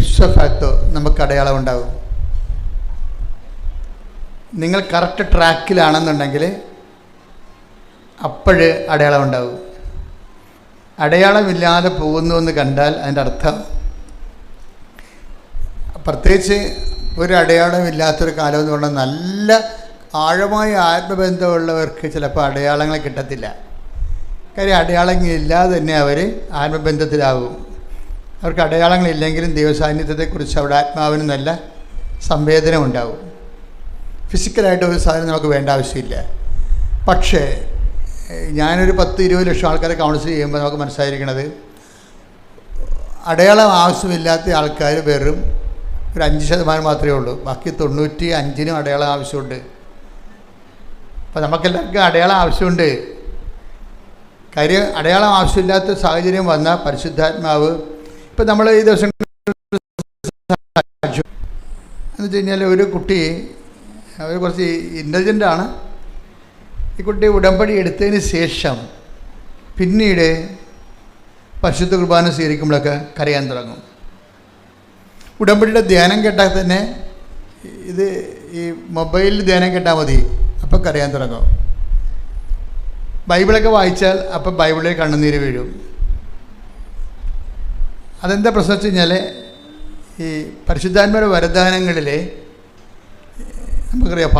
ഇപ്സോ facto നമുക്ക് അടയാളം ഉണ്ടാകും. നിങ്ങൾ കറക്റ്റ് ട്രാക്കിലാണെന്നുണ്ടെങ്കിൽ അപ്പോഴ് അടയാളം ഉണ്ടാകും. അടയാളമില്ലാതെ പോകുന്നു എന്ന് കണ്ടാൽ അതിൻ്റെ അർത്ഥം, പ്രത്യേകിച്ച് ഒരു അടയാളമില്ലാത്തൊരു കാലം എന്ന് പറഞ്ഞാൽ നല്ല ആഴമായ ആത്മബന്ധമുള്ളവർക്ക് ചിലപ്പോൾ അടയാളങ്ങൾ കിട്ടത്തില്ല. കാര്യം അടയാളങ്ങളില്ലാതെ തന്നെ അവർ ആത്മബന്ധത്തിലാകും. അവർക്ക് അടയാളങ്ങളില്ലെങ്കിലും ദൈവസാന്നിധ്യത്തെക്കുറിച്ച് അവിടെ ആത്മാവിന് നല്ല സംവേദനം ഉണ്ടാകും. ഫിസിക്കലായിട്ട് ഒരു സാധനം നമുക്ക് വേണ്ട ആവശ്യമില്ല. പക്ഷേ ഞാനൊരു 10-20 ലക്ഷം ആൾക്കാരെ കൗൺസിൽ ചെയ്യുമ്പോൾ നമുക്ക് മനസ്സിലായിരിക്കണത്, അടയാളം ആവശ്യമില്ലാത്ത ആൾക്കാർ വെറും ഒരു 5% മാത്രമേ ഉള്ളൂ. ബാക്കി 95% അടയാളം ആവശ്യമുണ്ട്. അപ്പോൾ നമുക്കെല്ലാവർക്കും അടയാളം ആവശ്യമുണ്ട്. കാര്യം അടയാളം ആവശ്യമില്ലാത്ത സാഹചര്യം വന്നാൽ പരിശുദ്ധാത്മാവ്, ഇപ്പം നമ്മൾ ഈ ദിവസം എന്ന് വെച്ച് കഴിഞ്ഞാൽ ഒരു കുട്ടി, അവർ കുറച്ച് ഇൻ്റലിജൻ്റാണ്. ഈ കുട്ടി ഉടമ്പടി എടുത്തതിന് ശേഷം പിന്നീട് പരിശുദ്ധ കുർബാന സ്വീകരിക്കുമ്പോഴൊക്കെ കരയാൻ തുടങ്ങും. ഉടമ്പടിയുടെ ധ്യാനം കേട്ടാൽ തന്നെ, ഇത് ഈ മൊബൈലിൽ ധ്യാനം കേട്ടാൽ മതി, അപ്പോൾ കരയാൻ തുടങ്ങും. ബൈബിളൊക്കെ വായിച്ചാൽ അപ്പം ബൈബിളിൽ കണ്ണുനീര് വീഴും. അതെന്താ പ്രശ്നം വെച്ച് കഴിഞ്ഞാൽ, ഈ പരിശുദ്ധാത്മാരുടെ വരദാനങ്ങളിൽ നമുക്കറിയാം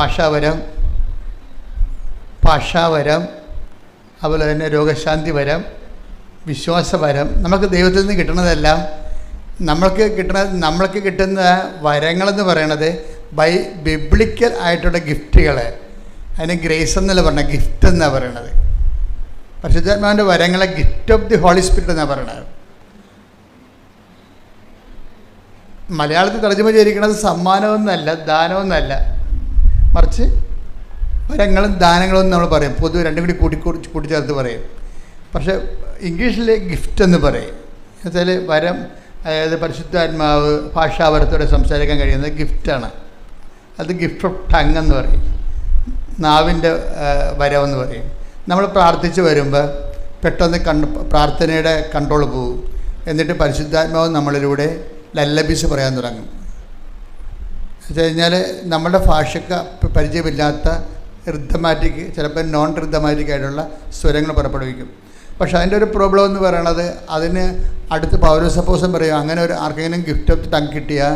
ഭാഷാവരം, അതുപോലെ തന്നെ രോഗശാന്തി വരം, വിശ്വാസവരം. നമുക്ക് ദൈവത്തിൽ നിന്ന് കിട്ടുന്നതെല്ലാം നമ്മൾക്ക് കിട്ടുന്ന വരങ്ങളെന്ന് പറയണത് ബിബ്ലിക്കൽ ആയിട്ടുള്ള ഗിഫ്റ്റുകൾ. അതിന് ഗ്രേസ് എന്നല്ല പറഞ്ഞത്, ഗിഫ്റ്റ് എന്നാണ് പറയണത്. പരിശുദ്ധാത്മാവിൻ്റെ വരങ്ങളെ gift of the Holy Spirit എന്നാണ് പറയണത്. മലയാളത്തിൽ തർജ്ജമ ചെയ്തിരിക്കുന്നത് സമ്മാനമൊന്നുമല്ല, ദാനമൊന്നുമല്ല, മറിച്ച് വരങ്ങളും ദാനങ്ങളും നമ്മൾ പറയും. പൊതുവെ രണ്ടും കൂടി കൂട്ടിച്ചേർത്ത് പറയും. പക്ഷേ ഇംഗ്ലീഷിൽ ഗിഫ്റ്റ് എന്ന് പറയും. എന്നുവെച്ചാൽ വരം, അതായത് പരിശുദ്ധാത്മാവ് ഭാഷാവരത്തോടെ സംസാരിക്കാൻ കഴിയുന്നത് ഗിഫ്റ്റാണ്. അത് ഗിഫ്റ്റ് ഓഫ് ടങ് എന്ന് പറയും, നാവിൻ്റെ വരമെന്ന് പറയും. നമ്മൾ പ്രാർത്ഥിച്ച് വരുമ്പോൾ പെട്ടെന്ന് പ്രാർത്ഥനയുടെ കൺട്രോൾ പോകും. എന്നിട്ട് പരിശുദ്ധാത്മാവ് നമ്മളിലൂടെ ലല്ലബീസ് പറയാൻ തുടങ്ങും. എന്ന് വെച്ച് കഴിഞ്ഞാൽ നമ്മുടെ ഭാഷയ്ക്ക് പരിചയമില്ലാത്ത റിഥമാറ്റിക്, ചിലപ്പോൾ നോൺ റിഥമാറ്റിക് ആയിട്ടുള്ള സ്വരങ്ങൾ പുറപ്പെടുവിക്കും. പക്ഷേ അതിൻ്റെ ഒരു പ്രോബ്ലം എന്ന് പറയണത്, അതിന് അടുത്ത് പൗലോസപ്പോസൻ പറയും, അങ്ങനെ ഒരു ആർക്കെങ്കിലും ഗിഫ്റ്റ് ഓഫ് ടങ് കിട്ടിയാൽ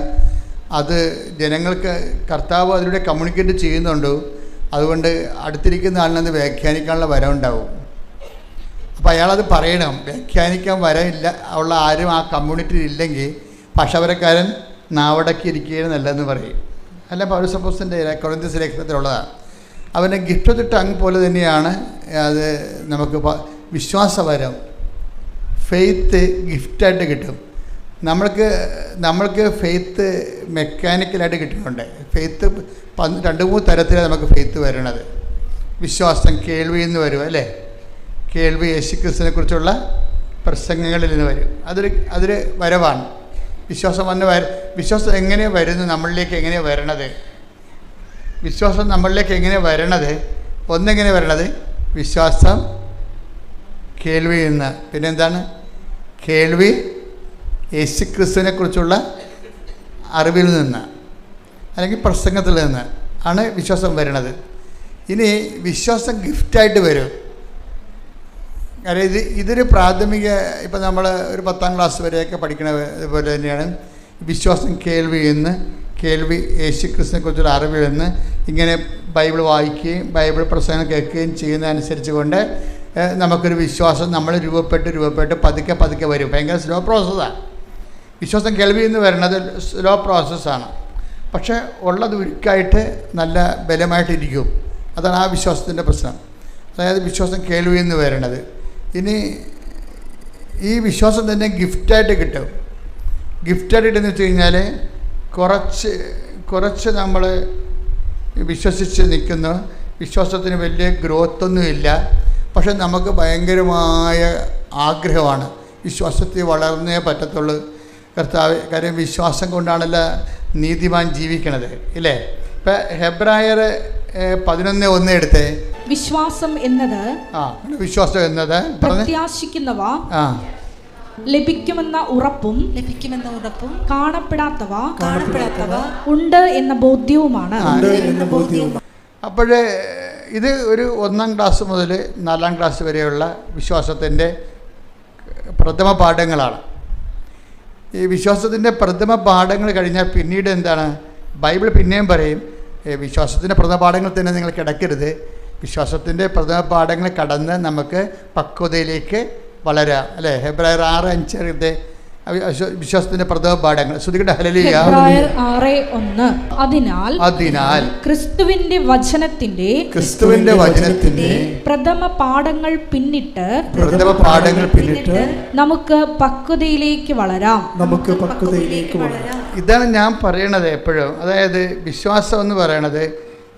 അത് ജനങ്ങൾക്ക് കർത്താവ് അതിലൂടെ കമ്മ്യൂണിക്കേറ്റ് ചെയ്യുന്നുണ്ട്. അതുകൊണ്ട് അടുത്തിരിക്കുന്ന ആളിനത് വ്യാഖ്യാനിക്കാനുള്ള വരം ഉണ്ടാവും. അപ്പോൾ അയാളത് പറയണം. വ്യാഖ്യാനിക്കാൻ വരമില്ല ഉള്ള ആരും ആ കമ്മ്യൂണിറ്റിയിൽ ഇല്ലെങ്കിൽ ഭാഷാപരക്കാരൻ നാവടക്കിയിരിക്കുകയാണ് നല്ലതെന്ന് പറയും. അല്ല, പൗലോസപ്പോസ്തലൻ്റെ കൊരിന്ത്യസ് ലേഖനത്തിലുള്ളതാണ്. അവൻ്റെ ഗിഫ്റ്റ് ഓഫ് ദി ടങ് പോലെ തന്നെയാണ് അത് നമുക്ക് വിശ്വാസവരം, ഫെയ്ത്ത് ഗിഫ്റ്റായിട്ട് കിട്ടും. നമ്മൾക്ക് ഫെയ്ത്ത് മെക്കാനിക്കലായിട്ട് കിട്ടുന്നുണ്ട്. ഫെയ്ത്ത് 2-3 തരത്തിലാണ് നമുക്ക് ഫെയ്ത്ത് വരണത്. വിശ്വാസം കേൾവിയിൽ നിന്ന് വരും, അല്ലേ? കേൾവി യേശുക്രിസ്തുവിനെ കുറിച്ചുള്ള പ്രസംഗങ്ങളിൽ നിന്ന് വരും. അതൊരു വരവാണ്. വിശ്വാസം എങ്ങനെ വരുന്നു, നമ്മളിലേക്ക് എങ്ങനെ വരണത്? വിശ്വാസം നമ്മളിലേക്ക് എങ്ങനെ വരണത്? ഒന്നെങ്ങനെ വരണത്? വിശ്വാസം കേൾവിയിൽ നിന്ന്. പിന്നെന്താണ്? കേൾവി യേശുക്രിസ്തുവിനെ കുറിച്ചുള്ള അറിവിൽ നിന്ന്, അല്ലെങ്കിൽ പ്രസംഗത്തിൽ നിന്ന് ആണ് വിശ്വാസം വരണത്. ഇനി വിശ്വാസം ഗിഫ്റ്റായിട്ട് വരും. കാരണം ഇതൊരു പ്രാഥമിക, ഇപ്പം നമ്മൾ ഒരു 10ാം ക്ലാസ് വരെയൊക്കെ പഠിക്കണ പോലെ തന്നെയാണ് വിശ്വാസം. കേൾവി യേശുക്രിസ്തുവിനെ കുറിച്ചുള്ള അറിവിൽ നിന്ന് ഇങ്ങനെ ബൈബിൾ വായിക്കുകയും ബൈബിൾ പ്രസംഗം കേൾക്കുകയും ചെയ്യുന്നതനുസരിച്ച് കൊണ്ട് നമുക്കൊരു വിശ്വാസം നമ്മൾ രൂപപ്പെട്ട് പതുക്കെ വരും. ഭയങ്കര സ്ലോ പ്രോസസ്സാണ് വിശ്വാസം. കേൾവിയിൽ നിന്ന് വരുന്നത് സ്ലോ പ്രോസസ്സാണ്. പക്ഷേ ഉള്ളത് ഉരുക്കായിട്ട് നല്ല ബലമായിട്ടിരിക്കും. അതാണ് ആ വിശ്വാസത്തിൻ്റെ പ്രശ്നം. അതായത് വിശ്വാസം കേൾവിയിൽ നിന്ന് വരണത്. ഇനി ഈ വിശ്വാസം തന്നെ ഗിഫ്റ്റായിട്ട് കിട്ടും. ഗിഫ്റ്റായിട്ട് കിട്ടുമെന്ന് വെച്ച് കഴിഞ്ഞാൽ കുറച്ച് നമ്മൾ വിശ്വസിച്ച് നിൽക്കുന്നു. വിശ്വാസത്തിന് വലിയ ഗ്രോത്തൊന്നുമില്ല. പക്ഷെ നമുക്ക് ഭയങ്കരമായ ആഗ്രഹമാണ് വിശ്വാസത്തിൽ വളർന്നേ പറ്റത്തുള്ളൂ. കർത്താവ്, കാര്യം വിശ്വാസം കൊണ്ടാണല്ലോ നീതിമാൻ ജീവിക്കണത്, ഇല്ലേ? ഇപ്പം ഹെബ്രായർ 11:1 എടുത്തേ. വിശ്വാസം എന്നത് വിശ്വാസം എന്നത് പ്രത്യാശിക്കുന്നവ, ലഭിക്കുമെന്ന ഉറപ്പും കാണപ്പെടാത്തവ ഉണ്ട് എന്ന ബോധ്യവുമാണ്. അപ്പോൾ ഇത് ഒരു 1-ാം ക്ലാസ് മുതൽ 4-ാം ക്ലാസ് വരെയുള്ള വിശ്വാസത്തിൻ്റെ പ്രഥമ പാഠങ്ങളാണ്. ഈ വിശ്വാസത്തിൻ്റെ പ്രഥമ പാഠങ്ങൾ കഴിഞ്ഞാൽ പിന്നീട് എന്താണ്, ബൈബിൾ പിന്നെയും പറയും വിശ്വാസത്തിൻ്റെ പ്രഥമ പാഠങ്ങൾ തന്നെ നിങ്ങൾ കിടക്കരുത്. വിശ്വാസത്തിൻ്റെ പ്രഥമ പാഠങ്ങൾ കടന്ന് നമുക്ക് പക്വതയിലേക്ക് വളരാം, അല്ലേ? ഹെബ്രായർ 6:5 വിശ്വാസത്തിന്റെ പ്രഥമ പാഠങ്ങൾ. ശ്രുതികട്ടെ ഹല്ലേലൂയ. ഹെബ്രായർ 6:1 അതിനാൽ ക്രിസ്തുവിന്റെ വചനത്തിന്റെ പ്രഥമ പാഠങ്ങൾ പിന്നിട്ട് നമുക്ക് പക്വതയിലേക്ക് വളരാം. ഇതാണ് ഞാൻ പറയണത് എപ്പോഴും. അതായത് വിശ്വാസം എന്ന് പറയണത്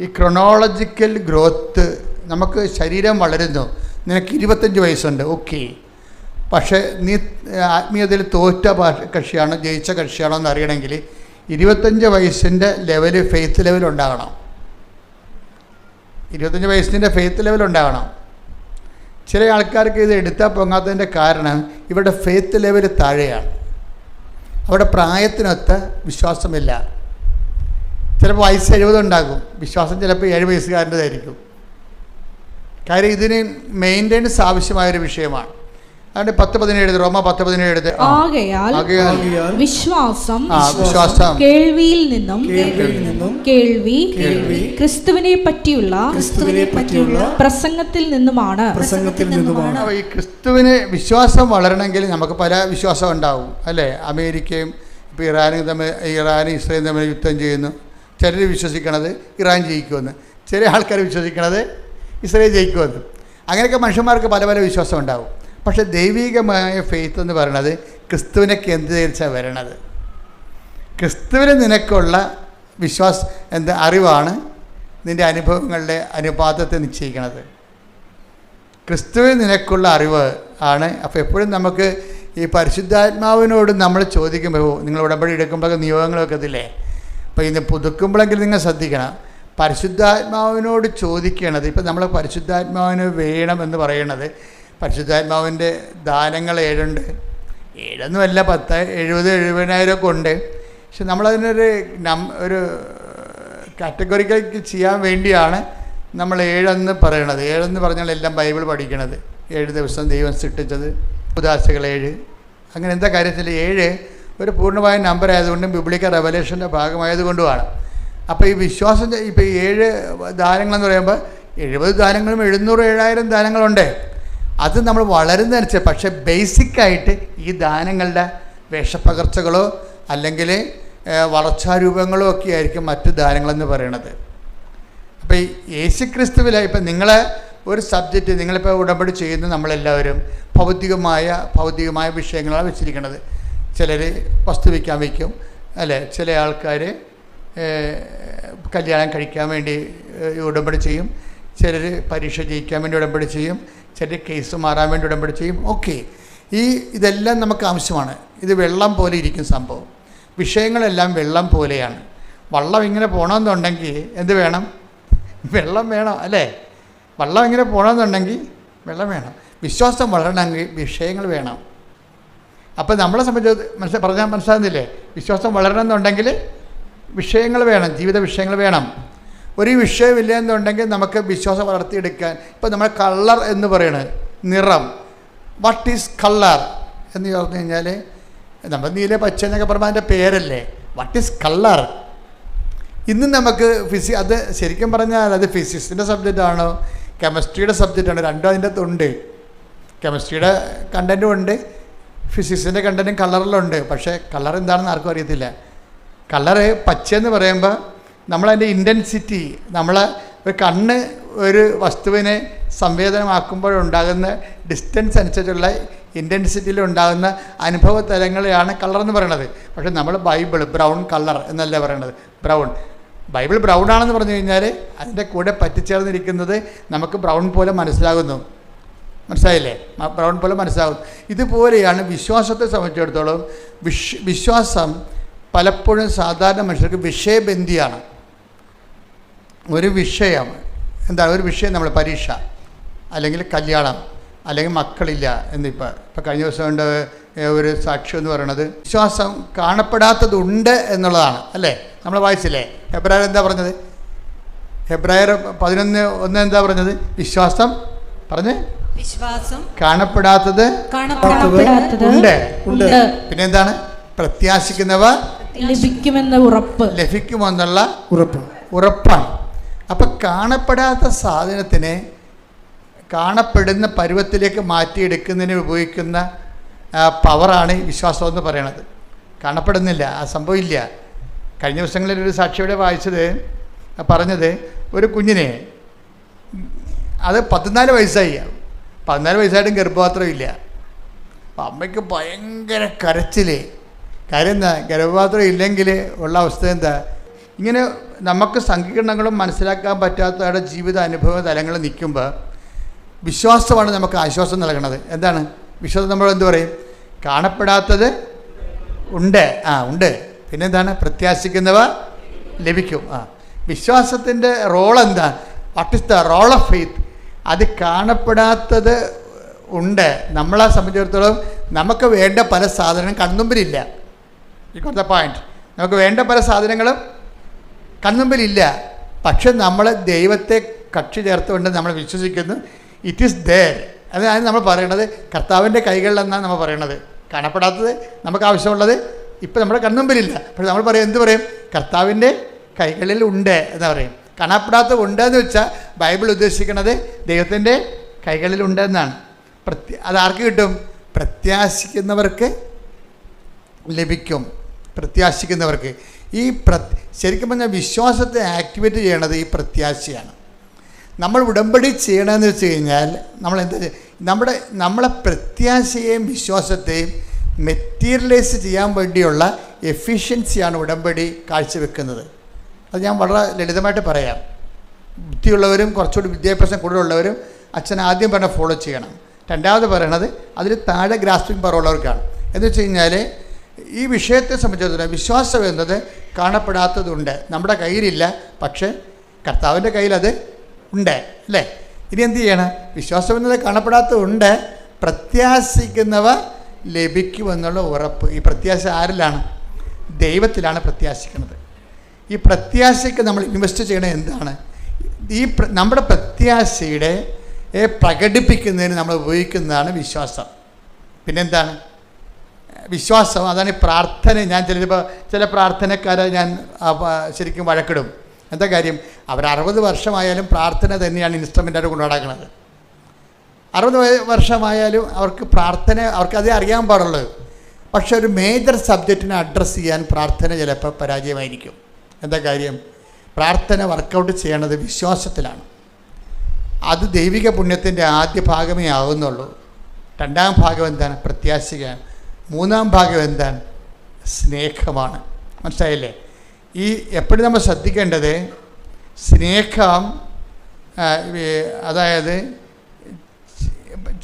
ഈ ക്രൊണോളജിക്കൽ ഗ്രോത്ത്. നമുക്ക് ശരീരം വളരുന്നു. നിനക്ക് 25 വയസ്സുണ്ട്, ഓക്കെ. പക്ഷേ നീ ആത്മീയതയിൽ തോറ്റ കക്ഷിയാണോ ജയിച്ച കക്ഷിയാണോ എന്ന് അറിയണമെങ്കിൽ 25 വയസ്സിൻ്റെ ലെവല്, ഫെയ്ത്ത് ലെവൽ ഉണ്ടാകണം. 25 വയസ്സിൻ്റെ ഫെയ്ത്ത് ലെവൽ ഉണ്ടാകണം. ചില ആൾക്കാർക്ക് ഇത് എടുത്താൽ പൊങ്ങാത്തതിൻ്റെ കാരണം ഇവരുടെ ഫെയ്ത്ത് ലെവൽ താഴെയാണ്. അവിടെ പ്രായത്തിനൊത്ത വിശ്വാസമില്ല. ചിലപ്പോൾ വയസ്സ് 70 ഉണ്ടാകും, വിശ്വാസം ചിലപ്പോൾ 7 വയസ്സുകാരൻ്റെതായിരിക്കും. കാര്യം ഇതിന് മെയിൻ്റെനൻസ് ആവശ്യമായൊരു വിഷയമാണ്. അതുകൊണ്ട് 10:17 റോമ 10:17 ആകയാൽ വിശ്വാസം കേൾവിയിൽ നിന്നും കേൾവി ക്രിസ്തുവിനെ പറ്റിയുള്ള പ്രസംഗത്തിൽ നിന്നുമാണ്. ഈ ക്രിസ്തുവിന് വിശ്വാസം വളരണമെങ്കിൽ നമുക്ക് പല വിശ്വാസം ഉണ്ടാവും, അല്ലേ? അമേരിക്കയും ഇപ്പോൾ ഇറാനും ഇസ്രയേലും തമ്മിൽ യുദ്ധം ചെയ്യുന്നു. ചിലർ വിശ്വസിക്കണത് ഇറാൻ ജയിക്കുമെന്ന്, ചില ആൾക്കാർ വിശ്വസിക്കണത് ഇസ്രയേൽ ജയിക്കുമെന്ന്. അങ്ങനെയൊക്കെ മനുഷ്യന്മാർക്ക് പല പല വിശ്വാസം ഉണ്ടാവും. പക്ഷേ ദൈവികമായ ഫെയ്ത്ത് എന്ന് പറയുന്നത് ക്രിസ്തുവിനെ കേന്ദ്രീകരിച്ചാണ് വരണത്. ക്രിസ്തുവിന് നിനക്കുള്ള അറിവാണ് നിൻ്റെ അനുഭവങ്ങളുടെ അനുപാതത്തെ നിശ്ചയിക്കുന്നത്. ക്രിസ്തുവിന് നിനക്കുള്ള അറിവ് ആണ്. അപ്പോൾ എപ്പോഴും നമുക്ക് ഈ പരിശുദ്ധാത്മാവിനോട് നമ്മൾ ചോദിക്കുമ്പോൾ, നിങ്ങൾ ഉടമ്പടി എടുക്കുമ്പോൾ നിയോഗങ്ങളൊക്കെ ഇതില്ലേ, അപ്പോൾ ഇന്ന് പുതുക്കുമ്പോഴെങ്കിലും നിങ്ങൾ ശ്രദ്ധിക്കണം. പരിശുദ്ധാത്മാവിനോട് ചോദിക്കണത്, ഇപ്പം നമ്മൾ പരിശുദ്ധാത്മാവിന് വേണമെന്ന് പറയണത്, പരിശുദ്ധാത്മാവിൻ്റെ ദാനങ്ങൾ 7 ഉണ്ട്. 7 10, 70, 70,000 ഒക്കെ ഉണ്ട്. പക്ഷെ നമ്മളതിനൊരു ഒരു കാറ്റഗറിക്കൽ ചെയ്യാൻ വേണ്ടിയാണ് നമ്മൾ 7 പറയണത്. 7 പറഞ്ഞാൽ എല്ലാം ബൈബിൾ പഠിക്കണത്. 7 ദിവസം ദൈവം സൃഷ്ടിച്ചത്, ഉദാശകൾ 7. അങ്ങനെ എന്താ കാര്യത്തിൽ 7 ഒരു പൂർണ്ണമായ നമ്പർ ആയതുകൊണ്ടും ബിബ്ലിക്കൽ റെവലേഷൻ്റെ ഭാഗമായതുകൊണ്ടുമാണ്. അപ്പോൾ ഈ വിശ്വാസം, ഇപ്പോൾ ഈ 7 ദാനങ്ങളെന്ന് പറയുമ്പോൾ 70 ദാനങ്ങളും 700, 7000 ദാനങ്ങളുണ്ട്. അത് നമ്മൾ വളരുന്നതനുസരിച്ച്. പക്ഷേ ബേസിക്കായിട്ട് ഈ ദാനങ്ങളുടെ വേഷപ്പകർച്ചകളോ അല്ലെങ്കിൽ വളർച്ചാരൂപങ്ങളോ ഒക്കെ ആയിരിക്കും മറ്റു ദാനങ്ങളെന്ന് പറയണത്. അപ്പോൾ ഈ യേശുക്രിസ്തുവിലെ ഇപ്പം നിങ്ങളെ ഒരു സബ്ജക്റ്റ്, നിങ്ങളിപ്പോൾ ഉടമ്പടി ചെയ്യുന്ന നമ്മളെല്ലാവരും ഭൗതികമായ വിഷയങ്ങളാണ് വെച്ചിരിക്കുന്നത്. ചിലർ വസ്തു വയ്ക്കാൻ വയ്ക്കും, അല്ലേ? ചില ആൾക്കാർ കല്യാണം കഴിക്കാൻ വേണ്ടി ഉടമ്പടി ചെയ്യും, ചിലർ പരീക്ഷ ജയിക്കാൻ വേണ്ടി ഉടമ്പടി ചെയ്യും, ചിലർ കേസ് മാറാൻ വേണ്ടി ഉടമ്പടി ചെയ്യും. ഓക്കെ, ഇതെല്ലാം നമുക്ക് ആവശ്യമാണ്. ഇത് വെള്ളം പോലെ ഇരിക്കും സംഭവം. വിഷയങ്ങളെല്ലാം വെള്ളം പോലെയാണ്. വള്ളം ഇങ്ങനെ പോകണമെന്നുണ്ടെങ്കിൽ എന്ത് വേണം? വെള്ളം വേണം, അല്ലേ? വള്ളം ഇങ്ങനെ പോകണമെന്നുണ്ടെങ്കിൽ വെള്ളം വേണം. വിശ്വാസം വളരണമെങ്കിൽ വിഷയങ്ങൾ വേണം. അപ്പോൾ നമ്മളെ സംബന്ധിച്ച് പറഞ്ഞാൽ മനസ്സിലാകുന്നില്ലേ? വിശ്വാസം വളരണമെന്നുണ്ടെങ്കിൽ വിഷയങ്ങൾ വേണം, ജീവിത വിഷയങ്ങൾ വേണം. ഒരു വിഷയമില്ല എന്നുണ്ടെങ്കിൽ നമുക്ക് വിശ്വാസം വളർത്തിയെടുക്കാൻ. ഇപ്പോൾ നമ്മൾ കളർ എന്ന് പറയുന്നത് നിറം. വാട്ട് ഈസ് കളർ എന്ന് പറഞ്ഞു കഴിഞ്ഞാൽ നമ്മൾ നീല പച്ച എന്നൊക്കെ പറയുമ്പോൾ അതിൻ്റെ പേരല്ലേ. What is colour? ഇന്ന് നമുക്ക് അത് ശരിക്കും പറഞ്ഞാൽ അത് ഫിസിക്സിൻ്റെ സബ്ജക്റ്റാണോ കെമിസ്ട്രിയുടെ സബ്ജക്റ്റാണോ? രണ്ടും അതിൻ്റെ അകത്തുണ്ട്. കെമിസ്ട്രിയുടെ കണ്ടൻറ്റും ഉണ്ട്, ഫിസിക്സിൻ്റെ കണ്ടൻറ്റും കളറിലുണ്ട്. പക്ഷേ കളർ എന്താണെന്ന് ആർക്കും അറിയത്തില്ല. കളറ് പച്ചയെന്ന് പറയുമ്പോൾ നമ്മളതിൻ്റെ ഇൻറ്റൻസിറ്റി, ഒരു കണ്ണ് ഒരു വസ്തുവിനെ സംവേദനമാക്കുമ്പോഴുണ്ടാകുന്ന ഡിസ്റ്റൻസ് അനുസരിച്ചുള്ള ഇൻറ്റൻസിറ്റിയിൽ ഉണ്ടാകുന്ന അനുഭവ തലങ്ങളെയാണ് കളർ എന്ന് പറയുന്നത്. പക്ഷേ നമ്മൾ ബൈബിൾ ബ്രൗൺ കളർ എന്നല്ല പറയണത്. ബൈബിൾ ബ്രൗൺ ആണെന്ന് പറഞ്ഞു കഴിഞ്ഞാൽ അതിൻ്റെ കൂടെ പറ്റിച്ചേർന്നിരിക്കുന്നത് നമുക്ക് ബ്രൗൺ പോലെ മനസ്സിലാകുന്നു. മനസ്സിലായില്ലേ? ബ്രൗൺ പോലെ മനസ്സിലാകും. ഇതുപോലെയാണ് വിശ്വാസത്തെ സംബന്ധിച്ചിടത്തോളം. വിശ്വാസം പലപ്പോഴും സാധാരണ മനുഷ്യർക്ക് വിഷയബന്ധിയാണ്. ഒരു വിഷയം എന്താണ്? ഒരു വിഷയം, നമ്മൾ പരീക്ഷ അല്ലെങ്കിൽ കല്യാണം അല്ലെങ്കിൽ മക്കളില്ല എന്നിപ്പോൾ കഴിഞ്ഞ ദിവസം കൊണ്ട് ഒരു സാക്ഷ്യം എന്ന് പറയുന്നത് വിശ്വാസം കാണപ്പെടാത്തതുണ്ട് എന്നുള്ളതാണ്. അല്ലേ? നമ്മൾ വായിച്ചില്ലേ? ഹെബ്രായർ എന്താ പറഞ്ഞത്? ഹെബ്രായർ 11:1 എന്താ പറഞ്ഞത്? വിശ്വാസം പറഞ്ഞ് വിശ്വാസം കാണപ്പെടാത്തത് ഉണ്ട്. പിന്നെന്താണ്? പ്രത്യാശിക്കുന്നവ ലഭിക്കുമെന്നുള്ള ഉറപ്പാണ്. അപ്പം കാണപ്പെടാത്ത സാധനത്തിനെ കാണപ്പെടുന്ന പരുവത്തിലേക്ക് മാറ്റിയെടുക്കുന്നതിന് ഉപയോഗിക്കുന്ന പവറാണ് വിശ്വാസം എന്ന് പറയണത്. കാണപ്പെടുന്നില്ല, ആ സംഭവമില്ല. കഴിഞ്ഞ ദിവസങ്ങളിൽ ഒരു സാക്ഷിയുടെ വായിച്ചത് പറഞ്ഞത് ഒരു കുഞ്ഞിനെ, അത് 14 വയസ്സായി, 14 വയസ്സായിട്ടും ഗർഭപാത്രമില്ല. അപ്പം അമ്മയ്ക്ക് ഭയങ്കര കരച്ചിൽ. കാര്യം എന്താ? ഗർഭപാത്രം ഇല്ലെങ്കിൽ ഉള്ള അവസ്ഥ എന്താ? ഇങ്ങനെ നമുക്ക് സങ്കീർണങ്ങളും മനസ്സിലാക്കാൻ പറ്റാത്തവരുടെ ജീവിത അനുഭവ തലങ്ങൾ നിൽക്കുമ്പോൾ വിശ്വാസമാണ് നമുക്ക് ആശ്വാസം നൽകണത്. എന്താണ് വിശ്വാസം? നമ്മൾ എന്ത് പറയും? കാണപ്പെടാത്തത് ഉണ്ട്. ഉണ്ട്. പിന്നെന്താണ്? പ്രത്യാശിക്കുന്നവ ലഭിക്കും. വിശ്വാസത്തിൻ്റെ റോൾ എന്താ? What is the role of faith? അത് കാണപ്പെടാത്തത് ഉണ്ട്. നമ്മളെ സംബന്ധിച്ചിടത്തോളം നമുക്ക് വേണ്ട പല സാധനങ്ങളും കൺമുമ്പിലില്ല. ഈ കൊടുത്ത പോയിന്റ്, നമുക്ക് വേണ്ട പല സാധനങ്ങളും കൺമുമ്പിലില്ല. പക്ഷെ നമ്മൾ ദൈവത്തെ കക്ഷി ചേർത്തുകൊണ്ട് നമ്മൾ വിശ്വസിക്കുന്നു. It is there. അതാണ് നമ്മൾ പറയണത്. കർത്താവിൻ്റെ കൈകളിലെന്നാണ് നമ്മൾ പറയണത്. കാണപ്പെടാത്തത് നമുക്ക് ആവശ്യമുള്ളത് ഇപ്പം നമ്മുടെ കൺമുമ്പിലില്ല. പക്ഷെ നമ്മൾ പറയും, എന്ത് പറയും? കർത്താവിൻ്റെ കൈകളിൽ ഉണ്ട് എന്ന് പറയും. കാണപ്പെടാത്തത് ഉണ്ട് എന്ന് വെച്ചാൽ ബൈബിൾ ഉദ്ദേശിക്കുന്നത് ദൈവത്തിൻ്റെ കൈകളിലുണ്ട് എന്നാണ്. അതാർക്ക് കിട്ടും? പ്രത്യാശിക്കുന്നവർക്ക് ലഭിക്കും. പ്രത്യാശിക്കുന്നവർക്ക്. ഈ ശരിക്കും പറഞ്ഞാൽ വിശ്വാസത്തെ ആക്ടിവേറ്റ് ചെയ്യണത് ഈ പ്രത്യാശയാണ്. നമ്മൾ ഉടമ്പടി ചെയ്യണമെന്ന് വെച്ച് കഴിഞ്ഞാൽ നമ്മൾ എന്താ, നമ്മളെ പ്രത്യാശയെയും വിശ്വാസത്തെയും മെറ്റീരിയലൈസ് ചെയ്യാൻ വേണ്ടിയുള്ള എഫിഷ്യൻസിയാണ് ഉടമ്പടി കാഴ്ചവെക്കുന്നത്. അത് ഞാൻ വളരെ ലളിതമായിട്ട് പറയാം. ബുദ്ധിയുള്ളവരും കുറച്ചുകൂടി വിദ്യാഭ്യാസം കൂടുതലുള്ളവരും അച്ഛൻ ആദ്യം പറഞ്ഞ ഫോളോ ചെയ്യണം. രണ്ടാമത് പറയണത് അതിൽ താഴെ ഗ്രാസ്പിംഗ് പവർ ഉള്ളവർക്കാണ്. എന്ന് വെച്ച് കഴിഞ്ഞാൽ ഈ വിഷയത്തെ സംബന്ധിച്ചിടത്തോളം വിശ്വാസം എന്നത് കാണപ്പെടാത്തതുണ്ട്, നമ്മുടെ കയ്യിലില്ല, പക്ഷേ കർത്താവിൻ്റെ കയ്യിലത് ഉണ്ട്. അല്ലേ? ഇനി എന്ത് ചെയ്യണം? വിശ്വാസം എന്നത് കാണപ്പെടാത്തതുണ്ട്, പ്രത്യാശിക്കുന്നവ ലഭിക്കുമെന്നുള്ള ഉറപ്പ്. ഈ പ്രത്യാശ ആരിലാണ്? ദൈവത്തിലാണ് പ്രത്യാശിക്കുന്നത്. ഈ പ്രത്യാശയ്ക്ക് നമ്മൾ ഇൻവെസ്റ്റ് ചെയ്യണത് എന്താണ്? ഈ നമ്മുടെ പ്രത്യാശയുടെ പ്രകടിപ്പിക്കുന്നതിന് നമ്മൾ ഉപയോഗിക്കുന്നതാണ് വിശ്വാസം. പിന്നെന്താണ് വിശ്വാസം? അതാണ് ഈ പ്രാർത്ഥന. ഞാൻ ചില പ്രാർത്ഥനക്കാരെ ഞാൻ ശരിക്കും വഴക്കിടും. എന്താ കാര്യം? അവർ 60 വർഷമായാലും പ്രാർത്ഥന തന്നെയാണ് ഇൻസ്ട്രുമെൻ്റായിട്ട് കൊണ്ടുനടക്കുന്നത്. 60 വർഷമായാലും അവർക്ക് പ്രാർത്ഥന, അവർക്കതേ അറിയാൻ പാടുള്ളൂ. പക്ഷെ ഒരു മേജർ സബ്ജക്റ്റിനെ അഡ്രസ്സ് ചെയ്യാൻ പ്രാർത്ഥന ചിലപ്പോൾ പരാജയമായിരിക്കും. എന്താ കാര്യം? പ്രാർത്ഥന വർക്കൗട്ട് ചെയ്യണത് വിശ്വാസത്തിലാണ്. അത് ദൈവിക പുണ്യത്തിൻ്റെ ആദ്യ ഭാഗമേ ആകുന്നുള്ളൂ. രണ്ടാം ഭാഗം എന്താണ്? പ്രത്യാശയാണ്. മൂന്നാം ഭാഗം എന്താണ്? സ്നേഹമാണ്. മനസ്സിലായില്ലേ? ഈ എപ്പോഴും നമ്മൾ ശ്രദ്ധിക്കേണ്ടത് സ്നേഹം, അതായത്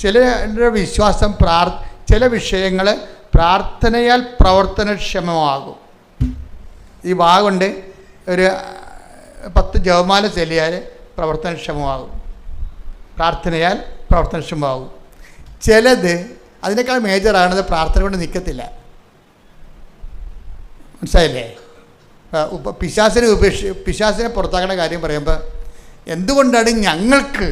ചില വിശ്വാസം ചില വിഷയങ്ങൾ പ്രാർത്ഥനയാൽ പ്രവർത്തനക്ഷമമാകും. ഈ കൊണ്ട് ഒരു 10 ജപമാല ചൊല്ലിയാൽ പ്രവർത്തനക്ഷമമാകും, പ്രാർത്ഥനയാൽ പ്രവർത്തനക്ഷമമാകും. ചിലത് അതിനേക്കാൾ മേജറാണത് പ്രാർത്ഥന കൊണ്ട് നിൽക്കത്തില്ല. മനസ്സിലായില്ലേ? പിശാസിനെ പുറത്താക്കേണ്ട കാര്യം പറയുമ്പോൾ എന്തുകൊണ്ടാണ് ഞങ്ങൾക്ക്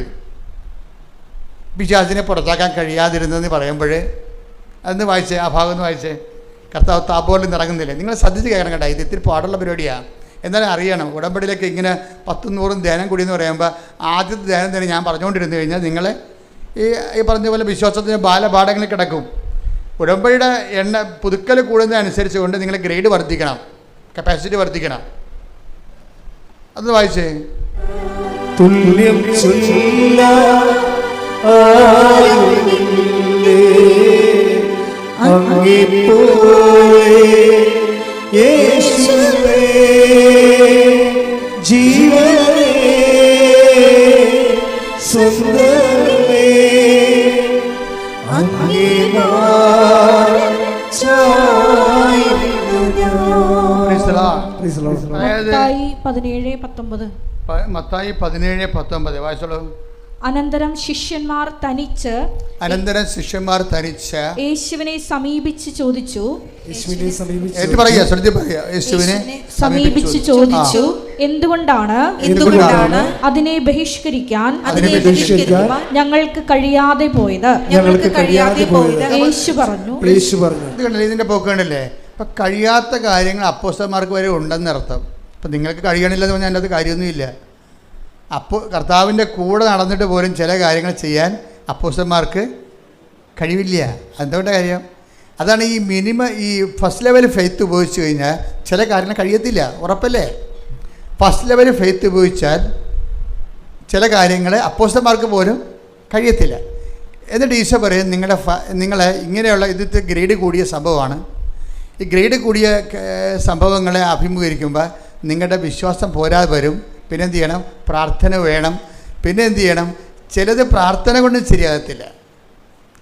പിശാസിനെ പുറത്താക്കാൻ കഴിയാതിരുന്നതെന്ന് പറയുമ്പോൾ അതൊന്ന് വായിച്ചേ, ആ ഭാഗം ഒന്ന് വായിച്ചേ. കർത്താവ് താപോലിൽ നിറങ്ങുന്നില്ലേ? നിങ്ങൾ ശ്രദ്ധിച്ച് കേൾക്കണം കേട്ടോ. ഇത് ഇത്തിരി പാടുള്ള പരിപാടിയാണ്. എന്നാലും അറിയണം, ഉടമ്പടിയിലേക്ക് ഇങ്ങനെ 10-100 ധ്യാനം കൂടി എന്ന് പറയുമ്പോൾ ആദ്യത്തെ ധ്യാനം തന്നെ ഞാൻ പറഞ്ഞുകൊണ്ടിരുന്നു കഴിഞ്ഞാൽ നിങ്ങൾ ഈ പറഞ്ഞ പോലെ വിശ്വാസത്തിന് ബാലപാഠങ്ങളിൽ കിടക്കും. ഉടമ്പടിയുടെ പുതുക്കൽ കൂടുന്നതനുസരിച്ച് കൊണ്ട് നിങ്ങൾ ഗ്രേഡ് വർദ്ധിക്കണം, കപ്പാസിറ്റി വർദ്ധിക്കണം. അത് വായിച്ചേ. തുല്യം ജീവനേ സുന്ദരമേ മത്തായി 17:19 വായിച്ചോളൂ. അനന്തരം ശിഷ്യന്മാർ തനിച്ച് യേശുവിനെ സമീപിച്ച് ചോദിച്ചു, സമീപിച്ച് ചോദിച്ചു, എന്തുകൊണ്ടാണ് അതിനെ ബഹിഷ്കരിക്കാൻ ഞങ്ങൾക്ക് കഴിയാതെ പോയത്? യേശു പറഞ്ഞു. ഇതിന്റെ പോക്കണ്ടല്ലേ, ഇപ്പൊ കഴിയാത്ത കാര്യങ്ങൾ അപ്പോസ്തലന്മാർക്ക് വരെ ഉണ്ടെന്നർത്ഥം. ഇപ്പം നിങ്ങൾക്ക് കഴിയണില്ലെന്ന് പറഞ്ഞാൽ അതിൻ്റെ അത് കാര്യമൊന്നുമില്ല. അപ്പോൾ കർത്താവിൻ്റെ കൂടെ നടന്നിട്ട് പോലും ചില കാര്യങ്ങൾ ചെയ്യാൻ അപ്പോസ്തലന്മാർക്ക് കഴിവില്ല. എന്തുകൊണ്ടാണ് കാര്യം? അതാണ് ഈ ഈ ഫസ്റ്റ് ലെവൽ ഫെയ്ത്ത് ഉപയോഗിച്ച് കഴിഞ്ഞാൽ ചില കാര്യങ്ങൾ കഴിയത്തില്ല, ഉറപ്പല്ലേ? ഫസ്റ്റ് ലെവൽ ഫെയ്ത്ത് ഉപയോഗിച്ചാൽ ചില കാര്യങ്ങൾ അപ്പോസ്തലന്മാർക്ക് പോലും കഴിയത്തില്ല. എന്നിട്ട് ഈശോ പറയും, നിങ്ങളെ ഇങ്ങനെയുള്ള ഇതിൻ്റെ ഗ്രേഡ് കൂടിയ സംഭവമാണ്. ഈ ഗ്രേഡ് കൂടിയ സംഭവങ്ങളെ അഭിമുഖീകരിക്കുമ്പോൾ നിങ്ങളുടെ വിശ്വാസം പോരാതെ വരും. പിന്നെ എന്ത് ചെയ്യണം? പ്രാർത്ഥന വേണം. പിന്നെ എന്ത് ചെയ്യണം? ചിലത് പ്രാർത്ഥന കൊണ്ട് ശരിയാകത്തില്ല.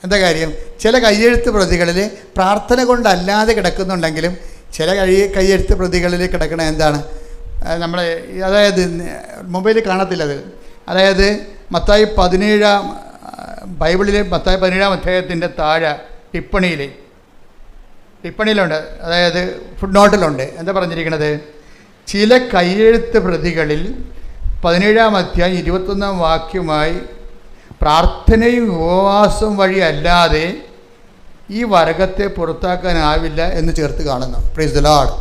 എന്താ കാര്യം? ചില കയ്യെഴുത്ത് പ്രതികളിൽ പ്രാർത്ഥന കൊണ്ടല്ലാതെ കിടക്കുന്നുണ്ടെങ്കിലും ചില കയ്യെഴുത്ത് പ്രതികളിൽ കിടക്കണ എന്താണ്? നമ്മളെ അതായത് മൊബൈലിൽ കാണത്തില്ലത്. അതായത് മത്തായി 17 ബൈബിളിലെ മത്തായി 17 അധ്യായത്തിൻ്റെ താഴെ ടിപ്പണിയിലുണ്ട്, അതായത് ഫുഡ് നോട്ടിലുണ്ട്. എന്താ പറഞ്ഞിരിക്കുന്നത്? ചില കയ്യെഴുത്ത് പ്രതികളിൽ 17 അധ്യായം 21 വാക്യമായി പ്രാർത്ഥനയും ഉപവാസവും വഴി അല്ലാതെ ഈ വർഗത്തെ പുറത്താക്കാനാവില്ല എന്ന് ചേർത്ത് കാണുന്നു. Praise the Lord.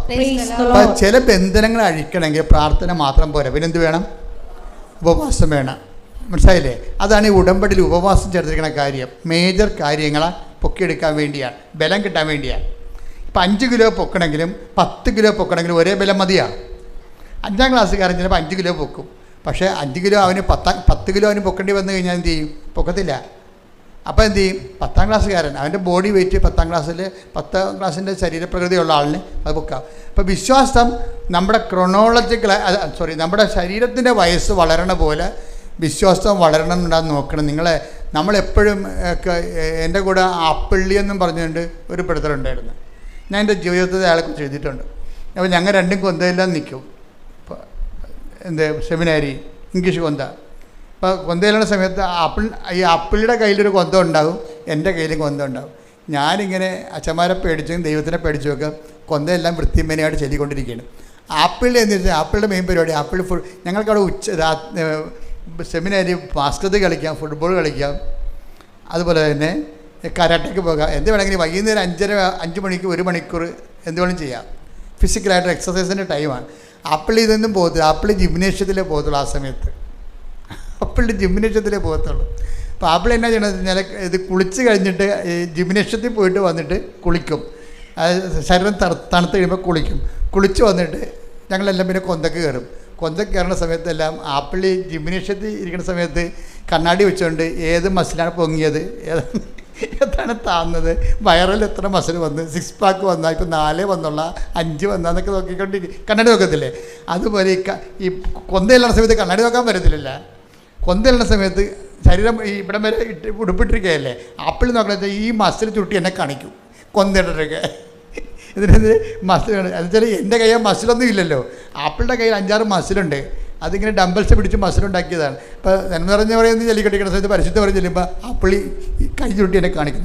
അപ്പം ചില ബന്ധനങ്ങൾ അഴിക്കണമെങ്കിൽ പ്രാർത്ഥന മാത്രം പോരാ, പിന്നെന്ത് വേണം? ഉപവാസം വേണം. മനസ്സിലായില്ലേ? അതാണ് ഈ ഉടമ്പടിയിൽ ഉപവാസം ചേർത്തിരിക്കുന്ന കാര്യം. മേജർ കാര്യങ്ങളെ പൊക്കിയെടുക്കാൻ വേണ്ടിയാണ്, ബലം കിട്ടാൻ വേണ്ടിയാണ്. ഇപ്പം 5 കിലോ പൊക്കണമെങ്കിലും 10 കിലോ പൊക്കണമെങ്കിലും ഒരേ ബലം മതിയാണ്. 5ാം ക്ലാസ്സുകാരൻ ചിലപ്പോൾ 5 കിലോ പൊക്കും. പക്ഷേ 5 കിലോ അവന് 10 കിലോ അവന് പൊക്കേണ്ടി വന്നു കഴിഞ്ഞാൽ എന്ത് ചെയ്യും? പൊക്കത്തില്ല. അപ്പോൾ എന്ത് ചെയ്യും? 10ാം ക്ലാസ്സുകാരൻ അവൻ്റെ ബോഡി വെയിറ്റ് 10ാം ക്ലാസ്സിൻ്റെ ശരീരപ്രകൃതിയുള്ള ആളിന് അത് പൊക്കാം. അപ്പോൾ വിശ്വാസം നമ്മുടെ നമ്മുടെ ശരീരത്തിൻ്റെ വയസ്സ് വളരണ പോലെ വിശ്വാസം വളരണം എന്നുണ്ടാകുന്ന നോക്കണം. നമ്മളെപ്പോഴും എൻ്റെ കൂടെ ആപ്പിള്ളി എന്നും പറഞ്ഞുകൊണ്ട് ഒരു പെടുത്തലുണ്ടായിരുന്നു. ഞാൻ എൻ്റെ ജീവിതത്തിൽ അയാളെക്കുറിച്ച് എഴുതിയിട്ടുണ്ട്. അപ്പോൾ ഞങ്ങൾ രണ്ടും കൊന്തയെല്ലാം നിൽക്കും. സെമിനാരി ഇംഗ്ലീഷ് കൊന്ത. അപ്പോൾ കൊന്തയിലുള്ള സമയത്ത് ഈ ആപ്പിളിയുടെ കയ്യിലൊരു കൊന്ത ഉണ്ടാകും, എൻ്റെ കയ്യിലും കൊന്ത ഉണ്ടാകും. ഞാനിങ്ങനെ അച്ഛന്മാരെ പേടിച്ചും ദൈവത്തിനെ പേടിച്ചുമൊക്കെ കൊന്തയെല്ലാം വൃത്തിമേനയായിട്ട് ചൊല്ലിക്കൊണ്ടിരിക്കുകയാണ്. ആപ്പിളിൽ എന്ന് വെച്ചാൽ ആപ്പിളിൻ്റെ മെയിൻ പരിപാടി ആപ്പിൾ ഞങ്ങൾക്കവിടെ സെമിനാരി ബാസ്കറ്റ് കളിക്കാം, ഫുട്ബോൾ കളിക്കാം, അതുപോലെ തന്നെ കരാട്ടയ്ക്ക് പോകാം. എന്ത് വേണമെങ്കിലും വൈകുന്നേരം 5 മണിക്ക് 1 മണിക്കൂർ എന്ത് വേണം ചെയ്യാം. ഫിസിക്കലായിട്ട് എക്സസൈസിൻ്റെ ടൈമാണ്. ആപ്പിൾ ഇതൊന്നും പോകത്തില്ല. ആപ്പിൾ ജിംനേഷ്യത്തിലേ പോകത്തുള്ളൂ. ആ സമയത്ത് ആപ്പിളിൻ്റെ ജിംനേഷ്യത്തിലേ പോകത്തുള്ളൂ. അപ്പോൾ ആപ്പിൾ എന്നാ ചെയ്യണമെന്ന് വെച്ചാൽ ഇത് കുളിച്ച് കഴിഞ്ഞിട്ട് ഈ ജിംനേഷ്യത്തിൽ പോയിട്ട് വന്നിട്ട് കുളിക്കും. ശരീരം തണുത്ത് കഴിയുമ്പോൾ കുളിച്ച് വന്നിട്ട് ഞങ്ങളെല്ലാം പിന്നെ കൊന്തക്ക് കയറും. കൊന്തക്ക് കയറുന്ന സമയത്തെല്ലാം ആപ്പിൾ ജിംനേഷ്യത്തിൽ ഇരിക്കുന്ന സമയത്ത് കണ്ണാടി വെച്ചുകൊണ്ട് ഏത് മസിലാണ് പൊങ്ങിയത്, എത്താണ് താന്നത്, വയറിൽ എത്ര മസിൽ വന്ന്, 6 പാക്ക് വന്നാൽ ഇപ്പോൾ 4 വന്നുള്ള 5 വന്നാന്നൊക്കെ നോക്കിക്കൊണ്ടിരിക്കും. കണ്ണാടി നോക്കത്തില്ലേ? അതുപോലെ ഈ കൊന്തയിലുള്ള സമയത്ത് കണ്ണാടി നോക്കാൻ പറ്റത്തില്ല. കൊന്തയിലുള്ള സമയത്ത് ശരീരം ഇവിടം വരെ ഉടുപ്പിട്ടിരിക്കുകയല്ലേ. ആപ്പിൾ നോക്കണ ഈ മസിൽ ചുരുട്ടി എന്നെ കാണിക്കും കൊന്തയിട്ടൊക്കെ. ഇതിനെന്ത് മസിൽ? എന്നുവെച്ചാൽ എൻ്റെ കയ്യിൽ മസിലൊന്നും ഇല്ലല്ലോ. ആപ്പിളിൻ്റെ കയ്യിൽ 5-6 മസിലുണ്ട്. അതിങ്ങനെ ഡംബൽസ് പിടിച്ച് മസിലുണ്ടാക്കിയതാണ്. ഇപ്പോൾ നന്മ നിറഞ്ഞ പറയുന്നത് ചൊല്ലിക്കൊണ്ടിരിക്കുന്ന സമയത്ത് പരിശുദ്ധ പറഞ്ഞ് ചെല്ലുമ്പോൾ ആപ്പിളി കൈ ചുരുട്ടി എന്നെ കാണിക്കും.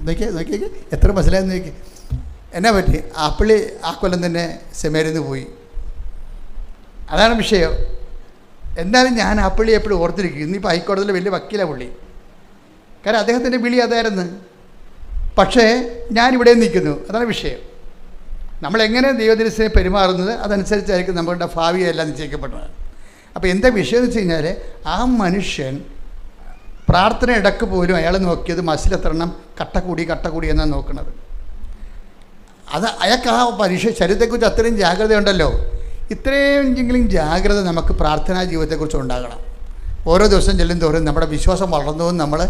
നോക്കിയേ എത്ര മസിലായെന്ന് നോക്കി. എന്നാ പറ്റി? ആപ്പിളി ആ കൊല്ലം തന്നെ സെമിനാരിൽ നിന്ന് പോയി. അതാണ് വിഷയം. എന്നാലും ഞാൻ ആപ്പിളി എപ്പോഴും ഓർത്തിരിക്കും. ഇന്നിപ്പോൾ ഹൈക്കോടതിയിൽ വലിയ വക്കീലാണ് പുള്ളി. കാരണം അദ്ദേഹത്തിൻ്റെ വിളി അതായിരുന്നു. പക്ഷേ ഞാനിവിടെ നിൽക്കുന്നു. അതാണ് വിഷയം. നമ്മളെങ്ങനെ ദൈവദിനത്തിന് പെരുമാറുന്നത് അതനുസരിച്ചായിരിക്കും നമ്മളുടെ ഭാവിയെല്ലാം നിശ്ചയിക്കപ്പെടുന്നത്. അപ്പോൾ എന്താ വിഷയം എന്ന് വെച്ച് കഴിഞ്ഞാൽ ആ മനുഷ്യൻ പ്രാർത്ഥന ഇടക്ക് പോലും അയാൾ നോക്കിയത് മസിലെത്തണം, കട്ട കൂടി എന്നാണ് നോക്കുന്നത്. അത് അയാൾക്ക് ആ ശരീരത്തെക്കുറിച്ച് അത്രയും ജാഗ്രതയുണ്ടല്ലോ. ഇത്രയെങ്കിലും ജാഗ്രത നമുക്ക് പ്രാർത്ഥനാ ജീവിതത്തെക്കുറിച്ച് ഉണ്ടാകണം. ഓരോ ദിവസം ചെല്ലും തോറും നമ്മുടെ വിശ്വാസം വളർന്നതും നമ്മൾ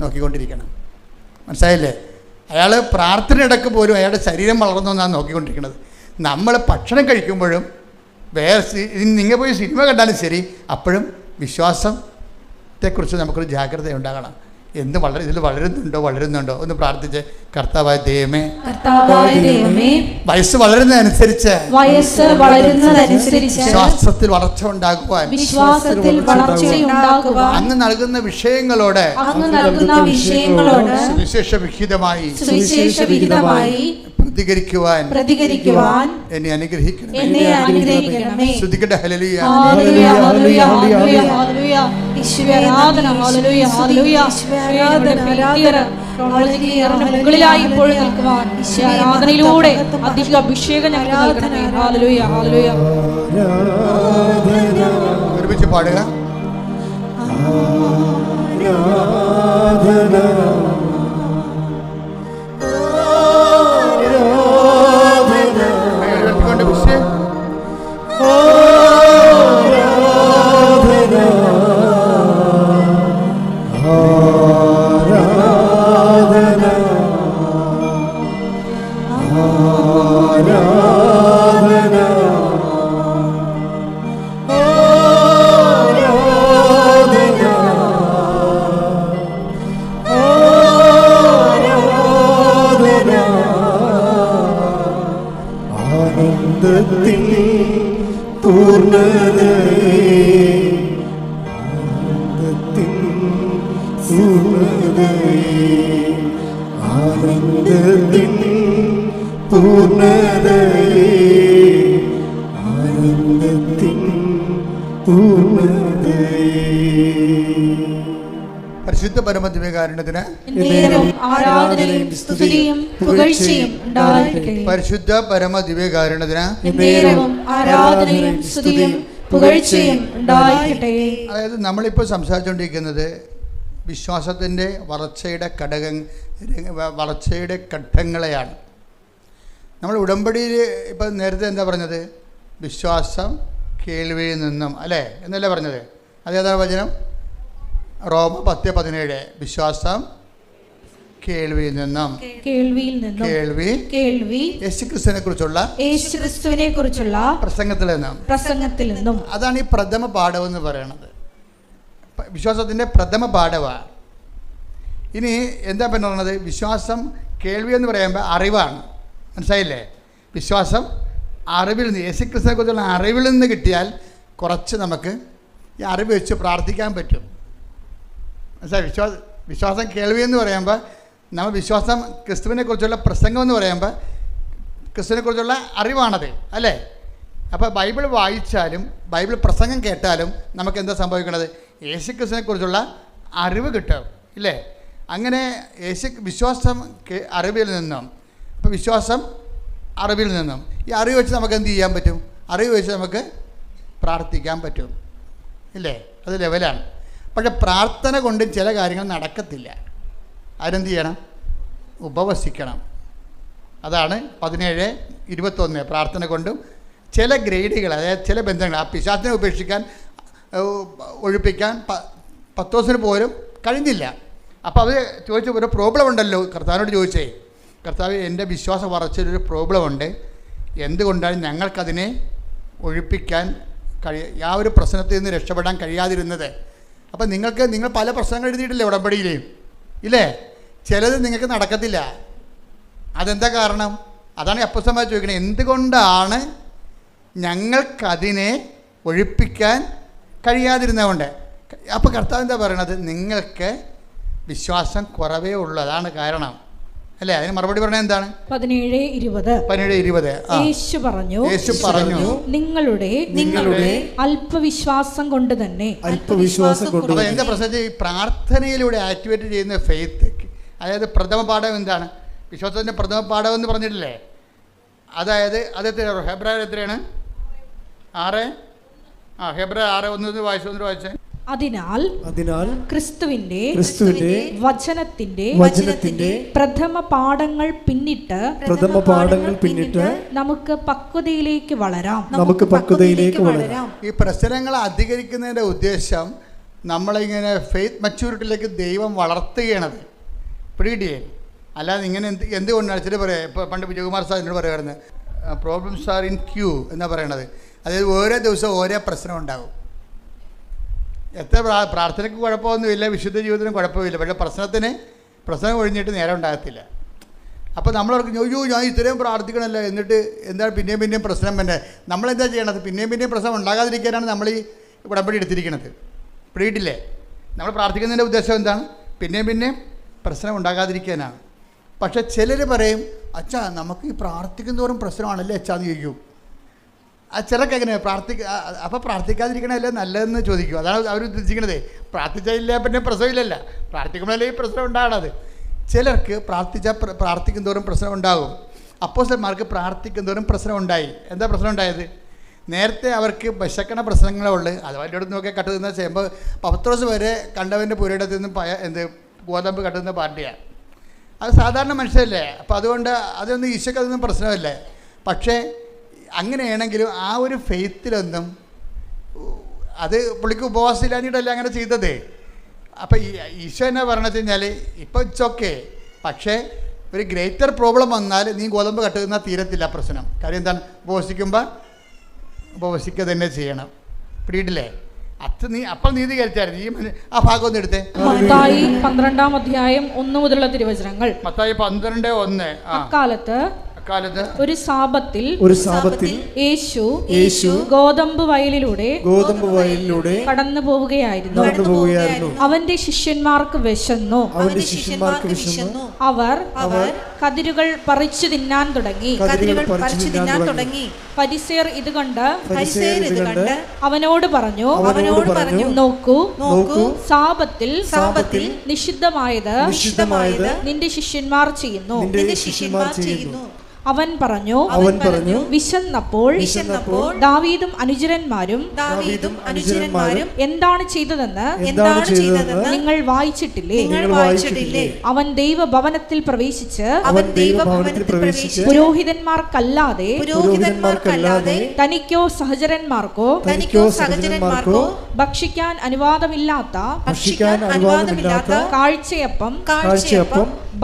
നോക്കിക്കൊണ്ടിരിക്കണം. മനസ്സിലായില്ലേ? അയാൾ പ്രാർത്ഥന ഇടക്ക് പോലും അയാളുടെ ശരീരം വളർന്നതെന്നാണ് നോക്കിക്കൊണ്ടിരിക്കുന്നത്. നമ്മൾ ഭക്ഷണം കഴിക്കുമ്പോഴും നിങ്ങൾ പോയി സിനിമ കണ്ടാലും ശരി, അപ്പോഴും വിശ്വാസത്തെക്കുറിച്ച് നമുക്കൊരു ജാഗ്രത ഉണ്ടാകണം. ഇതിൽ വളരുന്നുണ്ടോ ഒന്ന് പ്രാർത്ഥിച്ച്. കർത്താവായ ദൈവമേ, വയസ്സ് വളരുന്നതനുസരിച്ച് വിശ്വാസത്തിൽ വളർച്ച ഉണ്ടാകുവാൻ അങ്ങ് നൽകുന്ന വിഷയങ്ങളോട് സുവിശേഷവിഹിതമായി പ്രതികരിക്കുവാൻ എന്നെ അനുഗ്രഹിക്കണമേ. ശ്രുതിക്കട്ടെ ഹല്ലേലൂയ. മുകളിലായി ഇപ്പോൾ നിൽക്കുവാൻ ആരാധനയിലൂടെ അധിക അഭിഷേകം ഞങ്ങൾക്ക് നൽകണമേ. Hallelujah, hallelujah. ഒരുമിച്ച് പാടുക. ആനന്ദത്തിൻ പൂർണ്ണതയേ, ആനന്ദത്തിൻ പൂർണ്ണതയേ, ആനന്ദത്തിൻ പൂർണ്ണതയേ, ആനന്ദത്തിൻ പൂർണ്ണതയേ. പരിശുദ്ധ പരമദിവ്യകാരുണ്യത്തിന് ആരാധനയും സ്തുതിയും പുകഴ്ചയും ഉണ്ടായിരിക്കട്ടെ. പരിശുദ്ധ പരമദിവ്യകാരുണ്യത്തിന് ആരാധനയും സ്തുതിയും പുകഴ്ചയും ഉണ്ടായിരിക്കട്ടെ. അതായത് നമ്മളിപ്പോൾ സംസാരിച്ചുകൊണ്ടിരിക്കുന്നത് വിശ്വാസത്തിൻ്റെ വളർച്ചയുടെ ഘട്ടങ്ങളെയാണ്. നമ്മൾ ഉടമ്പടിയിൽ ഇപ്പം നേരത്തെ എന്താ പറഞ്ഞത്? വിശ്വാസം കേൾവിയിൽ നിന്നും, അല്ലേ എന്നല്ലേ പറഞ്ഞത്? അതേതാണ് വചനം? റോമ 10:17. വിശ്വാസം കേൾവിയിൽ നിന്നും, കേൾവി യേശുക്രിസ്തുവിനെ കുറിച്ചുള്ള പ്രസംഗത്തിൽ നിന്നും. അതാണ് ഈ പ്രഥമ പാഠം എന്ന് പറയുന്നത്. വിശ്വാസത്തിൻ്റെ പ്രഥമ പാഠമാണ്. ഇനി എന്താ പറയുന്നത്? വിശ്വാസം കേൾവി എന്ന് പറയുമ്പോൾ അറിവാണ്. മനസ്സിലായില്ലേ? വിശ്വാസം അറിവിൽ നിന്ന്, യേശുക്രിസ്തുവിനെ കുറിച്ചുള്ള അറിവിൽ നിന്ന് കിട്ടിയാൽ കുറച്ച് നമുക്ക് ഈ അറിവ് വെച്ച് പ്രാർത്ഥിക്കാൻ പറ്റും. മനസ്സിലായി? വിശ്വാസം കേൾവി എന്ന് പറയുമ്പോൾ നമ്മൾ വിശ്വാസം ക്രിസ്തുവിനെ കുറിച്ചുള്ള പ്രസംഗം എന്ന് പറയുമ്പോൾ ക്രിസ്തുവിനെ കുറിച്ചുള്ള അറിവാണത്, അല്ലേ? അപ്പോൾ ബൈബിൾ വായിച്ചാലും ബൈബിൾ പ്രസംഗം കേട്ടാലും നമുക്ക് എന്താ സംഭവിക്കുന്നത്? യേശു ക്രിസ്തുവിനെ കുറിച്ചുള്ള അറിവ് കിട്ടും, ഇല്ലേ? അങ്ങനെ വിശ്വാസം അറിവിൽ നിന്നും, ഇപ്പോൾ വിശ്വാസം അറിവിൽ നിന്നും, ഈ അറിവ് വെച്ച് നമുക്ക് എന്ത് ചെയ്യാൻ പറ്റും? അറിവ് വെച്ച് നമുക്ക് പ്രാർത്ഥിക്കാൻ പറ്റും, ഇല്ലേ? അത് ലെവലാണ്. പക്ഷേ പ്രാർത്ഥന കൊണ്ട് ചില കാര്യങ്ങൾ നടക്കത്തില്ല. അതിനെന്ത് ചെയ്യണം? ഉപവസിക്കണം. അതാണ് 17:21. പ്രാർത്ഥന കൊണ്ടും ചില ഗ്രേഡുകൾ, അതായത് ചില ബന്ധങ്ങൾ, ആ പിശാചിനെ ഒഴിപ്പിക്കാൻ പത്തോസിന് പോലും കഴിഞ്ഞില്ല. അപ്പോൾ അവർ ചോദിച്ച ഒരു പ്രോബ്ലം ഉണ്ടല്ലോ, കർത്താവിനോട് ചോദിച്ചേ, കർത്താവ് എൻ്റെ വിശ്വാസ വളർച്ചയിലൊരു പ്രോബ്ലം ഉണ്ട്, എന്തുകൊണ്ടാണ് ഞങ്ങൾക്കതിനെ ഒഴിപ്പിക്കാൻ ആ ഒരു പ്രശ്നത്തിൽ നിന്ന് രക്ഷപ്പെടാൻ കഴിയാതിരുന്നത്? അപ്പം നിങ്ങൾ പല പ്രശ്നങ്ങൾ എഴുതിയിട്ടില്ലേ ഉടമ്പടിയിലെയും, ഇല്ലേ? ചിലത് നിങ്ങൾക്ക് നടക്കത്തില്ല. അതെന്താ കാരണം? അതാണ് അപ്പോസ്തലന്മാർ ചോദിക്കുന്നത്, എന്തുകൊണ്ടാണ് ഞങ്ങൾക്കതിനെ ഒഴിപ്പിക്കാൻ കഴിയാതിരുന്നതുകൊണ്ട്? അപ്പോൾ കർത്താവ് എന്താ പറയണത്? നിങ്ങൾക്ക് വിശ്വാസം കുറവേ ഉള്ളൂ, അതാണ് കാരണം, അല്ലേ? അതിന് മറുപടി പറഞ്ഞത് എന്താണ്? 17:20. യേശു പറഞ്ഞു നിങ്ങളുടെ അല്പവിശ്വാസം കൊണ്ട് തന്നെ. അപ്പോൾ എന്താ പ്രശ്നം? ഈ പ്രാർത്ഥനയിലൂടെ ആക്ടിവേറ്റ് ചെയ്യുന്ന ഫെയ്ത്ത്, അതായത് പ്രഥമ പാഠം എന്താണ്? വിശ്വാസത്തിൻ്റെ പ്രഥമ പാഠം എന്ന് പറഞ്ഞിട്ടില്ലേ? അതായത് അതെത്രയാണ്? ഹെബ്രായർ എത്രയാണ്? 6. ഹെബ്രായർ 6:1 വായിച്ചേ. അതിനാൽ ക്രിസ്തുവിന്റെ വചനത്തിന്റെ പ്രഥമ പാഠങ്ങൾ പിന്നിട്ട് നമുക്ക് പക്വതയിലേക്ക് വളരാം. ഈ പ്രശ്നങ്ങൾ അധികരിക്കുന്നതിൻ്റെ ഉദ്ദേശം നമ്മളിങ്ങനെ ഫെയ്ത്ത് മച്യൂരിറ്റിയിലേക്ക് ദൈവം വളർത്തുകയാണത്. പിടികിട്ടിയേ? അല്ലാതെ ഇങ്ങനെ എന്തുകൊണ്ടാണ് ചില പറയാം. ഇപ്പോൾ പണ്ട് വിജയകുമാർ സാർ എന്നോട് പറയുമായിരുന്നു, പ്രോബ്ലംസ് ആർ ഇൻ ക്യൂ എന്നാണ് പറയണത്. അതായത് ഓരോ ദിവസവും ഓരോ പ്രശ്നം ഉണ്ടാകും. എത്ര പ്രാർത്ഥനയ്ക്ക് കുഴപ്പമൊന്നുമില്ല, വിശുദ്ധ ജീവിതത്തിന് കുഴപ്പമില്ല. പക്ഷേ പ്രശ്നം ഒഴിഞ്ഞിട്ട് നേരം ഉണ്ടാകത്തില്ല. അപ്പോൾ നമ്മളവർക്ക് അയ്യോ ഞാൻ ഇത്രയും പ്രാർത്ഥിക്കണമല്ലോ, എന്നിട്ട് എന്താണ് പിന്നെയും പ്രശ്നം തന്നെ. നമ്മളെന്താ ചെയ്യണത്? പിന്നെയും പ്രശ്നം ഉണ്ടാകാതിരിക്കാനാണ് നമ്മൾ ഈ ഉടമ്പടി എടുത്തിരിക്കുന്നത്. പിടിയിട്ടില്ലേ? നമ്മൾ പ്രാർത്ഥിക്കുന്നതിൻ്റെ ഉദ്ദേശം എന്താണ്? പിന്നെയും പ്രശ്നം ഉണ്ടാകാതിരിക്കാനാണ്. പക്ഷേ ചിലർ പറയും, അച്ഛാ നമുക്ക് ഈ പ്രാർത്ഥിക്കുന്നതോറും പ്രശ്നമാണല്ലേ അച്ഛാന്ന് ചോദിക്കും. ചിലർക്ക് എങ്ങനെ അപ്പോൾ പ്രാർത്ഥിക്കാതിരിക്കണമല്ലേ നല്ലതെന്ന് ചോദിക്കും. അതാണ് അവർ ഉദ്ദേശിക്കണത്. പ്രാർത്ഥിച്ചില്ല പിന്നെ പ്രശ്നമില്ലല്ല, പ്രാർത്ഥിക്കുമ്പോഴല്ലേ ഈ പ്രശ്നം ഉണ്ടാകണത്. ചിലർക്ക് പ്രാർത്ഥിക്കുന്നതോറും പ്രശ്നം ഉണ്ടാകും. അപ്പോസ്തലന്മാർക്ക് പ്രാർത്ഥിക്കുന്നതോറും പ്രശ്നം ഉണ്ടായി. എന്താ പ്രശ്നം ഉണ്ടായത്? നേരത്തെ അവർക്ക് വിശക്കണ പ്രശ്നങ്ങളേ ഉള്ളൂ. അത് അവരുടെ അടുത്ത് നോക്കിയാൽ കട്ടുന്ന ചെയ്യുമ്പോൾ പത്രോസ് വരെ കണ്ടവൻ്റെ പുരയിടത്തിൽ നിന്ന് ഗോതമ്പ് കട്ടുന്ന പാർട്ടിയാണ്. അത് സാധാരണ മനുഷ്യരല്ലേ. അപ്പോൾ അതുകൊണ്ട് അതൊന്നും ഈശോക്ക് അതൊന്നും പ്രശ്നമല്ലേ. പക്ഷേ അങ്ങനെയാണെങ്കിലും ആ ഒരു ഫെയ്ത്തിലൊന്നും അത് പുള്ളിക്ക് ഉപവാസം ഇല്ലാഞ്ഞിട്ടല്ല അങ്ങനെ ചെയ്തത്. അപ്പോൾ ഈശോ എന്നാ പറഞ്ഞത് കഴിഞ്ഞാൽ ഇപ്പോൾ ഇറ്റ്സ് ഓക്കെ, പക്ഷേ ഒരു ഗ്രേറ്റർ പ്രോബ്ലം വന്നാൽ നീ ഗോതമ്പ് കട്ടുന്ന തീരത്തില്ല പ്രശ്നം. കാര്യം എന്താണ്? ഉപവസിക്കുക തന്നെ ചെയ്യണം. പിടിയിട്ടില്ലേ? അപ്പോൾ നീതി കഴിച്ചായിരുന്നു. ഈ ആ ഭാഗം ഒന്ന് എടുത്തേ. മത്തായി 12-ാം അധ്യായം 1 മുതലുള്ള തിരുവചനങ്ങൾ. മത്തായി 12:1. അക്കാലത്ത് ഒരു സാബത്തിൽ യേശു ഗോതമ്പ് വയലിലൂടെ കടന്നു പോവുകയായിരുന്നു. അവന്റെ ശിഷ്യന്മാർക്ക് വിശന്നു. അവർ കതിരുകൾ പറിച്ചു തിന്നാൻ തുടങ്ങി. ഫരിസേയർ ഇത് കണ്ട് അവനോട് പറഞ്ഞു, നോക്കൂ, സാബത്തിൽ നിഷിദ്ധമായത് നിന്റെ ശിഷ്യന്മാർ ചെയ്യുന്നു. അവൻ പറഞ്ഞു, വിശന്നപ്പോൾ ദാവീദും അനുചരന്മാരും എന്താണ് ചെയ്തതെന്ന് നിങ്ങൾ വായിച്ചിട്ടില്ലേ? അവൻ ദൈവഭവനത്തിൽ പ്രവേശിച്ച് പുരോഹിതന്മാർക്കല്ലാതെ തനിക്കോ സഹചരന്മാർക്കോ ഭക്ഷിക്കാൻ അനുവാദമില്ലാത്ത കാഴ്ചയപ്പം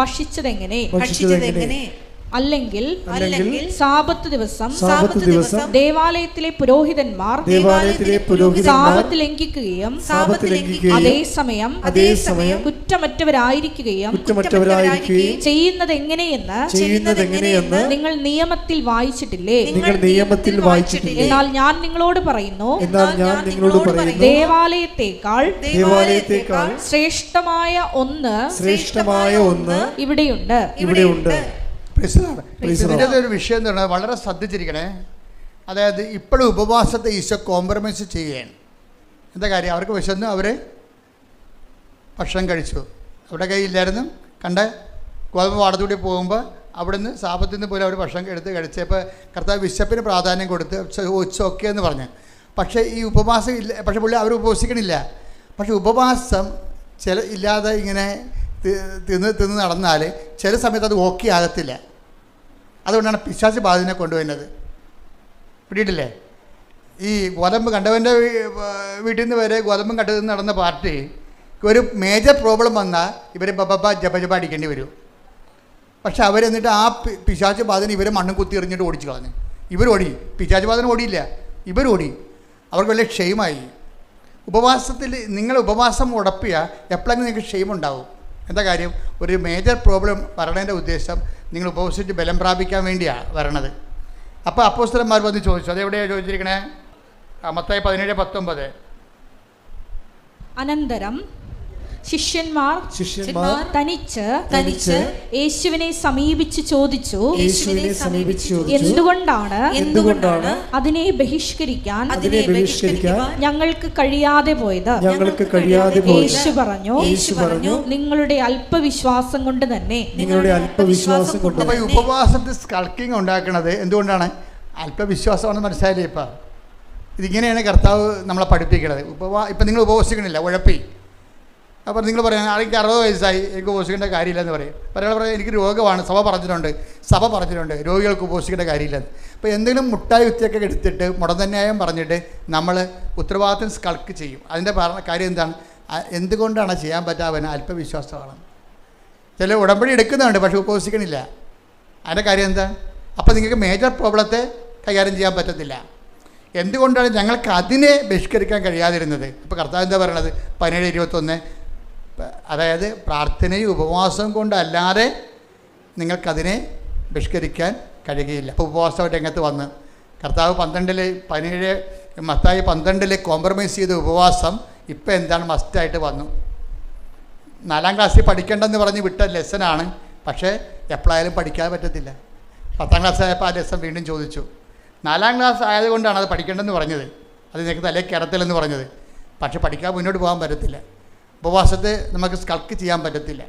ഭക്ഷിച്ചതെങ്ങനെ? അല്ലെങ്കിൽ സാബത്ത് ദിവസം ദേവാലയത്തിലെ പുരോഹിതന്മാർ സാബത്ത് ലംഘിക്കുകയും അതേസമയം കുറ്റമറ്റവരായിരിക്കുകയും ചെയ്യുന്നത് എങ്ങനെയെന്ന് നിങ്ങൾ നിയമത്തിൽ വായിച്ചിട്ടില്ലേ? എന്നാൽ ഞാൻ നിങ്ങളോട് പറയുന്നു, ദേവാലയത്തെക്കാൾ ശ്രേഷ്ഠമായ ഒന്ന് ഇവിടെയുണ്ട്. ഇതിൻ്റെ ഒരു വിഷയം എന്ന് പറഞ്ഞാൽ വളരെ ശ്രദ്ധിച്ചിരിക്കണേ. അതായത് ഇപ്പോഴും ഉപവാസത്തെ ഈശോ കോംപ്രമൈസ് ചെയ്യുകയാണ്. എന്താ കാര്യം? അവർക്ക് വിശന്നു, അവർ ഭക്ഷണം കഴിച്ചു. അവരുടെ കയ്യില്ലായിരുന്നു. കണ്ട ഗോതമ്പ് പാടത്തൂടി പോകുമ്പോൾ അവിടുന്ന് സാപത്തിൽ നിന്ന് പോലും അവർ ഭക്ഷണം എടുത്ത് കഴിച്ചപ്പോൾ കർത്താവ് വിശപ്പിന് പ്രാധാന്യം കൊടുത്ത് ഓക്കെ എന്ന് പറഞ്ഞു. പക്ഷേ ഈ ഉപവാസം ഇല്ല. പക്ഷേ പുള്ളി അവർ ഉപവസിക്കണില്ല. പക്ഷേ ഉപവാസം ഇല്ലാതെ ഇങ്ങനെ തിന്ന് നടന്നാൽ ചില സമയത്ത് അത് ഓക്കെ ആകത്തില്ല. അതുകൊണ്ടാണ് പിശാച് ബാധനെ കൊണ്ടുവരുന്നത്. പിടിയിട്ടില്ലേ? ഈ ഗോതമ്പ് കണ്ടവൻ്റെ വീട്ടിൽ നിന്ന് വരെ ഗോതമ്പും കണ്ടു നടന്ന പാർട്ടി ഒരു മേജർ പ്രോബ്ലം വന്നാൽ ഇവർ ജപ അടിക്കേണ്ടി വരും. പക്ഷെ അവരെന്നിട്ട് ആ പിശാച് ബാധന ഇവരെ മണ്ണും കുത്തി എറിഞ്ഞിട്ട് ഓടിച്ചു കളഞ്ഞു. ഇവരോടി. പിശാച് ബാധന ഓടിയില്ല, ഇവരോടി. അവർക്ക് വലിയ ക്ഷയമായി. ഉപവാസത്തിൽ നിങ്ങൾ ഉപവാസം ഉടപ്പിയാൽ എപ്പോഴെങ്കിലും നിങ്ങൾക്ക് ക്ഷയമുണ്ടാവും. എന്താ കാര്യം? ഒരു മേജർ പ്രോബ്ലം വരണതിൻ്റെ ഉദ്ദേശം നിങ്ങൾ ഉപവസിച്ച് ബലം പ്രാപിക്കാൻ വേണ്ടിയാണ് വരണത്. അപ്പോൾ അപ്പോസ്തലന്മാർ വന്ന് ചോദിച്ചു. അതെവിടെയാണ് ചോദിച്ചിരിക്കണേ? മത്തായി 17:19. അനന്തരം ശിഷ്യന്മാർ തനിച്ച് യേശുവിനെ സമീപിച്ച് ചോദിച്ചു, എന്തുകൊണ്ടാണ് അതിനെ ബഹിഷ്കരിക്കാൻ ഞങ്ങൾക്ക് കഴിയാതെ പോയത്? യേശു പറഞ്ഞു, നിങ്ങളുടെ അല്പവിശ്വാസം കൊണ്ട് തന്നെ. അപ്പോൾ ഈ ഉപവാസത്തിൽ സ്കൾക്കിങ് ഉണ്ടാക്കുന്നത് എന്തുകൊണ്ടാണ്? അല്പവിശ്വാസമാണെന്ന് മനസ്സിലായില്ലേ? ഇപ്പം ഇതിങ്ങനെയാണ് കർത്താവ് നമ്മളെ പഠിപ്പിക്കുന്നത്. ഇപ്പം നിങ്ങൾ ഉപവസിക്കണില്ല, ഉഴപ്പി. അപ്പോൾ നിങ്ങൾ പറയാം, എനിക്ക് 60 വയസ്സായി, എനിക്ക് ഉപവസിക്കേണ്ട കാര്യമില്ലെന്ന് പറയും. പറയാം എനിക്ക് രോഗമാണ്, സഭ പറഞ്ഞിട്ടുണ്ട് രോഗികൾക്ക് ഉപവസിക്കേണ്ട കാര്യമില്ലെന്ന്. അപ്പോൾ എന്തെങ്കിലും മുട്ടായി കുത്തിയൊക്കെ എടുത്തിട്ട് മുടന്തന്യായം പറഞ്ഞിട്ട് നമ്മൾ ഉത്തരവാദിത്വം സ്കൾക്ക് ചെയ്യും. അതിൻ്റെ കാര്യം എന്താണ്? എന്തുകൊണ്ടാണ് ചെയ്യാൻ പറ്റാവന്? അല്പവിശ്വാസമാണ്. ചില ഉടമ്പടി എടുക്കുന്നുണ്ട്, പക്ഷെ ഉപവസിക്കണില്ല. അതിൻ്റെ കാര്യം എന്താ? അപ്പോൾ നിങ്ങൾക്ക് മേജർ പ്രോബ്ലത്തെ കൈകാര്യം ചെയ്യാൻ പറ്റത്തില്ല. എന്തുകൊണ്ടാണ് ഞങ്ങൾക്ക് അതിനെ ബഹിഷ്കരിക്കാൻ കഴിയാതിരുന്നത്? ഇപ്പോൾ കർത്താവ് എന്താ പറയണത്? 17:21, അതായത് പ്രാർത്ഥനയും ഉപവാസവും കൊണ്ടല്ലാതെ നിങ്ങൾക്കതിനെ ബഹിഷ്കരിക്കാൻ കഴിയുകയില്ല. അപ്പോൾ ഉപവാസം രംഗത്ത് വന്ന് കർത്താവ് 17 മത്തായി 12 കോംപ്രമൈസ് ചെയ്ത ഉപവാസം ഇപ്പം എന്താണ് മസ്റ്റായിട്ട് വന്നു. 4ാം ക്ലാസ്സിൽ പഠിക്കേണ്ടെന്ന് പറഞ്ഞ് വിട്ട ലെസനാണ്, പക്ഷേ എപ്പോഴായാലും പഠിക്കാതെ പറ്റത്തില്ല. 10ാം ക്ലാസ് ആയപ്പോൾ ആ ലെസൺ വീണ്ടും ചോദിച്ചു. 4ാം ക്ലാസ് ആയതുകൊണ്ടാണ് അത് പഠിക്കേണ്ടെന്ന് പറഞ്ഞത്, അത് നിങ്ങൾക്ക് തലേ കയറത്തില്ലെന്ന് പറഞ്ഞത്. പക്ഷെ പഠിക്കാൻ മുന്നോട്ട് പോകാൻ പറ്റത്തില്ല, ഉപവാസത്തെ നമുക്ക് സ്കൾക്ക് ചെയ്യാൻ പറ്റത്തില്ല.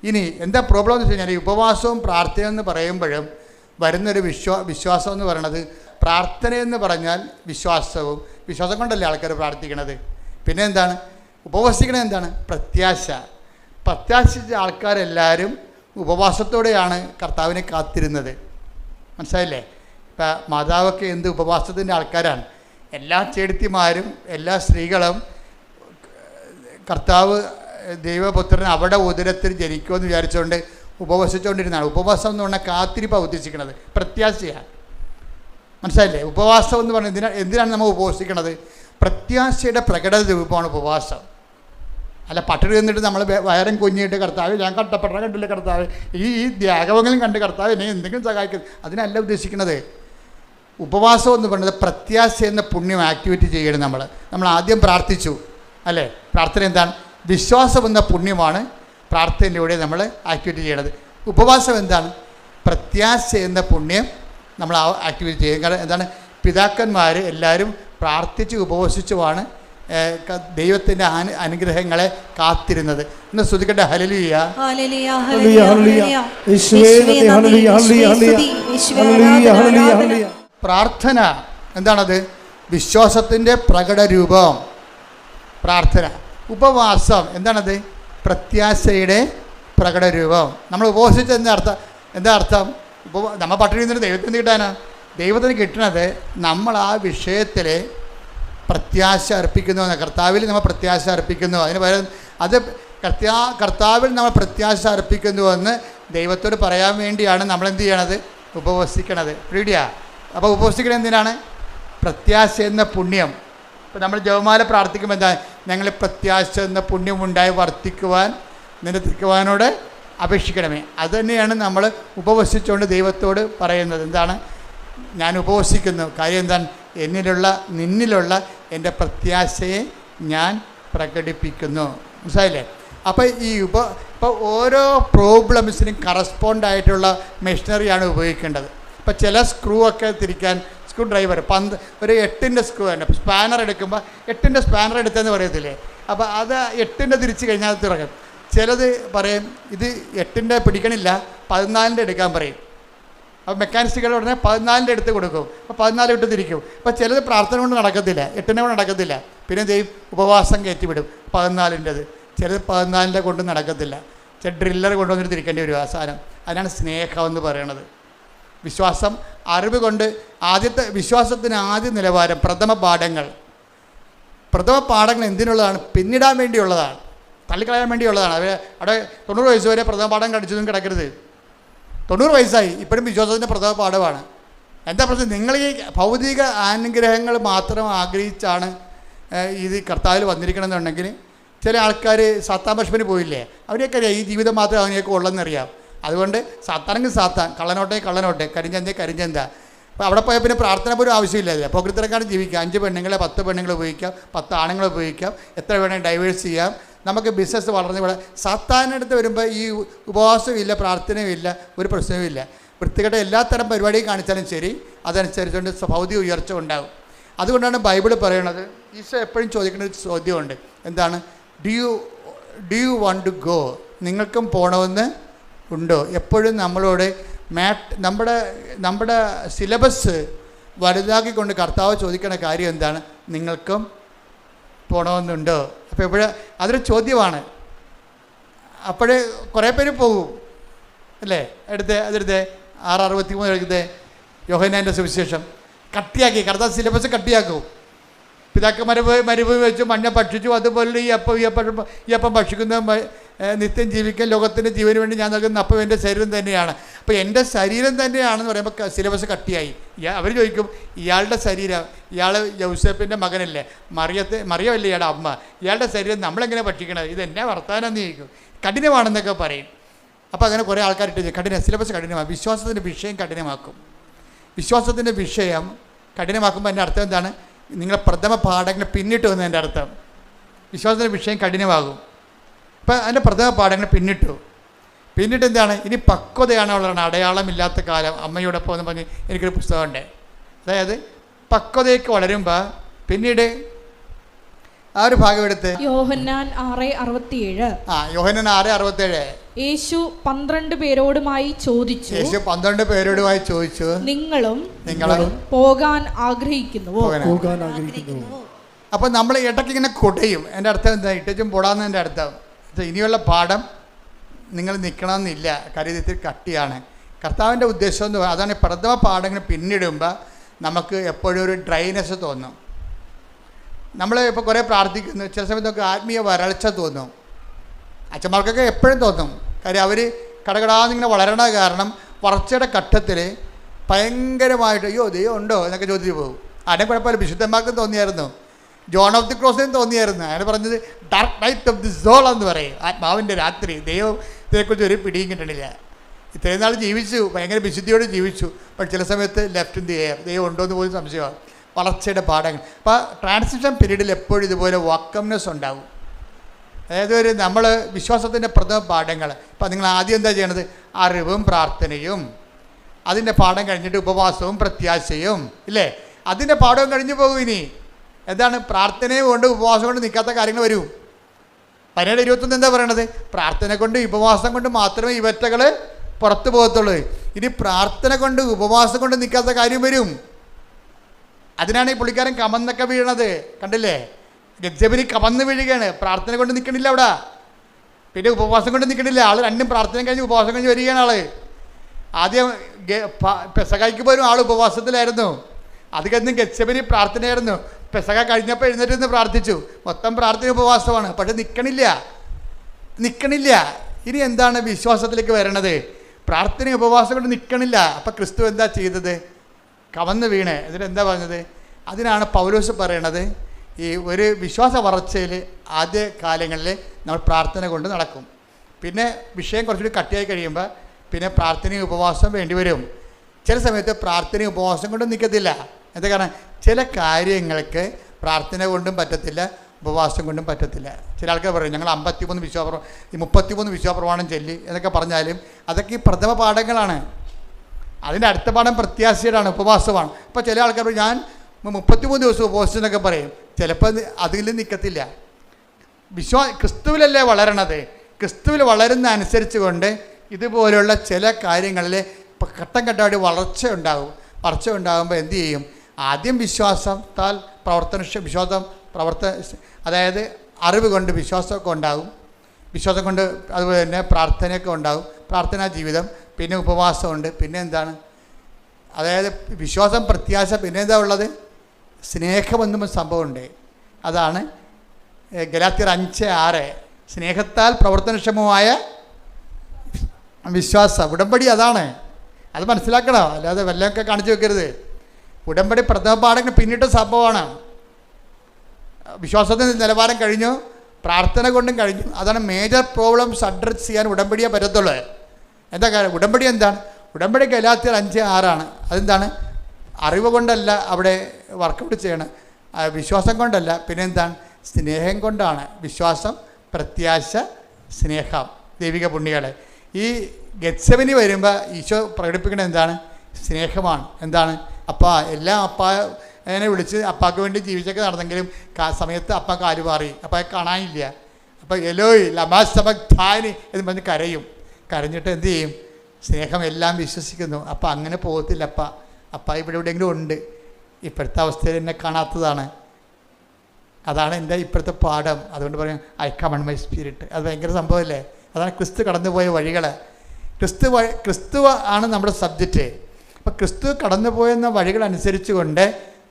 ഇനി എന്താ പ്രോബ്ലം എന്ന് വെച്ച് കഴിഞ്ഞാൽ, ഈ ഉപവാസവും പ്രാർത്ഥനയെന്ന് പറയുമ്പോഴും വരുന്നൊരു വിശ്വാസം എന്ന് പറയുന്നത്, പ്രാർത്ഥനയെന്ന് പറഞ്ഞാൽ വിശ്വാസം കൊണ്ടല്ലേ ആൾക്കാർ പ്രാർത്ഥിക്കണത്. പിന്നെ എന്താണ് ഉപവസിക്കണത്? എന്താണ്? പ്രത്യാശിച്ച ആൾക്കാരെല്ലാവരും ഉപവാസത്തോടെയാണ് കർത്താവിനെ കാത്തിരുന്നത്. മനസ്സിലായില്ലേ? ഇപ്പം മാതാവൊക്കെ എന്ത് ഉപവാസത്തിൻ്റെ ആൾക്കാരാണ്. എല്ലാ ചേടത്തിമാരും എല്ലാ സ്ത്രീകളും കർത്താവ് ദൈവപുത്രൻ അവിടെ ഉദരത്തിൽ ജനിക്കുമെന്ന് വിചാരിച്ചുകൊണ്ട് ഉപവസിച്ചുകൊണ്ടിരുന്നതാണ്. ഉപവാസം എന്ന് പറഞ്ഞാൽ കാത്തിരിപ്പാണ് ഉദ്ദേശിക്കുന്നത്, പ്രത്യാശയാണ്. മനസ്സിലായില്ലേ? ഉപവാസം എന്ന് പറഞ്ഞാൽ എന്തിനാണ് നമ്മൾ ഉപവസിക്കുന്നത്? പ്രത്യാശയുടെ പ്രകടന രൂപമാണ് ഉപവാസം. അല്ല പട്ടിണി നിന്നിട്ട് നമ്മൾ വയറും കുഞ്ഞിട്ട് കർത്താവ് ഞാൻ കട്ടപ്പെട്ട കണ്ടില്ല കർത്താവ്, ഈ ത്യാഗമെങ്കിലും കണ്ട് കർത്താവ് എന്നെ എന്തെങ്കിലും സഹായിക്കും, അതിനല്ല ഉദ്ദേശിക്കുന്നത്. ഉപവാസം എന്ന് പറയുന്നത് പ്രത്യാശ എന്ന പുണ്യം ആക്ടിവേറ്റ് ചെയ്യണം. നമ്മൾ ആദ്യം പ്രാർത്ഥിച്ചു അല്ലേ? പ്രാർത്ഥന എന്താണ്? വിശ്വാസം എന്ന പുണ്യമാണ് പ്രാർത്ഥനയിലൂടെ നമ്മൾ ആക്ടിവേറ്റ് ചെയ്യണത്. ഉപവാസം എന്താണ്? പ്രത്യാശ എന്ന പുണ്യം നമ്മൾ ആക്ടിവേറ്റ് ചെയ്യും. കാരണം എന്താണ്? പിതാക്കന്മാർ എല്ലാവരും പ്രാർത്ഥിച്ച് ഉപവസിച്ചുമാണ് ദൈവത്തിൻ്റെ അനുഗ്രഹങ്ങളെ കാത്തിരുന്നത്. ഇന്ന് സ്തുതിക്കട്ടെ. ഹല്ലേലൂയ. പ്രാർത്ഥന എന്താണത്? വിശ്വാസത്തിൻ്റെ പ്രകടരൂപം പ്രാർത്ഥന. ഉപവാസം എന്താണത്? പ്രത്യാശയുടെ പ്രകടരൂപം. നമ്മൾ ഉപവസിച്ച എന്താ അർത്ഥം? നമ്മൾ പട്ടിണി നിന്നിട്ട് ദൈവത്തിന് കിട്ടാനാ? ദൈവത്തിന് കിട്ടണത് നമ്മൾ ആ വിഷയത്തിൽ പ്രത്യാശ അർപ്പിക്കുന്നു. കർത്താവിൽ നമ്മൾ പ്രത്യാശ അർപ്പിക്കുന്നു. അതിന് പകരം അത് കർത്താവിൽ നമ്മൾ പ്രത്യാശ അർപ്പിക്കുന്നുവെന്ന് ദൈവത്തോട് പറയാൻ വേണ്ടിയാണ് നമ്മളെന്ത് ചെയ്യണത്? ഉപവസിക്കണത്. റെഡിയാ? അപ്പോൾ ഉപവസിക്കണത് എന്തിനാണ്? പ്രത്യാശ എന്ന പുണ്യം. ഇപ്പോൾ നമ്മൾ ജപമാല പ്രാർത്ഥിക്കുമ്പോൾ എന്താ? ഞങ്ങൾ പ്രത്യാശ എന്ന പുണ്യമുണ്ടായി വർദ്ധിക്കുവാൻ നിരത്തിക്കുവാനോട് അപേക്ഷിക്കണമേ. അതുതന്നെയാണ് നമ്മൾ ഉപവസിച്ചുകൊണ്ട് ദൈവത്തോട് പറയുന്നത്. എന്താണ്? ഞാൻ ഉപവസിക്കുന്നു. കാര്യം എന്താണ്? നിന്നിലുള്ള എൻ്റെ പ്രത്യാശയെ ഞാൻ പ്രകടിപ്പിക്കുന്നു. മനസ്സിലായില്ലേ? അപ്പോൾ ഇപ്പോൾ ഓരോ പ്രോബ്ലംസിനും കറസ്പോണ്ടായിട്ടുള്ള മെഷീനറിയാണ് ഉപയോഗിക്കേണ്ടത്. ഇപ്പോൾ ചില സ്ക്രൂ ഒക്കെ തിരിക്കാൻ സ്ക്രൂ ഡ്രൈവർ ഒരു 8ൻ്റെ സ്ക്രൂ തന്നെ സ്പാനർ എടുക്കുമ്പോൾ 8ൻ്റെ സ്പാനർ എടുത്തതെന്ന് പറയത്തില്ലേ? അപ്പോൾ അത് 8ൻ്റെ തിരിച്ച് കഴിഞ്ഞാൽ തിറങ്ങും. ചിലത് പറയും ഇത് 8ൻ്റെ പിടിക്കണില്ല 14ൻ്റെ എടുക്കാൻ പറയും. അപ്പോൾ മെക്കാനിസ്റ്റുകൾ ഉടനെ 14ൻ്റെ എടുത്ത് കൊടുക്കും. അപ്പോൾ 14 ഇട്ട് തിരിക്കും. അപ്പോൾ ചിലത് പ്രാർത്ഥന കൊണ്ട് നടക്കത്തില്ല, 8ൻ്റെ കൊണ്ട് നടക്കത്തില്ല. പിന്നെ എന്ത് ചെയ്യും? ഉപവാസം കയറ്റിവിടും 14ൻ്റെത്. ചിലത് 14ൻ്റെ കൊണ്ട് നടക്കത്തില്ല. ചില ഡ്രില്ലർ കൊണ്ടുവന്നിട്ട് തിരിക്കേണ്ടി വരും ആ സാധനം. അതിനാണ് സ്നേഹം എന്ന് പറയണത്. വിശ്വാസം അറിവ് കൊണ്ട് വിശ്വാസത്തിന് ആദ്യ നിലവാരം പ്രഥമ പാഠങ്ങൾ എന്തിനുള്ളതാണ്? പിന്നിടാൻ വേണ്ടിയുള്ളതാണ്, തള്ളിക്കളയാൻ വേണ്ടിയുള്ളതാണ്. അവിടെ 90 വയസ്സ് വരെ പ്രഥമ പാഠം കടിച്ചതും കിടക്കരുത്. 90 വയസ്സായി ഇപ്പോഴും വിശ്വാസത്തിൻ്റെ പ്രഥമ പാഠമാണ്. എന്താ പ്രശ്നം? നിങ്ങൾ ഈ ഭൗതിക അനുഗ്രഹങ്ങൾ മാത്രം ആഗ്രഹിച്ചാണ് ഇത് കർത്താവിൽ വന്നിരിക്കണമെന്നുണ്ടെങ്കിൽ ചില ആൾക്കാർ സാത്താൻ ഭക്ഷണത്തിന് പോയില്ലേ? അവരെയൊക്കെ ഈ ജീവിതം മാത്രമേ അവനെയൊക്കെ ഉള്ളതെന്നറിയാം. അതുകൊണ്ട് സാത്താനെങ്കിൽ സാത്താൻ, കള്ളനോട്ടെ, കരിഞ്ചന്ത. അപ്പോൾ അവിടെ പോയാൽ പിന്നെ പ്രാർത്ഥന പോലും ആവശ്യമില്ല. പോക്കൃത്തരക്കാരൻ ജീവിക്കാം. 5 പെണ്ണുങ്ങളെ 10 പെണ്ണുങ്ങളെ ഉപയോഗിക്കാം, 10 ആണുങ്ങളെ ഉപയോഗിക്കാം, എത്ര വേണമെങ്കിൽ ഡൈവേഴ്സ് ചെയ്യാം. നമുക്ക് ബിസിനസ് വളർന്ന് ഇവിടെ സാത്താനടുത്ത് വരുമ്പോൾ ഈ ഉപവാസമില്ല, പ്രാർത്ഥനയുമില്ല, ഒരു പ്രശ്നവുമില്ല. വൃത്തികെട്ട എല്ലാത്തരം പരിപാടിയും കാണിച്ചാലും ശരി, അതനുസരിച്ചുകൊണ്ട് ഭൗതിക ഉയർച്ച ഉണ്ടാകും. അതുകൊണ്ടാണ് ബൈബിൾ പറയണത്. ഈശോ എപ്പോഴും ചോദിക്കുന്ന ഒരു ചോദ്യമുണ്ട്. എന്താണ്? Do you want to go? നിങ്ങൾക്കും പോകണമെന്ന് ഉണ്ടോ? എപ്പോഴും നമ്മളോട് നമ്മുടെ സിലബസ് വലുതാക്കിക്കൊണ്ട് കർത്താവ് ചോദിക്കുന്ന കാര്യം എന്താണ്? നിങ്ങൾക്കും പോകണമെന്നുണ്ടോ? അപ്പോൾ അതൊരു ചോദ്യമാണ്. അപ്പോഴേ കുറേ പേര് പോകും അല്ലേ? അതെടുത്തേ 6:63 എടുത്തേ യോഹന്നാൻ്റെ സുവിശേഷം. കട്ടിയാക്കി കർത്താവ് സിലബസ് കട്ടിയാക്കും. പിതാക്കന്മാരെ മരുഭൂമി വെച്ച് മഞ്ഞ ഭക്ഷിച്ചു, അതുപോലെ ഈ അപ്പം ഭക്ഷിക്കുന്ന നിത്യം ജീവിക്കാൻ ലോകത്തിൻ്റെ ജീവന് വേണ്ടി ഞാൻ നൽകുന്ന അപ്പം എൻ്റെ ശരീരം തന്നെയാണ്. അപ്പോൾ എൻ്റെ ശരീരം തന്നെയാണെന്ന് പറയുമ്പോൾ സിലബസ് കട്ടിയായി. അവർ ചോദിക്കും ഇയാളുടെ ശരീരം ഇയാൾ യൗസേപ്പിൻ്റെ മകനല്ലേ, മറിയമല്ലേ ഇയാളുടെ അമ്മ, ഇയാളുടെ ശരീരം നമ്മളെങ്ങനെ ഭക്ഷിക്കണത്, ഇതെന്നെ വർത്താനം നീക്കും, കഠിനമാണെന്നൊക്കെ പറയും. അപ്പോൾ അങ്ങനെ കുറേ ആൾക്കാരിട്ട് സിലബസ് കഠിനമാക്കും, വിശ്വാസത്തിൻ്റെ വിഷയം കഠിനമാക്കും. വിശ്വാസത്തിൻ്റെ വിഷയം കഠിനമാക്കുമ്പോൾ എൻ്റെ അർത്ഥം എന്താണ്? നിങ്ങളെ പ്രഥമ പാഠങ്ങൾ പിന്നിട്ട് വന്നതിൻ്റെ അർത്ഥം വിശ്വാസത്തിൻ്റെ വിഷയം കഠിനമാകും. അപ്പോൾ അതിൻ്റെ പ്രഥമ പാഠങ്ങൾ പിന്നിട്ട് എന്താണ്? ഇനി പക്വതയാണുള്ളതാണ്, അടയാളമില്ലാത്ത കാലം അമ്മയോടൊപ്പം എന്ന് പറഞ്ഞ് എനിക്കൊരു പുസ്തകമുണ്ട്. അതായത് പക്വതയ്ക്ക് വളരുമ്പോൾ പിന്നീട് ആ ഒരു ഭാഗം എടുത്ത് യോഹന്നാൻ 6:67. യോഹന്നാൻ 6:67. യേശു 12 പേരോടുമായി ചോദിച്ചു, നിങ്ങളും പോകാൻ ആഗ്രഹിക്കുന്നുവോ? അപ്പം നമ്മൾ ഇടയ്ക്ക് ഇങ്ങനെ കൊടയും. എൻ്റെ അർത്ഥം എന്താ? ഇട്ടും പൊടാന്നതിൻ്റെ അർത്ഥം ഇനിയുള്ള പാഠം നിങ്ങൾ നിൽക്കണമെന്നില്ല, കാര്യത്തിൽ കട്ടിയാണ്. കർത്താവിൻ്റെ ഉദ്ദേശം എന്ന് പറയുന്നത് അതാണ്. പ്രഥമ പാഠങ്ങൾ പിന്നിടുമ്പോൾ നമുക്ക് എപ്പോഴും ഒരു ഡ്രൈനെസ് തോന്നും. നമ്മൾ ഇപ്പോൾ കുറേ പ്രാർത്ഥിക്കുന്നു, ചില സമയത്ത് നമുക്ക് ആത്മീയ വരൾച്ച തോന്നും. അച്ഛന്മാർക്കൊക്കെ എപ്പോഴും തോന്നും. കാര്യം അവർ കടകടാന്നിങ്ങനെ വളരണ കാരണം വളർച്ചയുടെ ഘട്ടത്തിൽ ഭയങ്കരമായിട്ട് അയ്യോ ദൈവം ഉണ്ടോ എന്നൊക്കെ ചോദിച്ചു പോകും. അതിനെ കുഴപ്പമില്ല, വിശുദ്ധന്മാർക്കും തോന്നിയായിരുന്നു, ജോൺ ഓഫ് ദി ക്രോസിനും തോന്നിയായിരുന്നു. അയാൾ പറഞ്ഞത് dark night of the soul എന്ന് പറയും, ആത്മാവിൻ്റെ രാത്രി. ദൈവത്തെക്കുറിച്ച് ഒരു പിടിയും കിട്ടണില്ല. ഇത്രയും നാൾ ജീവിച്ചു, ഭയങ്കര വിശുദ്ധിയോടെ ജീവിച്ചു, പക്ഷേ ചില സമയത്ത് ലെഫ്റ്റ് ഇൻ ദി എയർ, ദൈവം ഉണ്ടോ എന്ന് പോലും സംശയമാണ്. വളർച്ചയുടെ പാഠങ്ങൾ. അപ്പോൾ ട്രാൻസിഷൻ പീരീഡിൽ എപ്പോഴും ഇതുപോലെ വാക്കംനെസ് ഉണ്ടാവും. അതായത് നമ്മൾ വിശ്വാസത്തിൻ്റെ പ്രഥമ പാഠങ്ങൾ. ഇപ്പം നിങ്ങൾ ആദ്യം എന്താ ചെയ്യണത്? അറിവും പ്രാർത്ഥനയും, അതിൻ്റെ പാഠം കഴിഞ്ഞിട്ട് ഉപവാസവും പ്രത്യാശയും, ഇല്ലേ? അതിൻ്റെ പാഠവും കഴിഞ്ഞു പോകും. ഇനി എന്താണ്? പ്രാർത്ഥനയും കൊണ്ട് ഉപവാസം കൊണ്ട് നിൽക്കാത്ത കാര്യങ്ങൾ വരും. 17:21 എന്താ പറയണത്? പ്രാർത്ഥന കൊണ്ട് ഉപവാസം കൊണ്ട് മാത്രമേ ഇവറ്റകൾ പുറത്തു പോകത്തുള്ളൂ. ഇനി പ്രാർത്ഥന കൊണ്ട് ഉപവാസം കൊണ്ട് നിൽക്കാത്ത കാര്യം വരും. അതിനാണ് ഈ പുള്ളിക്കാരൻ കമന്നൊക്കെ വീഴണത്. കണ്ടില്ലേ? ഗെത്സെമനി കമന്ന് വീഴുകയാണ്. പ്രാർത്ഥന കൊണ്ട് നിൽക്കണില്ല അവിടെ, പിന്നെ ഉപവാസം കൊണ്ട് നിൽക്കണില്ല. ആൾ രണ്ടും പ്രാർത്ഥന കഴിഞ്ഞ് ഉപവാസം കഴിഞ്ഞ് വരികയാണ്. ആൾ ആദ്യം പെസകായ്ക്ക് പോലും ആൾ ഉപവാസത്തിലായിരുന്നു. അത് കഴിഞ്ഞ് ഗെത്സെമനി പ്രാർത്ഥനയായിരുന്നു. പെസക കഴിഞ്ഞപ്പോൾ എഴുന്നേറ്റ് നിന്ന് പ്രാർത്ഥിച്ചു. മൊത്തം പ്രാർത്ഥന ഉപവാസമാണ്. പക്ഷെ നിൽക്കണില്ല. ഇനി എന്താണ് വിശ്വാസത്തിലേക്ക് വരണത്? പ്രാർത്ഥന ഉപവാസം കൊണ്ട് നിൽക്കണില്ല. അപ്പം ക്രിസ്തു എന്താ ചെയ്തത്? കമന്ന് വീണ്. എന്നിട്ട് പറഞ്ഞത്? അതിനാണ് പൗലോസ് പറയണത്, ഈ ഒരു വിശ്വാസ വളർച്ചയിൽ ആദ്യ കാലങ്ങളിൽ നമ്മൾ പ്രാർത്ഥന കൊണ്ട് നടക്കും. പിന്നെ വിഷയം കുറച്ചുകൂടി കട്ടിയായി കഴിയുമ്പോൾ പിന്നെ പ്രാർത്ഥനയും ഉപവാസം വേണ്ടി വരും. ചില സമയത്ത് പ്രാർത്ഥനയും ഉപവാസം കൊണ്ടും നിൽക്കത്തില്ല. എന്താ കാരണം? ചില കാര്യങ്ങൾക്ക് പ്രാർത്ഥന കൊണ്ടും പറ്റത്തില്ല, ഉപവാസം കൊണ്ടും പറ്റത്തില്ല. ചില ആൾക്കാർ പറയും ഞങ്ങൾ 33 വിശ്വാസപ്രമാണം ചൊല്ലി എന്നൊക്കെ പറഞ്ഞാലും അതൊക്കെ ഈ പ്രഥമ പാഠങ്ങളാണ്. അതിൻ്റെ അടുത്ത പാഠം പ്രത്യാശയുടെയാണ്, ഉപവാസമാണ്. അപ്പോൾ ചില ആൾക്കാർ ഞാൻ 33 ദിവസം ഉപവാസിച്ചെന്നൊക്കെ പറയും. ചിലപ്പോൾ അതിൽ നിൽക്കത്തില്ല. ക്രിസ്തുവിലല്ലേ വളരണത്. ക്രിസ്തുവിൽ വളരുന്ന അനുസരിച്ച് കൊണ്ട് ഇതുപോലെയുള്ള ചില കാര്യങ്ങളിൽ ഘട്ടം ഘട്ടമായിട്ട് വളർച്ച ഉണ്ടാകുമ്പോൾ എന്തു ചെയ്യും? ആദ്യം വിശ്വാസത്താൽ അതായത് അറിവ് കൊണ്ട് വിശ്വാസമൊക്കെ ഉണ്ടാകും. വിശ്വാസം കൊണ്ട് അതുപോലെ തന്നെ പ്രാർത്ഥനയൊക്കെ ഉണ്ടാകും, പ്രാർത്ഥനാ ജീവിതം. പിന്നെ ഉപവാസമുണ്ട്. പിന്നെ എന്താണ്? അതായത് വിശ്വാസം, പ്രത്യാശ, പിന്നെ എന്താ ഉള്ളത്? സ്നേഹമെന്നും സംഭവമുണ്ട്. അതാണ് ഗലാത്യർ 5:6. സ്നേഹത്താൽ പ്രവർത്തനക്ഷമമായ വിശ്വാസം. ഉടമ്പടി അതാണ്. അത് മനസ്സിലാക്കണം, അല്ലാതെ വല്ലതൊക്കെ കാണിച്ചു വെക്കരുത്. ഉടമ്പടി പ്രഥമ പാഠങ്ങൾ പിന്നിട്ട സംഭവമാണ്. വിശ്വാസത്തിൻ്റെ നിലവാരം കഴിഞ്ഞു, പ്രാർത്ഥന കൊണ്ടും കഴിഞ്ഞു. അതാണ് മേജർ പ്രോബ്ലംസ് അഡ്രസ് ചെയ്യാൻ ഉടമ്പടിയെ പറ്റത്തുള്ളൂ. എന്താ കാര്യം? ഉടമ്പടി എന്താണ്? ഉടമ്പടി ഗലാത്യർ 5:6. അതെന്താണ്? അറിവ് കൊണ്ടല്ല അവിടെ വർക്കൗട്ട് ചെയ്യണം, വിശ്വാസം കൊണ്ടല്ല. പിന്നെ എന്താണ്? സ്നേഹം കൊണ്ടാണ്. വിശ്വാസം, പ്രത്യാശ, സ്നേഹം. ദൈവിക പുണ്യങ്ങളെ ഈ ഗെത്സെമനി വരുമ്പോൾ ഈശോ പ്രകടിപ്പിക്കുന്നത് എന്താണ്? സ്നേഹമാണ്. എന്താണ്? എല്ലാം അപ്പാനെ വിളിച്ച് അപ്പാക്ക് വേണ്ടി ജീവിച്ചൊക്കെ നടന്നെങ്കിലും സമയത്ത് അപ്പ കാല് മാറി, അപ്പായെ കാണാനില്ല. അപ്പോൾ എലോയ് ലമാസമക്താനി എന്ന് പറഞ്ഞ് കരഞ്ഞിട്ട് എന്തു ചെയ്യും? സ്നേഹം എല്ലാം വിശ്വസിക്കുന്നു. അപ്പം അങ്ങനെ പോകത്തില്ല. അപ്പ ഇവിടെ എവിടെയെങ്കിലും ഉണ്ട്, ഇപ്പോഴത്തെ അവസ്ഥയിൽ എന്നെ കാണാത്തതാണ്. അതാണ് എൻ്റെ ഇപ്പോഴത്തെ പാഠം. അതുകൊണ്ട് പറയും ഐ കമൺ മൈ സ്പിരിറ്റ്. അത് ഭയങ്കര സംഭവമല്ലേ? അതാണ് ക്രിസ്തു കടന്നുപോയ വഴികൾ. ക്രിസ്തു ആണ് നമ്മുടെ സബ്ജക്റ്റ്. അപ്പോൾ ക്രിസ്തു കടന്നുപോയെന്ന വഴികളനുസരിച്ച് കൊണ്ട്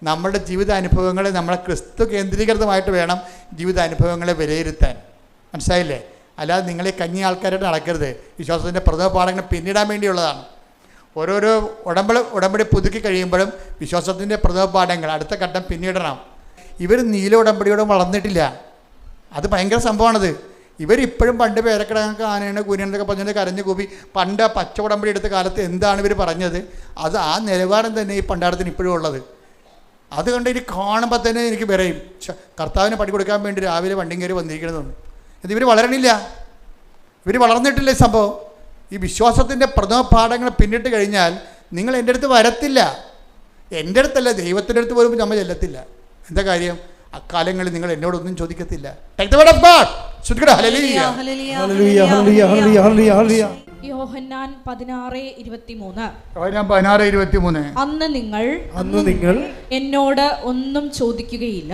നമ്മുടെ ജീവിതാനുഭവങ്ങളെ നമ്മളെ ക്രിസ്തു കേന്ദ്രീകൃതമായിട്ട് വേണം ജീവിതാനുഭവങ്ങളെ വിലയിരുത്താൻ. മനസ്സിലായില്ലേ? അല്ലാതെ നിങ്ങളീ കഞ്ഞി ആൾക്കാരായിട്ട് നടക്കരുത്. വിശ്വാസത്തിൻ്റെ പ്രഥമ പാഠങ്ങൾ പിന്നിടാൻ വേണ്ടിയുള്ളതാണ്. ഓരോരോ ഉടമ്പടി പുതുക്കി കഴിയുമ്പോഴും വിശ്വാസത്തിൻ്റെ പ്രഥമപാഠങ്ങൾ അടുത്ത ഘട്ടം പിന്നിടണം. ഇവർ നീല ഉടമ്പടിയോടെ വളർന്നിട്ടില്ല. അത് ഭയങ്കര സംഭവമാണത്. ഇവരിപ്പോഴും പണ്ട് പേരക്കിടങ്ങൾക്ക് ആനയാണ് കുനിയെന്നൊക്കെ പറഞ്ഞിട്ട് കരഞ്ഞു കൂപ്പി പണ്ട് പച്ച ഉടമ്പടി എടുത്ത കാലത്ത് എന്താണ് ഇവർ പറഞ്ഞത്, അത് ആ നിലവാരം തന്നെ ഈ പണ്ടാരത്തിന് ഇപ്പോഴും ഉള്ളത്. അതുകൊണ്ട് ഇനി കാണുമ്പോൾ തന്നെ എനിക്ക് പറയും, കർത്താവിന് പണി കൊടുക്കാൻ വേണ്ടി രാവിലെ വണ്ടിയും കയറി വന്നിരിക്കണമെന്നുണ്ട്. ഇത് ഇവർ വളരണില്ല, ഇവർ വളർന്നിട്ടില്ല. ഈ സംഭവം ഈ വിശ്വാസത്തിൻ്റെ പ്രഥമ പാഠങ്ങൾ പിന്നിട്ട് കഴിഞ്ഞാൽ നിങ്ങൾ എൻ്റെ അടുത്ത് വരത്തില്ല. എൻ്റെ അടുത്തല്ല, ദൈവത്തിൻ്റെ അടുത്ത് പോലും നമ്മൾ ചെല്ലത്തില്ല. എന്താ കാര്യം? അക്കാലങ്ങളിൽ നിങ്ങൾ എന്നോടൊന്നും ചോദിക്കത്തില്ല. യോഹന്നാൻ 16:23. അന്ന് നിങ്ങൾ എന്നോട് ഒന്നും ചോദിക്കുകയില്ല.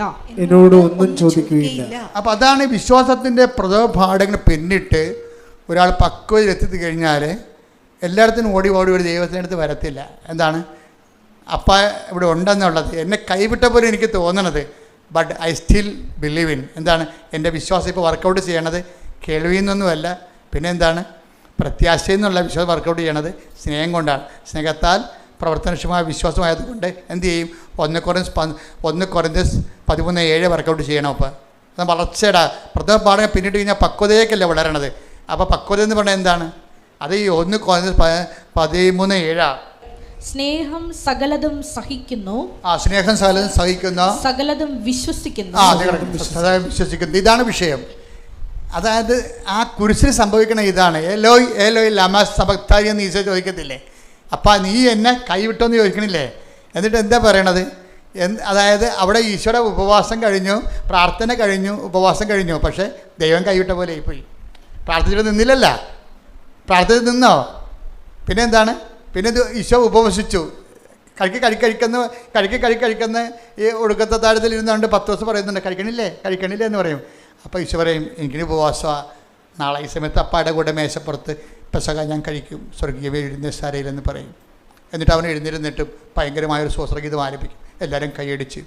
അപ്പം അതാണ് വിശ്വാസത്തിൻ്റെ പ്രഥമ പാഠങ്ങൾ പിന്നിട്ട് ഒരാൾ പക്വതയിലെത്തി കഴിഞ്ഞാൽ എല്ലായിടത്തും ഓടി ഒരു ദൈവത്തിൻ്റെ അടുത്ത് വരത്തില്ല. എന്താണ്? അപ്പ ഇവിടെ ഉണ്ടെന്നുള്ളത് എന്നെ കൈവിട്ട പോലെ എനിക്ക് തോന്നണത്, but I still believe in. എന്താണ്? എൻ്റെ വിശ്വാസം ഇപ്പോൾ വർക്കൗട്ട് ചെയ്യണത് കേൾവിയിൽ നിന്നൊന്നുമല്ല, പിന്നെ എന്താണ്? പ്രത്യാശയിൽ നിന്നുള്ള വിശ്വാസം വർക്കൗട്ട് ചെയ്യണത് സ്നേഹം കൊണ്ടാണ്. സ്നേഹത്താൽ പ്രവർത്തനക്ഷമമായ വിശ്വാസമായതുകൊണ്ട് എന്ത് ചെയ്യും? 1 Corinthians 13:7 വർക്കൗട്ട് ചെയ്യണം. അപ്പോൾ അത് വളർച്ചയുടെ പ്രഥമ പാഠം പിന്നിട്ട് കഴിഞ്ഞാൽ പക്വതയേക്കല്ല വളരണത്. അപ്പോൾ പക്വത എന്ന് പറഞ്ഞാൽ എന്താണ്? അത് ഈ 1 Corinthians 13:7. സ്നേഹം സകലതും സഹിക്കുന്നു. സ്നേഹം സകലതും സഹിക്കുന്നു, സകലതും വിശ്വസിക്കുന്നു. വിശ്വസിക്കുന്നു. ഇതാണ് വിഷയം. അതായത് ആ കുരിശിൽ സംഭവിക്കണ ഇതാണ്. ഏലോയ് ഏലോയ് ലമാ സബക്താനി എന്ന് ഈശോ ചോദിക്കത്തില്ലേ? അപ്പം നീ എന്നെ കൈവിട്ടോന്ന് ചോദിക്കണില്ലേ? എന്നിട്ട് എന്താ പറയണത്? അതായത് അവിടെ ഈശോയുടെ ഉപവാസം കഴിഞ്ഞു, പ്രാർത്ഥന കഴിഞ്ഞു, ഉപവാസം കഴിഞ്ഞു. പക്ഷേ ദൈവം കൈവിട്ട പോലെ ആയിപ്പോയി. പ്രാർത്ഥിച്ചിട്ട് നിന്നില്ലല്ല, പ്രാർത്ഥിച്ചിട്ട് നിന്നോ? പിന്നെ എന്താണ്? പിന്നെ ഇത് ഈശോ ഉപവസിച്ചു. കഴിക്കുന്ന ഈ ഒടുക്കത്തെ താഴത്തിൽ ഇരുന്നുകൊണ്ട് 10 ദിവസം പറയുന്നുണ്ട്, കഴിക്കണില്ലേ എന്ന് പറയും. അപ്പോൾ ഈശോ പറയും, എനിക്കിനി ഉപവാസമാണ്, നാളെ ഈ സമയത്ത് അപ്പായുടെ കൂടെ മേശപ്പുറത്ത് പെസക ഞാൻ കഴിക്കും, സ്വർഗീയ എഴുന്നേശാരയിലെന്ന് പറയും. എന്നിട്ട് അവൻ എഴുന്നേരുന്നിട്ടും ഭയങ്കരമായൊരു സ്വസ്രഗീതം ആലപിക്കും. എല്ലാവരും കൈയടിച്ച്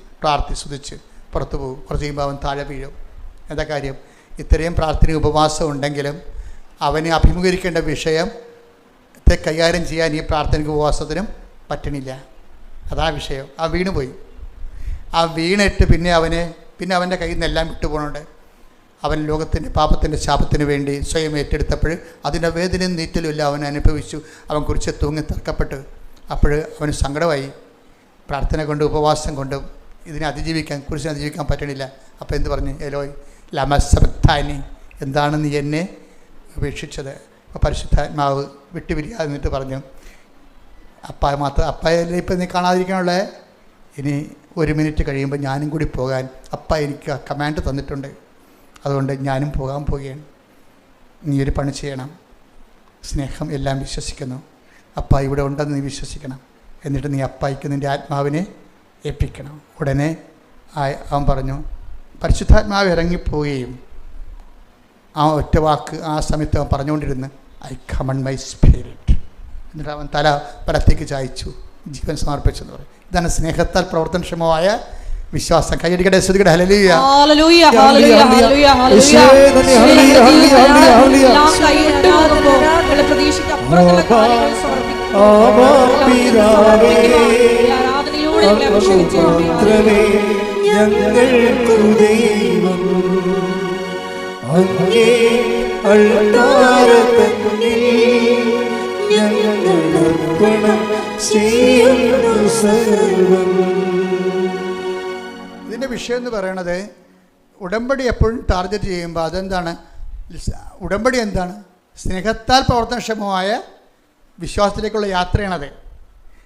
സ്തുതിച്ച് പുറത്തു പോകും. കുറച്ച് കഴിയുമ്പോൾ അവൻ താഴെ വീഴും. എന്താ കാര്യം? ഇത്രയും പ്രാർത്ഥന ഉപവാസം ഉണ്ടെങ്കിലും അവന് അഭിമുഖീകരിക്കേണ്ട വിഷയത്തെ കൈകാര്യം ചെയ്യാൻ ഈ പ്രാർത്ഥനയ്ക്ക് ഉപവാസത്തിനും പറ്റണില്ല. അതാണ് വിഷയം. ആ വീണുപോയി. ആ വീണിട്ട് പിന്നെ അവൻ്റെ കയ്യിൽ നിന്നെല്ലാം വിട്ടുപോകുന്നുണ്ട്. അവൻ ലോകത്തിൻ്റെ പാപത്തിൻ്റെ ശാപത്തിന് വേണ്ടി സ്വയം ഏറ്റെടുത്തപ്പോൾ അതിൻ്റെ വേദനയും നീറ്റലും എല്ലാം അവൻ അനുഭവിച്ചു. അവൻ കുറിച്ച് തൂങ്ങി തർക്കപ്പെട്ടു. അപ്പോൾ അവന് സങ്കടമായി. പ്രാർത്ഥന കൊണ്ട് ഉപവാസം കൊണ്ടും കുരിശിനെ അതിജീവിക്കാൻ പറ്റണില്ല. അപ്പോൾ എന്ത് പറഞ്ഞു? എലോയ് ലമാ സബക്താനി, എന്താണ് നീ എന്നെ ഉപേക്ഷിച്ചത്? അപ്പോൾ പരിശുദ്ധാത്മാവ് വിട്ടുപിരിയാതെ നിന്നിട്ട് പറഞ്ഞു, അപ്പായല്ലേ ഇപ്പം നീ കാണാതിരിക്കാനുള്ള, ഇനി 1 മിനിറ്റ് കഴിയുമ്പോൾ ഞാനും കൂടി പോകാൻ അപ്പ എനിക്ക് ആ കമാൻഡ് തന്നിട്ടുണ്ട്. അതുകൊണ്ട് ഞാനും പോകാൻ പോവുകയാണ്. നീ ഒരു പണി ചെയ്യണം. സ്നേഹം എല്ലാം വിശ്വസിക്കുന്നു. അപ്പ ഇവിടെ ഉണ്ടെന്ന് നീ വിശ്വസിക്കണം. എന്നിട്ട് നീ അപ്പായിക്ക് നിൻ്റെ ആത്മാവിനെ ഏൽപ്പിക്കണം. ഉടനെ അവൻ പറഞ്ഞു, പരിശുദ്ധാത്മാവ് ഇറങ്ങിപ്പോവുകയും ആ ഒറ്റ വാക്ക് ആ സമയത്ത് അവൻ പറഞ്ഞുകൊണ്ടിരുന്ന്, ഐ കമൺ മൈ സ്പിരിറ്റ്. എന്നിട്ട് അവൻ തല പലത്തേക്ക് ചായച്ചു, ജീവൻ സമർപ്പിച്ചെന്ന് പറയും. ഇതാണ് സ്നേഹത്താൽ പ്രവർത്തനക്ഷമമായ വിശ്വാസം. കൈയടിക്കട്ടെ, ശ്രുതികട്ടെ. ഹല്ലേലൂയ, ഹല്ലേലൂയ, ഹല്ലേലൂയ, ഹല്ലേലൂയ, ഹല്ലേലൂയ. പ്രതീക്ഷയ്ക്കപ്പുറത്തുള്ള കാര്യങ്ങൾ സമർപ്പിക്കുന്നു. ആരാധനയിലൂടെ അഭിഷേകിച്ചു. അങ്ങേ അൾത്താരതന്നിൽ ഞങ്ങളർപ്പണം ചെയ്യുന്നു സർവ്വം. ഇതിൻ്റെ വിഷയം എന്ന് പറയണത്, ഉടമ്പടി എപ്പോഴും ടാർഗറ്റ് ചെയ്യുമ്പോൾ അതെന്താണ്? ഉടമ്പടി എന്താണ്? സ്നേഹത്താൽ പ്രവർത്തനക്ഷമമായ വിശ്വാസത്തിലേക്കുള്ള യാത്രയാണത്.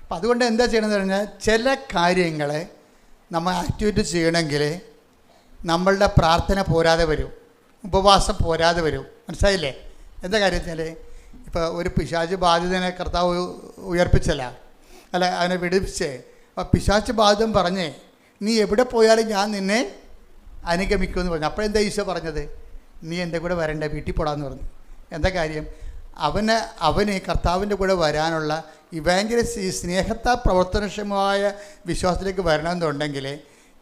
അപ്പം അതുകൊണ്ട് എന്താ ചെയ്യണമെന്ന് പറഞ്ഞാൽ, ചില കാര്യങ്ങളെ നമ്മൾ ആക്ടിവേറ്റ് ചെയ്യണമെങ്കിൽ നമ്മളുടെ പ്രാർത്ഥന പോരാതെ വരും, ഉപവാസം പോരാതെ വരും. മനസ്സിലായില്ലേ? എന്താ കാര്യം വെച്ചാൽ, ഇപ്പോൾ ഒരു പിശാച് ബാധിതനെ കർത്താവ് ഉയർപ്പിച്ചല്ല, അല്ല അവനെ വിടുവിച്ചേ. അപ്പോൾ പിശാച് ബാധിതൻ പറഞ്ഞേ, നീ എവിടെ പോയാലും ഞാൻ നിന്നെ അനുഗമിക്കുമെന്ന് പറഞ്ഞു. അപ്പോഴെന്താ ഈശോ പറഞ്ഞത്? നീ എൻ്റെ കൂടെ വരണ്ട, വീട്ടിൽ പോടാന്ന് പറഞ്ഞു. എന്താ കാര്യം? അവന് കർത്താവിൻ്റെ കൂടെ വരാനുള്ള ഈ സ്നേഹത്താൽ പ്രവർത്തനക്ഷമമായ വിശ്വാസത്തിലേക്ക് വരണമെന്നുണ്ടെങ്കിൽ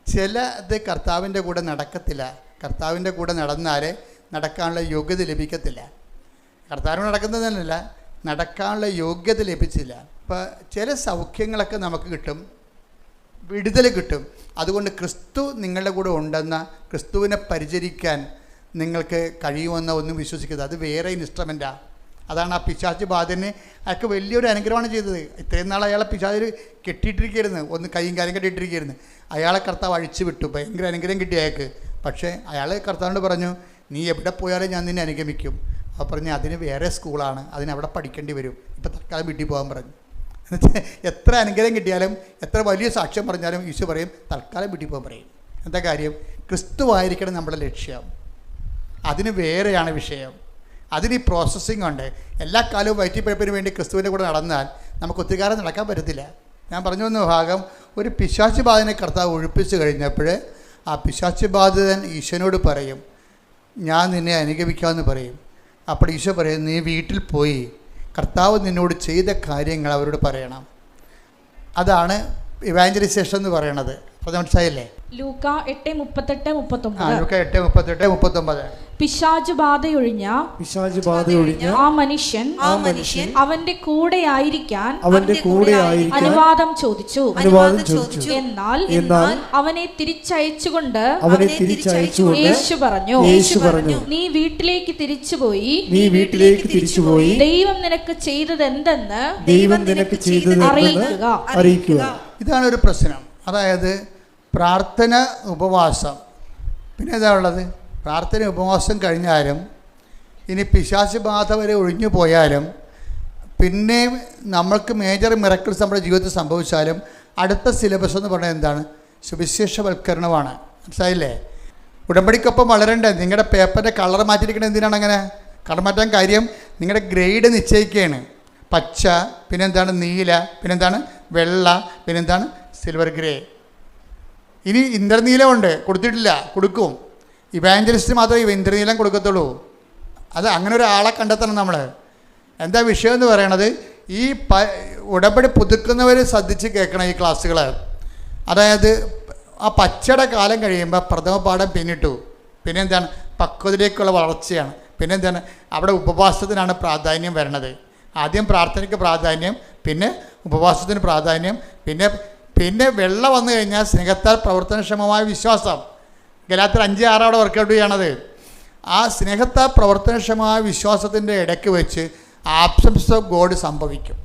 ചിലത് കർത്താവിൻ്റെ കൂടെ നടക്കത്തില്ല. കർത്താവിൻ്റെ കൂടെ നടന്നാൽ നടക്കാനുള്ള യോഗ്യത ലഭിക്കത്തില്ല. കർത്താവിന് നടക്കുന്നതല്ല, നടക്കാനുള്ള യോഗ്യത ലഭിച്ചില്ല. ഇപ്പോൾ ചില സൗഖ്യങ്ങളൊക്കെ നമുക്ക് കിട്ടും, വിടുതൽ കിട്ടും. അതുകൊണ്ട് ക്രിസ്തു നിങ്ങളുടെ കൂടെ ഉണ്ടെന്ന, ക്രിസ്തുവിനെ പരിചരിക്കാൻ നിങ്ങൾക്ക് കഴിയുമെന്ന ഒന്നും വിശ്വസിക്കരുത്. അത് വേറെ ഇൻസ്ട്രുമെൻറ്റാണ്. അതാണ് ആ പിശാച് ബാധനെ അയാൾക്ക് വലിയൊരു അനുഗ്രഹമാണ് ചെയ്തത്. ഇത്രയും നാൾ അയാളെ പിശാച് കെട്ടിയിട്ടിരിക്കുകയായിരുന്നു, ഒന്ന് കൈയും കാര്യം കെട്ടിയിട്ടിരിക്കുകയായിരുന്നു. അയാളെ കർത്താവ് അഴിച്ചു വിട്ടു, ഭയങ്കര അനുഗ്രഹം കിട്ടി അയാൾക്ക്. പക്ഷേ അയാൾ കർത്താവിനോട് പറഞ്ഞു, നീ എവിടെ പോയാലും ഞാൻ നിന്നെ അനുഗമിക്കും. അപ്പോൾ പറഞ്ഞു, അതിന് വേറെ സ്കൂളാണ്, അതിനവിടെ പഠിക്കേണ്ടി വരും, ഇപ്പം തൽക്കാലം വീട്ടിൽ പോകാൻ പറഞ്ഞു. എന്നുവെച്ചാൽ എത്ര അനുഗ്രഹം കിട്ടിയാലും എത്ര വലിയ സാക്ഷ്യം പറഞ്ഞാലും ഈശോ പറയും തൽക്കാലം വീട്ടിൽ പോകാൻ പറയും. എന്താ കാര്യം? ക്രിസ്തുവായിരിക്കണം നമ്മുടെ ലക്ഷ്യം. അതിന് വേറെയാണ് വിഷയം. അതിന് ഈ പ്രോസസ്സിംഗ് ഉണ്ട്. എല്ലാ കാലവും വയറ്റിപ്പഴപ്പിന് വേണ്ടി ക്രിസ്തുവിൻ്റെ കൂടെ നടന്നാൽ നമുക്ക് ഒത്തിരി കാലം നടക്കാൻ പറ്റത്തില്ല. ഞാൻ പറഞ്ഞു വന്ന ഭാഗം, ഒരു പിശാച് ബാധനെ കർത്താവ് ഒഴിപ്പിച്ച് കഴിഞ്ഞപ്പോൾ ആ പിശാച് ബാധിതൻ ഈശോനോട് പറയും, ഞാൻ നിന്നെ അനുഗമിക്കാമെന്ന് പറയും. അപ്പോൾ ഈശോ പറയും, നീ വീട്ടിൽ പോയി കർത്താവ് നിന്നോട് ചെയ്ത കാര്യങ്ങൾ അവരോട് പറയണം. അതാണ് ഇവാഞ്ചലൈസേഷൻ എന്ന് പറയണത്. അപ്പോൾ മനസ്സിലായില്ലേ? ലൂക്ക 8:38-39. ലൂക്ക 8:38-39. പിശാച് ബാധയൊഴിഞ്ഞ ആ മനുഷ്യൻ അവന്റെ കൂടെ ആയിരിക്കാൻ അനുവാദം ചോദിച്ചു. എന്നാൽ അവനെ തിരിച്ചയച്ചുകൊണ്ട് യേശു പറഞ്ഞു, നീ വീട്ടിലേക്ക് തിരിച്ചുപോയി ദൈവം നിനക്ക് ചെയ്തത് എന്തെന്ന് അറിയിക്കുക. ഇതാണ് ഒരു പ്രശ്നം. അതായത് പ്രാർത്ഥന, ഉപവാസം. പിന്നെ എന്താ ഉള്ളത്? പ്രാർത്ഥന ഉപവാസം കഴിഞ്ഞാലും ഇനി പിശാച് ബാധ വരെ ഒഴിഞ്ഞു പോയാലും പിന്നെ നമ്മൾക്ക് മേജർ മിറക്കിൾസ് നമ്മുടെ ജീവിതത്തിൽ സംഭവിച്ചാലും അടുത്ത സിലബസ് എന്ന് പറഞ്ഞാൽ എന്താണ്? സുവിശേഷവൽക്കരണമാണ്. മനസ്സിലായില്ലേ? ഉടമ്പടിക്കൊപ്പം വളരണ്ടേ? നിങ്ങളുടെ പേപ്പറിൻ്റെ കളർ മാറ്റിയിരിക്കുന്നത് എന്തിനാണ് അങ്ങനെ? കളർ മാറ്റാൻ കാര്യം നിങ്ങളുടെ ഗ്രേഡ് നിശ്ചയിക്കുകയാണ്. പച്ച, പിന്നെന്താണ് നീല, പിന്നെന്താണ് വെള്ള, പിന്നെന്താണ് സിൽവർ ഗ്രേ. ഇനി ഇന്ദ്രനീലമുണ്ട്, കൊടുത്തിട്ടില്ല, കൊടുക്കും. ഇവാഞ്ചലിസ്റ്റ് മാത്രമേ ഇന്ദ്രനീലം കൊടുക്കത്തുള്ളൂ. അത് അങ്ങനെ ഒരാളെ കണ്ടെത്തണം നമ്മൾ. എന്താ വിഷയം എന്ന് പറയണത്? ഈ ഉടമ്പടി പുതുക്കുന്നവർ ശ്രദ്ധിച്ച് കേൾക്കണം ഈ ക്ലാസ്സുകൾ. അതായത് ആ പച്ചയുടെ കാലം കഴിയുമ്പോൾ പ്രഥമ പാഠം പിന്നിട്ടു. പിന്നെ എന്താണ്? പക്വതയിലേക്കുള്ള വളർച്ചയാണ്. പിന്നെ എന്താണ്? അവിടെ ഉപവാസത്തിനാണ് പ്രാധാന്യം വരണത്. ആദ്യം പ്രാർത്ഥനയ്ക്ക് പ്രാധാന്യം, പിന്നെ ഉപവാസത്തിന് പ്രാധാന്യം, പിന്നെ വെള്ള വന്നു കഴിഞ്ഞാൽ സ്നേഹത്താൽ പ്രവർത്തനക്ഷമമായ വിശ്വാസം. ഗലാത്യർ 5:6 അവിടെ വർക്കൗട്ട് ചെയ്യണത്. ആ സ്നേഹത്താൽ പ്രവർത്തനക്ഷമമായ വിശ്വാസത്തിൻ്റെ ഇടയ്ക്ക് വെച്ച് ആബ്സൻസ് ഓഫ് ഗോഡ് സംഭവിക്കും.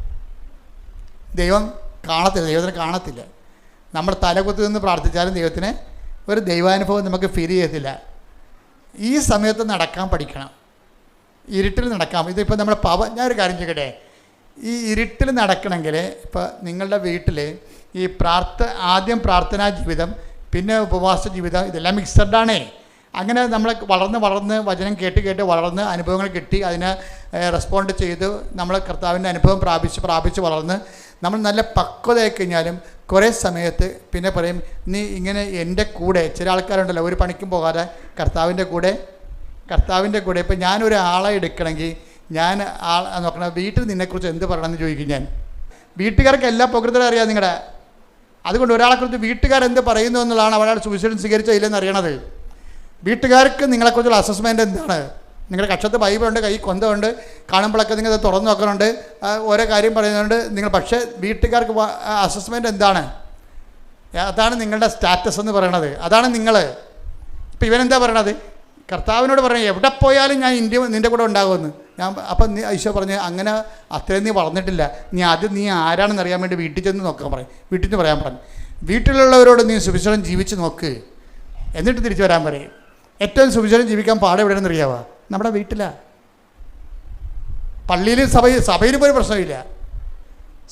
ദൈവത്തിന് കാണത്തില്ല. നമ്മൾ തലകുത്തി നിന്ന് പ്രാർത്ഥിച്ചാലും ദൈവത്തിന് ഒരു ദൈവാനുഭവം നമുക്ക് ഫീൽ ചെയ്യത്തില്ല. ഈ സമയത്ത് നടക്കാൻ പഠിക്കണം. ഇരുട്ടിൽ നടക്കാം. ഇതിപ്പോൾ നമ്മുടെ ഞാനൊരു കാര്യം ചെയ്യട്ടെ. ഈ ഇരുട്ടിൽ നടക്കണമെങ്കിൽ ഇപ്പോൾ നിങ്ങളുടെ വീട്ടിൽ ഈ ആദ്യം പ്രാർത്ഥനാ ജീവിതം, പിന്നെ ഉപവാസ ജീവിതം, ഇതെല്ലാം മിക്സഡാണേ. അങ്ങനെ നമ്മൾ വളർന്ന് വചനം കേട്ട് വളർന്ന് അനുഭവങ്ങൾ കിട്ടി, അതിനെ റെസ്പോണ്ട് ചെയ്ത് നമ്മൾ കർത്താവിൻ്റെ അനുഭവം പ്രാപിച്ച് വളർന്ന് നമ്മൾ നല്ല പക്വതയായി കഴിഞ്ഞാലും കുറേ സമയത്ത് പിന്നെ പറയും, നീ ഇങ്ങനെ എൻ്റെ കൂടെ. ചില ആൾക്കാരുണ്ടല്ലോ ഒരു പണിക്കും പോകാതെ കർത്താവിൻ്റെ കൂടെ. ഇപ്പം ഞാനൊരു ആളെ എടുക്കണമെങ്കിൽ ഞാൻ നോക്കണം, വീട്ടിൽ നിന്നെക്കുറിച്ച് എന്ത് പറയണമെന്ന് ചോദിക്കും ഞാൻ. വീട്ടുകാർക്ക് എല്ലാ പ്രകൃതവും അറിയാം നിങ്ങളുടെ. അതുകൊണ്ട് ഒരാളെക്കുറിച്ച് വീട്ടുകാരെന്ത് പറയുന്നു എന്നുള്ളതാണ് അവരാൾ സുവിശേഷം സ്വീകരിച്ചോ ഇല്ലെന്ന് അറിയണത്. വീട്ടുകാർക്ക് നിങ്ങളെക്കുറിച്ചുള്ള അസസ്മെൻ്റ് എന്താണ്? നിങ്ങളുടെ കക്ഷത്ത് ബൈബിളുണ്ട്, കൈ കൊന്തമുണ്ട്, കാണുമ്പോഴൊക്കെ നിങ്ങൾ തുറന്നു നോക്കുന്നുണ്ട്, ഓരോ കാര്യം പറയുന്നുണ്ട് നിങ്ങൾ. പക്ഷേ വീട്ടുകാർക്ക് അസസ്മെൻ്റ് എന്താണ്? അതാണ് നിങ്ങളുടെ സ്റ്റാറ്റസ് എന്ന് പറയണത്. അതാണ് നിങ്ങൾ. ഇപ്പം ഇവനെന്താ പറയണത്? കർത്താവിനോട് പറഞ്ഞു, എവിടെ പോയാലും ഞാൻ നിൻ്റെ കൂടെ ഉണ്ടാകുമെന്ന്. അപ്പം ഈശോ പറഞ്ഞ്, അങ്ങനെ അത്രയും നീ വളർന്നിട്ടില്ല, നീ ആരാണെന്ന് അറിയാൻ വേണ്ടി വീട്ടിൽ ചെന്ന് നോക്കാൻ പറയും. വീട്ടിൽ നിന്ന് പറയാൻ പറഞ്ഞു. വീട്ടിലുള്ളവരോട് നീ സുവിശേഷം ജീവിച്ച് നോക്ക്, എന്നിട്ട് തിരിച്ചു വരാൻ പറയും. ഏറ്റവും സുവിശേഷം ജീവിക്കാൻ പാടെ എവിടെയെന്ന് അറിയാവാ? നമ്മുടെ വീട്ടിലാണ്. പള്ളിയിലും സഭയിലും ഒരു പ്രശ്നമില്ല.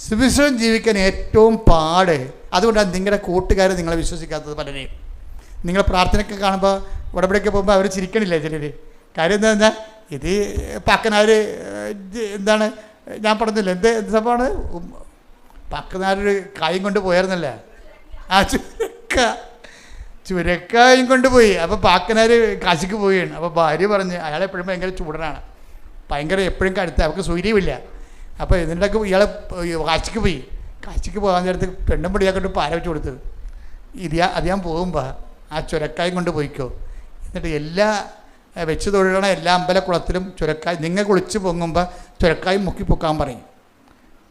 സുവിശേഷം ജീവിക്കാൻ ഏറ്റവും പാട്. അതുകൊണ്ടാണ് നിങ്ങളുടെ കൂട്ടുകാർ നിങ്ങളെ വിശ്വസിക്കാത്തത്. പലരെയും നിങ്ങൾ പ്രാർത്ഥനയ്ക്ക് കാണുമ്പോൾ ഉടമ്പടിക്ക് പോകുമ്പോൾ അവർ ചിരിക്കണില്ല ചിലർ. കാര്യം എന്താ പറഞ്ഞാൽ ഇത് പക്കനാർ എന്താണ് ഞാൻ പറഞ്ഞില്ല, എന്ത് സംഭവമാണ്? പക്കനാരൊരു കായും കൊണ്ട് പോയായിരുന്നല്ല, ആ ചുരക്കായും കൊണ്ടുപോയി. അപ്പോൾ പാക്കനാർ കാശിക്ക് പോവുകയാണ്. അപ്പോൾ ഭാര്യ പറഞ്ഞ്, അയാളെപ്പോഴും ഭയങ്കര ചൂടനാണ്, എപ്പോഴും കടുത്ത, അവർക്ക് സൂര്യമില്ല. അപ്പോൾ ഇതിൻ്റെയൊക്കെ ഇയാൾ കാശിക്ക് പോകാൻ നേരത്ത് പെണ്ണും പിടിയാക്കൊണ്ട് പാര വെച്ച് കൊടുത്തത്. അത് ഞാൻ പോകുമ്പോൾ ആ ചുരക്കായും കൊണ്ട് പോയിക്കോ, എന്നിട്ട് എല്ലാ വെച്ച് തൊഴിലണ എല്ലാ അമ്പലക്കുളത്തിലും ചുരക്കായ് നിങ്ങൾ കുളിച്ച് പൊങ്ങുമ്പോൾ ചുരക്കായും മുക്കി പൊക്കാൻ പറയും.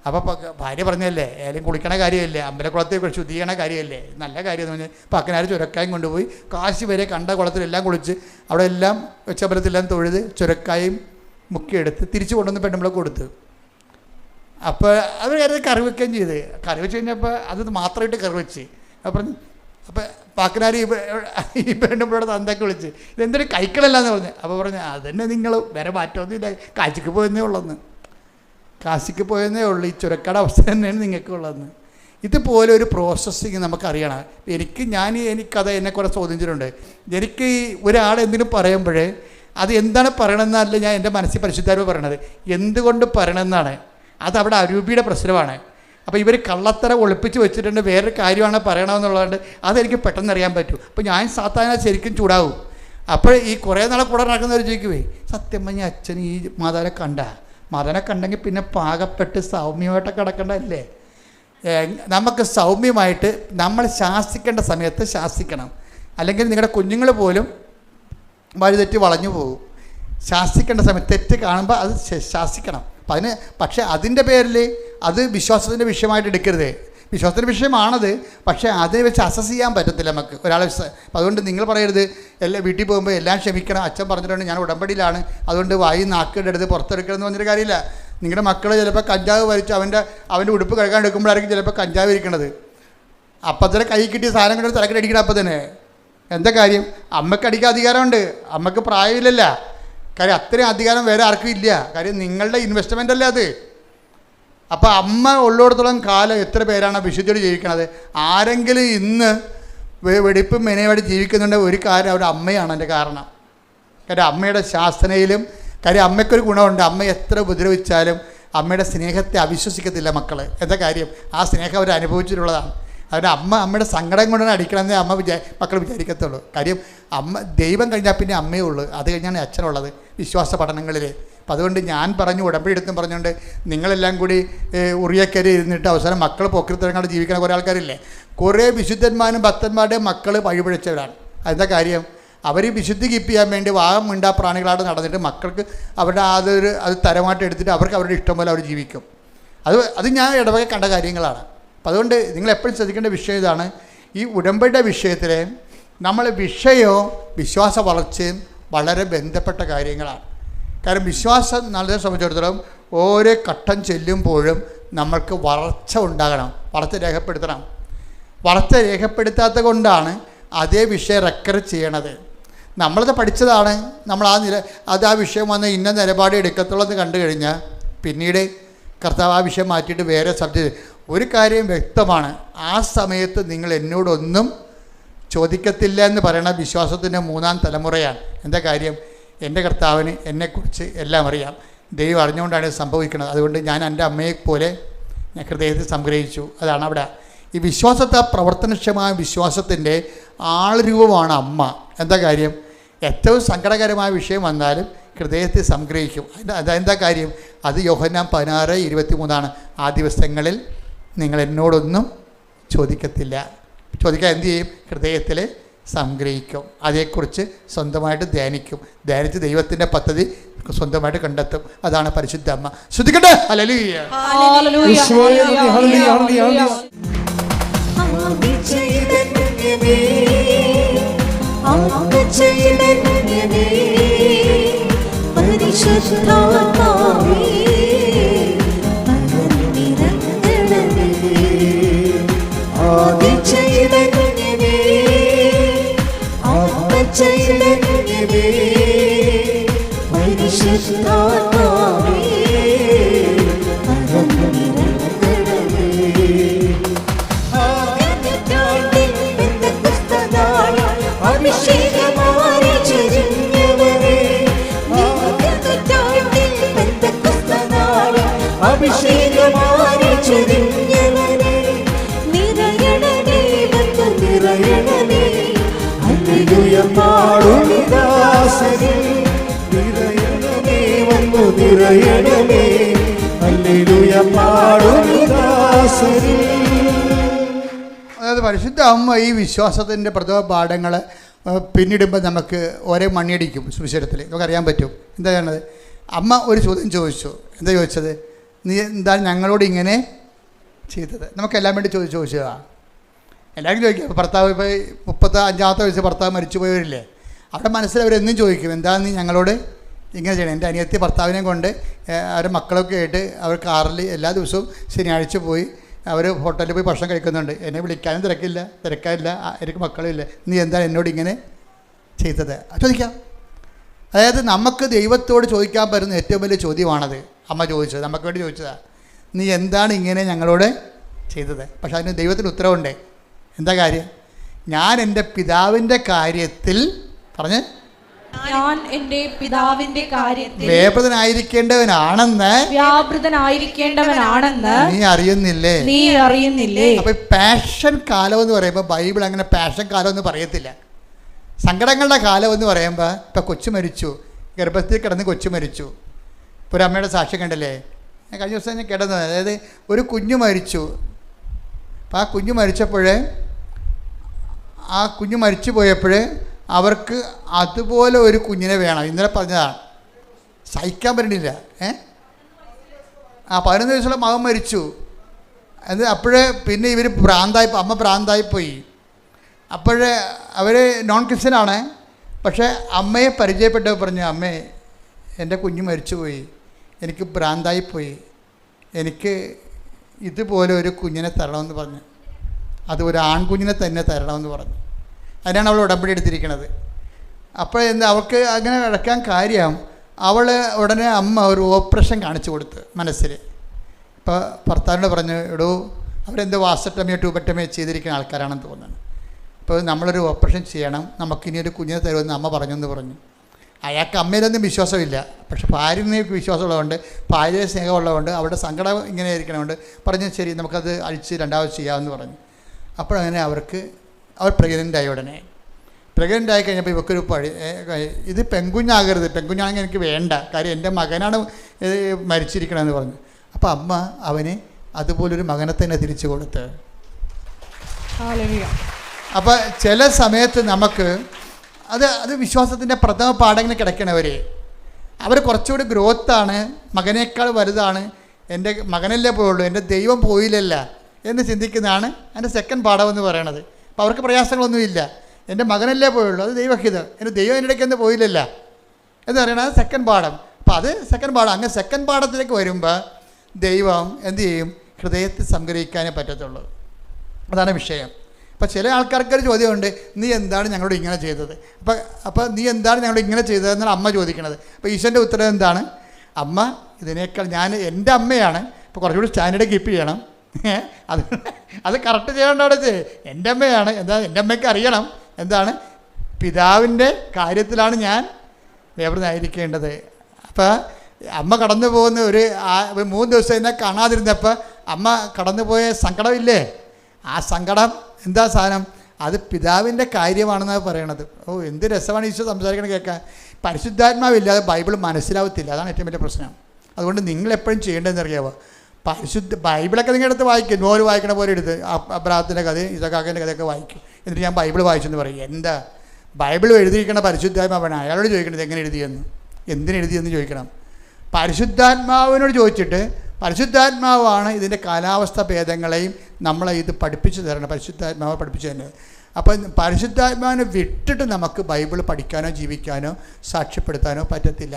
അപ്പോൾ ഭാര്യ പറഞ്ഞല്ലേ, ഏലും കുളിക്കണ കാര്യമല്ലേ, അമ്പലക്കുളത്തിൽ ശുദ്ധി ചെയ്യണ കാര്യമല്ലേ, നല്ല കാര്യം എന്ന് പറഞ്ഞാൽ പക്കനാർ ചുരക്കായും കൊണ്ടുപോയി കാശി വരെ കണ്ട കുളത്തിലെല്ലാം കുളിച്ച് അവിടെ എല്ലാം വെച്ചമ്പലത്തിലെല്ലാം തൊഴുത് ചുരക്കായും മുക്കിയെടുത്ത് തിരിച്ചു കൊണ്ടുവന്ന് പെണ്ണുമ്പളെ കൊടുത്ത്. അപ്പോൾ അവർ കറി വെക്കുകയും ചെയ്ത്. കറി വെച്ച് കഴിഞ്ഞപ്പോൾ അത് മാത്രമായിട്ട് കറി വെച്ച്. അപ്പം പാക്കനാർ ഈ പെണ്ണുമ്പോഴോട് തന്തയൊക്കെ വിളിച്ച് ഇതെന്തൊരു കൈക്കളല്ലാന്ന് പറഞ്ഞു. അപ്പോൾ പറഞ്ഞു അതന്നെ നിങ്ങൾ വേറെ മാറ്റമൊന്നുമില്ല, കാശിക്ക് പോയെന്നേ ഉള്ളെന്ന്. കാശിക്ക് പോയെന്നേ ഉള്ളൂ, ഈ ചുരക്കട അവസ്ഥ തന്നെയാണ് നിങ്ങൾക്കുള്ളതെന്ന്. ഇതുപോലെ ഒരു പ്രോസസ്സിങ് നമുക്കറിയണം. എനിക്കത് എന്നെ കുറേ ചോദിച്ചിട്ടുണ്ട്. എനിക്ക് ഒരാൾ എന്തെങ്കിലും പറയുമ്പോഴേ അത് എന്താണ് പറയണമെന്നല്ല ഞാൻ എൻ്റെ മനസ്സിൽ പരിശുദ്ധാത്മാവ് പറയണത്, എന്തുകൊണ്ട് പറയണമെന്നാണ്. അതവിടെ അരൂപിയുടെ പ്രശ്നമാണ്. അപ്പോൾ ഇവർ കള്ളത്തര ഒളിപ്പിച്ച് വെച്ചിട്ടുണ്ട്, വേറൊരു കാര്യമാണ് പറയണമെന്നുള്ളതുകൊണ്ട് അതെനിക്ക് പെട്ടെന്ന് അറിയാൻ പറ്റും. അപ്പോൾ ഞാൻ സാധാരണ ശരിക്കും ചൂടാവും. അപ്പോൾ ഈ കുറേ നാളെ കൂടെ നടക്കുന്നവർ ചോദിക്കുവേ, സത്യം പറഞ്ഞ അച്ഛൻ ഈ മാതാവിനെ കണ്ടെങ്കിൽ പിന്നെ പാകപ്പെട്ട് സൗമ്യമായിട്ടൊക്കെ കിടക്കേണ്ടതല്ലേ. നമുക്ക് സൗമ്യമായിട്ട് നമ്മൾ ശാസിക്കേണ്ട സമയത്ത് ശാസിക്കണം. അല്ലെങ്കിൽ നിങ്ങളുടെ കുഞ്ഞുങ്ങൾ പോലും വഴിതെറ്റി വളഞ്ഞു പോകും. ശാസിക്കേണ്ട സമയത്ത് തെറ്റ് കാണുമ്പോൾ അത് ശാസിക്കണം. പക്ഷേ അതിൻ്റെ പേരിൽ അത് വിശ്വാസത്തിൻ്റെ വിഷയമായിട്ട് എടുക്കരുത്. വിശ്വാസത്തിൻ്റെ വിഷയമാണത്, പക്ഷേ അതിനെ വെച്ച് അസസ് ചെയ്യാൻ പറ്റത്തില്ല നമുക്ക് ഒരാളെ. അതുകൊണ്ട് നിങ്ങൾ പറയരുത് വീട്ടിൽ പോകുമ്പോൾ എല്ലാം ക്ഷമിക്കണം, അച്ഛൻ പറഞ്ഞിട്ടുണ്ട് ഞാൻ ഉടമ്പടിയിലാണ്, അതുകൊണ്ട് വായി നാക്കിടരുത് പുറത്തെടുക്കണമെന്ന് പറഞ്ഞൊരു കാര്യമില്ല. നിങ്ങളുടെ മക്കൾ ചിലപ്പോൾ കഞ്ചാവ് വലിച്ച് അവൻ്റെ ഉടുപ്പ് കഴുകാൻ എടുക്കുമ്പോഴായിരിക്കും ചിലപ്പോൾ കഞ്ചാവ് ഇരിക്കണത്. അപ്പം തന്നെ കൈ കിട്ടിയ സാധനം കൊണ്ട് തലക്കടി അടിക്കണം. അപ്പം തന്നെ എന്താ കാര്യം? അമ്മയ്ക്ക് അടിക്കാൻ അധികാരമുണ്ട്, അമ്മയ്ക്ക് പ്രായമില്ലല്ല. കാര്യം അത്രയും അധികാരം വേറെ ആർക്കും ഇല്ല. കാര്യം നിങ്ങളുടെ ഇൻവെസ്റ്റ്മെൻ്റ് അല്ലേ അത്. അപ്പോൾ അമ്മ ഉള്ളിടത്തോളം കാലം എത്ര പേരാണ് വിശുദ്ധിയോട് ജീവിക്കണത്? ആരെങ്കിലും ഇന്ന് വെടിപ്പും മെനയോടെ ജീവിക്കുന്നുണ്ടെങ്കിൽ ഒരു കാര്യം അവരുടെ അമ്മയാണ് എൻ്റെ കാരണം. കാര്യം അമ്മയുടെ ശാസനയിലും കാര്യം അമ്മയ്ക്കൊരു ഗുണമുണ്ട്, അമ്മ എത്ര ഉപദ്രവിച്ചാലും അമ്മയുടെ സ്നേഹത്തെ അവിശ്വസിക്കത്തില്ല മക്കൾ. എന്താ കാര്യം? ആ സ്നേഹം അവർ അനുഭവിച്ചിട്ടുള്ളതാണ്. അതുകൊണ്ട് അമ്മയുടെ സങ്കടം കൊണ്ടാണ് അടിക്കണമെന്നേ മക്കൾ വിചാരിക്കത്തുള്ളൂ. കാര്യം ദൈവം കഴിഞ്ഞാൽ പിന്നെ അമ്മയേ ഉള്ളൂ, അത് കഴിഞ്ഞാണ് അച്ഛനുള്ളത് വിശ്വാസ പഠനങ്ങളിൽ. അപ്പം അതുകൊണ്ട് ഞാൻ പറഞ്ഞു ഉടമ്പടി എടുത്തും പറഞ്ഞുകൊണ്ട് നിങ്ങളെല്ലാം കൂടി ഉറിയക്കരി ഇരുന്നിട്ട് അവസാനം മക്കൾ പോക്കിരിത്തരങ്ങാണ്ട് ജീവിക്കുന്ന കുറേ ആൾക്കാരില്ലേ. കുറേ വിശുദ്ധന്മാരും ഭക്തന്മാരുടെയും മക്കൾ വഴിപിഴച്ചവരാണ്. അതെന്താ കാര്യം? അവർ വിശുദ്ധി കീപ്പ് ചെയ്യാൻ വേണ്ടി വാഗം മിണ്ടാ പ്രാണികളായിട്ട് നടന്നിട്ട് മക്കൾക്ക് അവരുടെ അത് തരമായിട്ട് എടുത്തിട്ട് അവർക്ക് അവരുടെ ഇഷ്ടം പോലെ അവർ ജീവിക്കും. അത് ഞാൻ ഇടവകെ കണ്ട കാര്യങ്ങളാണ്. അപ്പം അതുകൊണ്ട് നിങ്ങളെപ്പോഴും ശ്രദ്ധിക്കേണ്ട വിഷയം ഇതാണ്. ഈ ഉടമ്പടിയുടെ വിഷയത്തിൽ നമ്മൾ വിഷയവും വിശ്വാസ വളർച്ചയും വളരെ ബന്ധപ്പെട്ട കാര്യങ്ങളാണ്. കാരണം വിശ്വാസം നല്ലതിനെ സംബന്ധിച്ചിടത്തോളം ഓരോ ഘട്ടം ചെല്ലുമ്പോഴും നമ്മൾക്ക് വളർച്ച ഉണ്ടാകണം, വളർച്ച രേഖപ്പെടുത്തണം. വളർച്ച രേഖപ്പെടുത്താത്ത കൊണ്ടാണ് അതേ വിഷയം റെക്കർ ചെയ്യണത്. നമ്മളത് പഠിച്ചതാണ്, നമ്മൾ ആ വിഷയം വന്ന് ഇന്ന നിലപാട് എടുക്കത്തുള്ളൂ എന്ന് കണ്ടു കഴിഞ്ഞാൽ പിന്നീട് കർത്താവ് ആ വിഷയം മാറ്റിയിട്ട് വേറെ സബ്ജക്റ്റ്. ഒരു കാര്യം വ്യക്തമാണ്, ആ സമയത്ത് നിങ്ങൾ എന്നോടൊന്നും ചോദിക്കത്തില്ല എന്ന് പറയുന്ന വിശ്വാസത്തിൻ്റെ 3-ാം തലമുറയാണ്. എന്താ കാര്യം? എൻ്റെ കർത്താവിന് എന്നെക്കുറിച്ച് എല്ലാം അറിയാം, ദൈവം അറിഞ്ഞുകൊണ്ടാണ് ഇത് സംഭവിക്കുന്നത്. അതുകൊണ്ട് ഞാൻ എൻ്റെ അമ്മയെപ്പോലെ ഞാൻ ഹൃദയത്തിൽ സംഗ്രഹിച്ചു. അതാണ് അവിടെ ഈ വിശ്വാസത്തെ, പ്രവർത്തനക്ഷമമായ വിശ്വാസത്തിൻ്റെ ആൾരൂപമാണ് അമ്മ. എന്താ കാര്യം? ഏറ്റവും സങ്കടകരമായ വിഷയം വന്നാലും ഹൃദയത്തിൽ സംഗ്രഹിക്കും. അതെന്താ കാര്യം? അത് യോഹന്നാൻ 16:23 ആ ദിവസങ്ങളിൽ നിങ്ങൾ എന്നോടൊന്നും ചോദിക്കത്തില്ല. ചോദിക്കാൻ എന്തു ചെയ്യും? ഹൃദയത്തിൽ സംഗ്രഹിക്കും. അതേക്കുറിച്ച് സ്വന്തമായിട്ട് ധ്യാനിക്കും. ധ്യാനിച്ച് ദൈവത്തിൻ്റെ പദ്ധതി സ്വന്തമായിട്ട് കണ്ടെത്തും. അതാണ് പരിശുദ്ധ അമ്മ. ശ്രദ്ധിക്കട്ടെ. ഹല്ലേലൂയ. അതായത് പരിശുദ്ധ അമ്മ ഈ വിശ്വാസത്തിൻ്റെ പ്രഥമ പാഠങ്ങൾ പിന്നിടുമ്പോൾ നമുക്ക് ഒരേ മണിയടിക്കും. സുവിശേഷത്തിൽ നമുക്കറിയാൻ പറ്റും. എന്താ ചെയ്യണത്? അമ്മ ഒരു ചോദ്യം ചോദിച്ചു. എന്താ ചോദിച്ചത്? നീ എന്താണ് ഞങ്ങളോട് ഇങ്ങനെ ചെയ്തത്? നമുക്കെല്ലാം വേണ്ടി ചോദിച്ചതാണ്. എല്ലാവരും ചോദിക്കും. ഭർത്താവ് ഇപ്പോൾ 35-ാമത്തെ വയസ്സ് ഭർത്താവ് മരിച്ചു പോയവരില്ലേ, അവിടെ മനസ്സിൽ അവരെന്നും ചോദിക്കും, എന്താണ് നീ ഞങ്ങളോട് ഇങ്ങനെ ചെയ്യണം? എൻ്റെ അനിയത്തി ഭർത്താവിനെ കൊണ്ട് അവരുടെ മക്കളൊക്കെ ആയിട്ട് അവർ കാറിൽ എല്ലാ ദിവസവും ശനിയാഴ്ച പോയി അവർ ഹോട്ടലിൽ പോയി ഭക്ഷണം കഴിക്കുന്നുണ്ട്. എന്നെ വിളിക്കാനും തിരക്കാനില്ല, എനിക്ക് മക്കളില്ല. നീ എന്താണ് എന്നോട് ഇങ്ങനെ ചെയ്തത്? ചോദിക്കാം. അതായത് നമുക്ക് ദൈവത്തോട് ചോദിക്കാൻ പറ്റുന്ന ഏറ്റവും വലിയ ചോദ്യമാണത്. അമ്മ ചോദിച്ചത്, നമുക്ക് വേണ്ടി ചോദിച്ചതാണ്. നീ എന്താണ് ഇങ്ങനെ ഞങ്ങളോട് ചെയ്തത്? പക്ഷെ അതിന് ദൈവത്തിന് ഉത്തരവുണ്ട്. എന്താ കാര്യം? ഞാൻ എൻ്റെ പിതാവിൻ്റെ കാര്യത്തിൽ പറഞ്ഞ് ഞാൻ എൻ്റെ പിതാവിൻ്റെ കാര്യത്തിൽ വ്യാപൃതനായിരിക്കേണ്ടവനാണെന്ന് നീ അറിയുന്നില്ലേ? അപ്പൊ പാഷൻ കാലം എന്ന് പറയുമ്പോൾ ബൈബിൾ അങ്ങനെ പാഷൻ കാലം എന്ന് പറയത്തില്ല. സങ്കടങ്ങളുടെ കാലം എന്ന് പറയുമ്പോൾ ഇപ്പം കൊച്ചു മരിച്ചു, ഗർഭത്തിൽ കിടന്ന് കൊച്ചു മരിച്ചു. ഇപ്പോൾ ഒരു അമ്മയുടെ സാക്ഷ്യം കണ്ടല്ലേ, ഞാൻ കഴിഞ്ഞ ദിവസം ഞാൻ കിടന്നത്. അതായത് ഒരു കുഞ്ഞു മരിച്ചു. അപ്പം ആ കുഞ്ഞു മരിച്ചു പോയപ്പോൾ അവർക്ക് അതുപോലെ ഒരു കുഞ്ഞിനെ വേണം. ഇന്നലെ പറഞ്ഞതാണ്, സഹിക്കാൻ പറ്റണില്ല. 11 വയസ്സുള്ള മകൻ മരിച്ചു. അത് അപ്പോഴേ പിന്നെ ഇവർ അമ്മ ഭ്രാന്തായിപ്പോയി. അപ്പോഴേ അവർ നോൺ ക്രിസ്ത്യനാണ്. പക്ഷേ അമ്മയെ പരിചയപ്പെട്ടപ്പോൾ പറഞ്ഞു, അമ്മേ എൻ്റെ കുഞ്ഞ് മരിച്ചുപോയി, എനിക്ക് ഭ്രാന്തായിപ്പോയി, എനിക്ക് ഇതുപോലെ ഒരു കുഞ്ഞിനെ തരണമെന്ന് പറഞ്ഞു. അത് ഒരു ആൺകുഞ്ഞിനെ തന്നെ തരണമെന്ന് പറഞ്ഞു. അതിനാണ് അവൾ ഉടമ്പടി എടുത്തിരിക്കുന്നത്. അപ്പോൾ അവൾക്ക് അങ്ങനെ കിടക്കാൻ കാര്യം, അവൾ ഉടനെ അമ്മ ഒരു ഓപ്പറേഷൻ കാണിച്ചു കൊടുത്ത് മനസ്സിൽ. ഇപ്പോൾ ഭർത്താവിനോട് പറഞ്ഞു, എടോ അവരെന്തോ വാസക്ടമിയോ ട്യൂബക്ടമിയോ ചെയ്തിരിക്കുന്ന ആൾക്കാരാണെന്ന് തോന്നുന്നു. അപ്പോൾ നമ്മളൊരു ഓപ്പറേഷൻ ചെയ്യണം, നമുക്കിനി ഒരു കുഞ്ഞിനെ തരുമെന്ന് അമ്മ പറഞ്ഞു. അയാൾക്ക് അമ്മയിലൊന്നും വിശ്വാസമില്ല. പക്ഷെ ഭാര്യനെയൊക്കെ വിശ്വാസമുള്ളതുകൊണ്ട്, ഭാര്യയെ സ്നേഹമുള്ളതുകൊണ്ട്, അവരുടെ സങ്കടം ഇങ്ങനെ ഇരിക്കണതുകൊണ്ട് പറഞ്ഞു, ശരി നമുക്കത് അഴിച്ച് രണ്ടാമത് ചെയ്യാമെന്ന് പറഞ്ഞു. അപ്പോഴങ്ങനെ അവർ പ്രഗ്നൻ്റായി. ഉടനെ പ്രഗ്നൻ്റായി കഴിഞ്ഞപ്പോൾ ഇവക്കൊരു ഇത് പെൺകുഞ്ഞാകരുത്, പെൺകുഞ്ഞാണെങ്കിൽ എനിക്ക് വേണ്ട, കാര്യം എൻ്റെ മകനാണ് മരിച്ചിരിക്കണമെന്ന് പറഞ്ഞു. അപ്പോൾ അമ്മ അവന് അതുപോലൊരു മകനെ തന്നെ തിരിച്ചു കൊടുത്ത്. അപ്പോൾ ചില സമയത്ത് നമുക്ക് അത് വിശ്വാസത്തിൻ്റെ പ്രഥമ പാഠങ്ങൾ കിടക്കണവർ അവർ കുറച്ചുകൂടി ഗ്രോത്താണ്, മകനേക്കാൾ വലുതാണ്, എൻ്റെ മകനല്ലേ പോയുള്ളൂ, എൻ്റെ ദൈവം പോയില്ലല്ല എന്ന് ചിന്തിക്കുന്നതാണ് എൻ്റെ സെക്കൻഡ് പാഠമെന്ന് പറയണത്. അപ്പോൾ അവർക്ക് പ്രയാസങ്ങളൊന്നുമില്ല, എൻ്റെ മകനല്ലേ പോയുള്ളൂ, അത് ദൈവഹിതം, എൻ്റെ ദൈവം എൻ്റെ ഇടയ്ക്കൊന്നും പോയില്ലല്ല എന്ന് പറയണത് സെക്കൻഡ് പാഠം. അപ്പോൾ അത് സെക്കൻഡ് പാഠം. അങ്ങനെ സെക്കൻഡ് പാഠത്തിലേക്ക് വരുമ്പോൾ ദൈവം എന്ത് ചെയ്യും? ഹൃദയത്തിൽ സംഗ്രഹിക്കാനേ പറ്റത്തുള്ളൂ. അതാണ് വിഷയം. അപ്പോൾ ചില ആൾക്കാർക്കൊരു ചോദ്യമുണ്ട്, നീ എന്താണ് ഞങ്ങളോട് ഇങ്ങനെ ചെയ്തത്? അപ്പോൾ നീ എന്താണ് ഞങ്ങളോട് ഇങ്ങനെ ചെയ്തതെന്നാണ് അമ്മ ചോദിക്കണത്. അപ്പോൾ ഈശോൻ്റെ ഉത്തരം എന്താണ്? അമ്മ ഇതിനേക്കാൾ എൻ്റെ അമ്മയാണ്, ഇപ്പോൾ കുറച്ചുകൂടി സ്റ്റാൻഡേർഡ് കീപ്പ് ചെയ്യണം. അത് കറക്റ്റ് ചെയ്യേണ്ട അവിടെ എൻ്റെ അമ്മയാണ്. എന്താ എൻ്റെ അമ്മയ്ക്ക് അറിയണം എന്താണ് പിതാവിൻ്റെ കാര്യത്തിലാണ് ഞാൻ വ്യാപൃതനായിരിക്കേണ്ടത്. അപ്പോൾ അമ്മ കടന്നു പോകുന്ന ഒരു 3 ദിവസം എന്നെ കാണാതിരുന്നപ്പോൾ അമ്മ കടന്നുപോയ സങ്കടമില്ലേ, ആ സങ്കടം എന്താ സാധനം? അത് പിതാവിൻ്റെ കാര്യമാണെന്നാണ് പറയണത്. എന്ത് രസമാണ് ഈശോ സംസാരിക്കണത് കേൾക്കാൻ. പരിശുദ്ധാത്മാവില്ലാതെ ബൈബിൾ മനസ്സിലാവത്തില്ല, അതാണ് ഏറ്റവും വലിയ പ്രശ്നം. അതുകൊണ്ട് നിങ്ങളെപ്പോഴും ചെയ്യേണ്ടതെന്ന് അറിയാമോ? ബൈബിളൊക്കെ നിങ്ങളെടുത്ത് വായിക്കും, നോവൽ വായിക്കണ പോലെ എടുത്ത് അബ്രാഹത്തിൻ്റെ കഥ ഇസഹാക്കിൻ്റെ കഥയൊക്കെ വായിക്കും. എന്നിട്ട് ഞാൻ ബൈബിൾ വായിച്ചെന്ന് പറയും. എന്താ ബൈബിൾ എഴുതിയിരിക്കണ പരിശുദ്ധാത്മാവാണ്, അയാളോട് ചോദിക്കണത് എങ്ങനെ എഴുതിയെന്ന്, എന്തിനെഴുതിയെന്ന് ചോദിക്കണം. പരിശുദ്ധാത്മാവിനോട് ചോദിച്ചിട്ട് പരിശുദ്ധാത്മാവാണ് ഇതിൻ്റെ കാലാവസ്ഥ ഭേദങ്ങളെയും നമ്മളെ ഇത് പഠിപ്പിച്ചു തരണം. പരിശുദ്ധാത്മാവ് പഠിപ്പിച്ചു തരുന്നത്. അപ്പം പരിശുദ്ധാത്മാവിനെ വിട്ടിട്ട് നമുക്ക് ബൈബിൾ പഠിക്കാനോ ജീവിക്കാനോ സാക്ഷ്യപ്പെടുത്താനോ പറ്റത്തില്ല.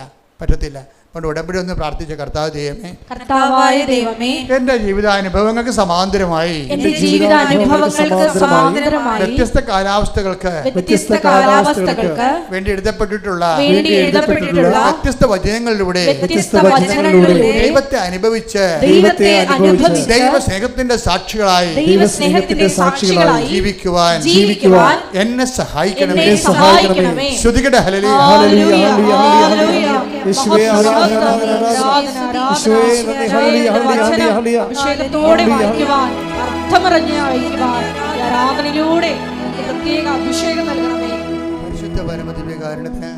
അതുകൊണ്ട് ഉടമ്പടി ഒന്ന് പ്രാർത്ഥിച്ച കർത്താവായ ദൈവമേ, എൻ്റെ ജീവിതാനുഭവങ്ങൾക്ക് സമാന്തരമായി വ്യത്യസ്ത കാലാവസ്ഥകൾക്ക് വേണ്ടി എഴുതപ്പെട്ടിട്ടുള്ള വ്യത്യസ്ത വചനങ്ങളിലൂടെ ദൈവത്തെ അനുഭവിച്ച് ദൈവസ്നേഹത്തിന്റെ സാക്ഷികളായി ജീവിക്കുവാൻ എന്നെ സഹായിക്കണമേ. ശ്രുതികട ഹല്ലേലൂയ. അഭിഷേകത്തോടെ വായിക്കുവാൻ, അർത്ഥമറിഞ്ഞ് വായിക്കുവാൻ ആരാധനയിലൂടെ പ്രത്യേക അഭിഷേകം നൽകണമേ. പരിശുദ്ധ പരമദിവ്യകാരുണ്യത്തിന്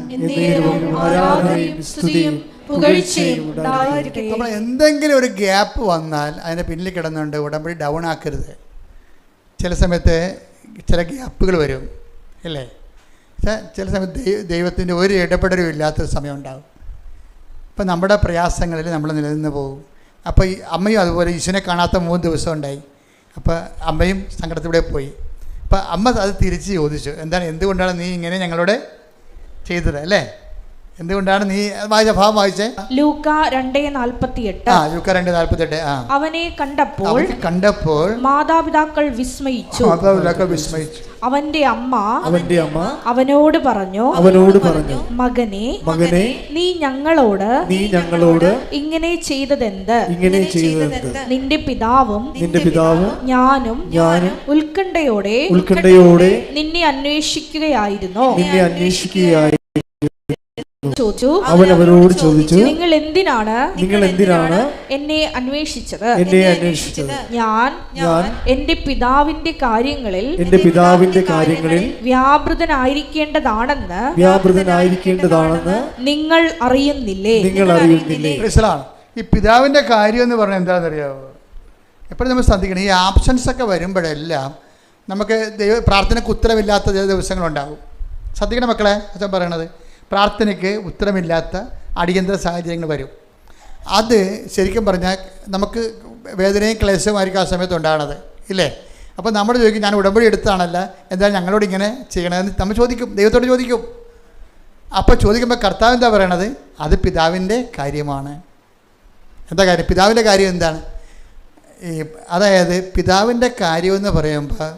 നമ്മൾ എന്തെങ്കിലും ഒരു ഗ്യാപ്പ് വന്നാൽ അതിൻ്റെ പിന്നിൽ കിടന്നുകൊണ്ട് ഉടമ്പടി ഡൗൺ ആക്കരുത്. ചില സമയത്ത് ചില ഗ്യാപ്പുകൾ വരും അല്ലേ? ചില സമയത്ത് ദൈവത്തിൻ്റെ ഒരു ഇടപെടലും ഇല്ലാത്തൊരു സമയം ഉണ്ടാകും. ഇപ്പം നമ്മുടെ പ്രയാസങ്ങളിൽ നമ്മൾ നിലനിന്ന് പോകും. അപ്പോൾ ഈ അമ്മയും അതുപോലെ ഈശോനെ കാണാത്ത 3 ദിവസം ഉണ്ടായി. അപ്പോൾ അമ്മയും സങ്കടത്തിലൂടെ പോയി. അപ്പോൾ അമ്മ അത് തിരിച്ച് ചോദിച്ചു, എന്തുകൊണ്ടാണ് നീ ഇങ്ങനെ ഞങ്ങളോട് ചെയ്തത് അല്ലേ? എന്തുകൊണ്ടാണ് നീ വായിച്ച ഭാവം വായിച്ചേ? ലൂക്ക 2:48. ലൂക്ക 2:48. അവനെ കണ്ടപ്പോൾ മാതാപിതാക്കൾ വിസ്മയിച്ചു. അവന്റെ അമ്മ അവനോട് പറഞ്ഞു, മകനെ നീ ഞങ്ങളോട് ഇങ്ങനെ ചെയ്തതെന്ത്? നിന്റെ പിതാവും ഞാനും ഉത്കണ്ഠയോടെ നിന്നെ അന്വേഷിക്കുകയായിരുന്നു. അവൻ അവരോട് ചോദിച്ചു, നിങ്ങൾ എന്തിനാണ് എന്നെ അന്വേഷിച്ചത്? ഞാൻ എന്റെ പിതാവിന്റെ കാര്യങ്ങളിൽ വ്യാപൃതനായിരിക്കേണ്ടതാണെന്ന് നിങ്ങൾ അറിയുന്നില്ലേ? ഈ പിതാവിന്റെ കാര്യം എന്ന് പറഞ്ഞാൽ എന്താണെന്നറിയാമോ? എപ്പോഴും നമ്മൾ ശ്രദ്ധിക്കണം, ഈ ആബ്സൻസ് ഒക്കെ വരുമ്പോഴെല്ലാം നമുക്ക് പ്രാർത്ഥനയ്ക്ക് ഉത്തരവില്ലാത്ത ചില ദിവസങ്ങളുണ്ടാകും. ശ്രദ്ധിക്കണം മക്കളെ, അച്ഛൻ പറയണത്. പ്രാർത്ഥനയ്ക്ക് ഉത്തരമില്ലാത്ത അടിയന്തര സാഹചര്യങ്ങൾ വരും. അത് ശരിക്കും പറഞ്ഞാൽ നമുക്ക് വേദനയും ക്ലേശവുമായിരിക്കും ആ സമയത്ത് ഉണ്ടാകണത്, ഇല്ലേ? അപ്പോൾ നമ്മൾ ചോദിക്കും, ഞാൻ ഉടമ്പടി എടുത്താണല്ല, എന്തായാലും ഞങ്ങളോട് ഇങ്ങനെ ചെയ്യണമെന്ന് നമ്മൾ ചോദിക്കും, ദൈവത്തോട് ചോദിക്കും. അപ്പോൾ ചോദിക്കുമ്പോൾ കർത്താവ് എന്താ പറയണത്? അത് പിതാവിൻ്റെ കാര്യമാണ്. എന്താ കാര്യം? പിതാവിൻ്റെ കാര്യം എന്താണ്? അതായത് പിതാവിൻ്റെ കാര്യമെന്ന് പറയുമ്പോൾ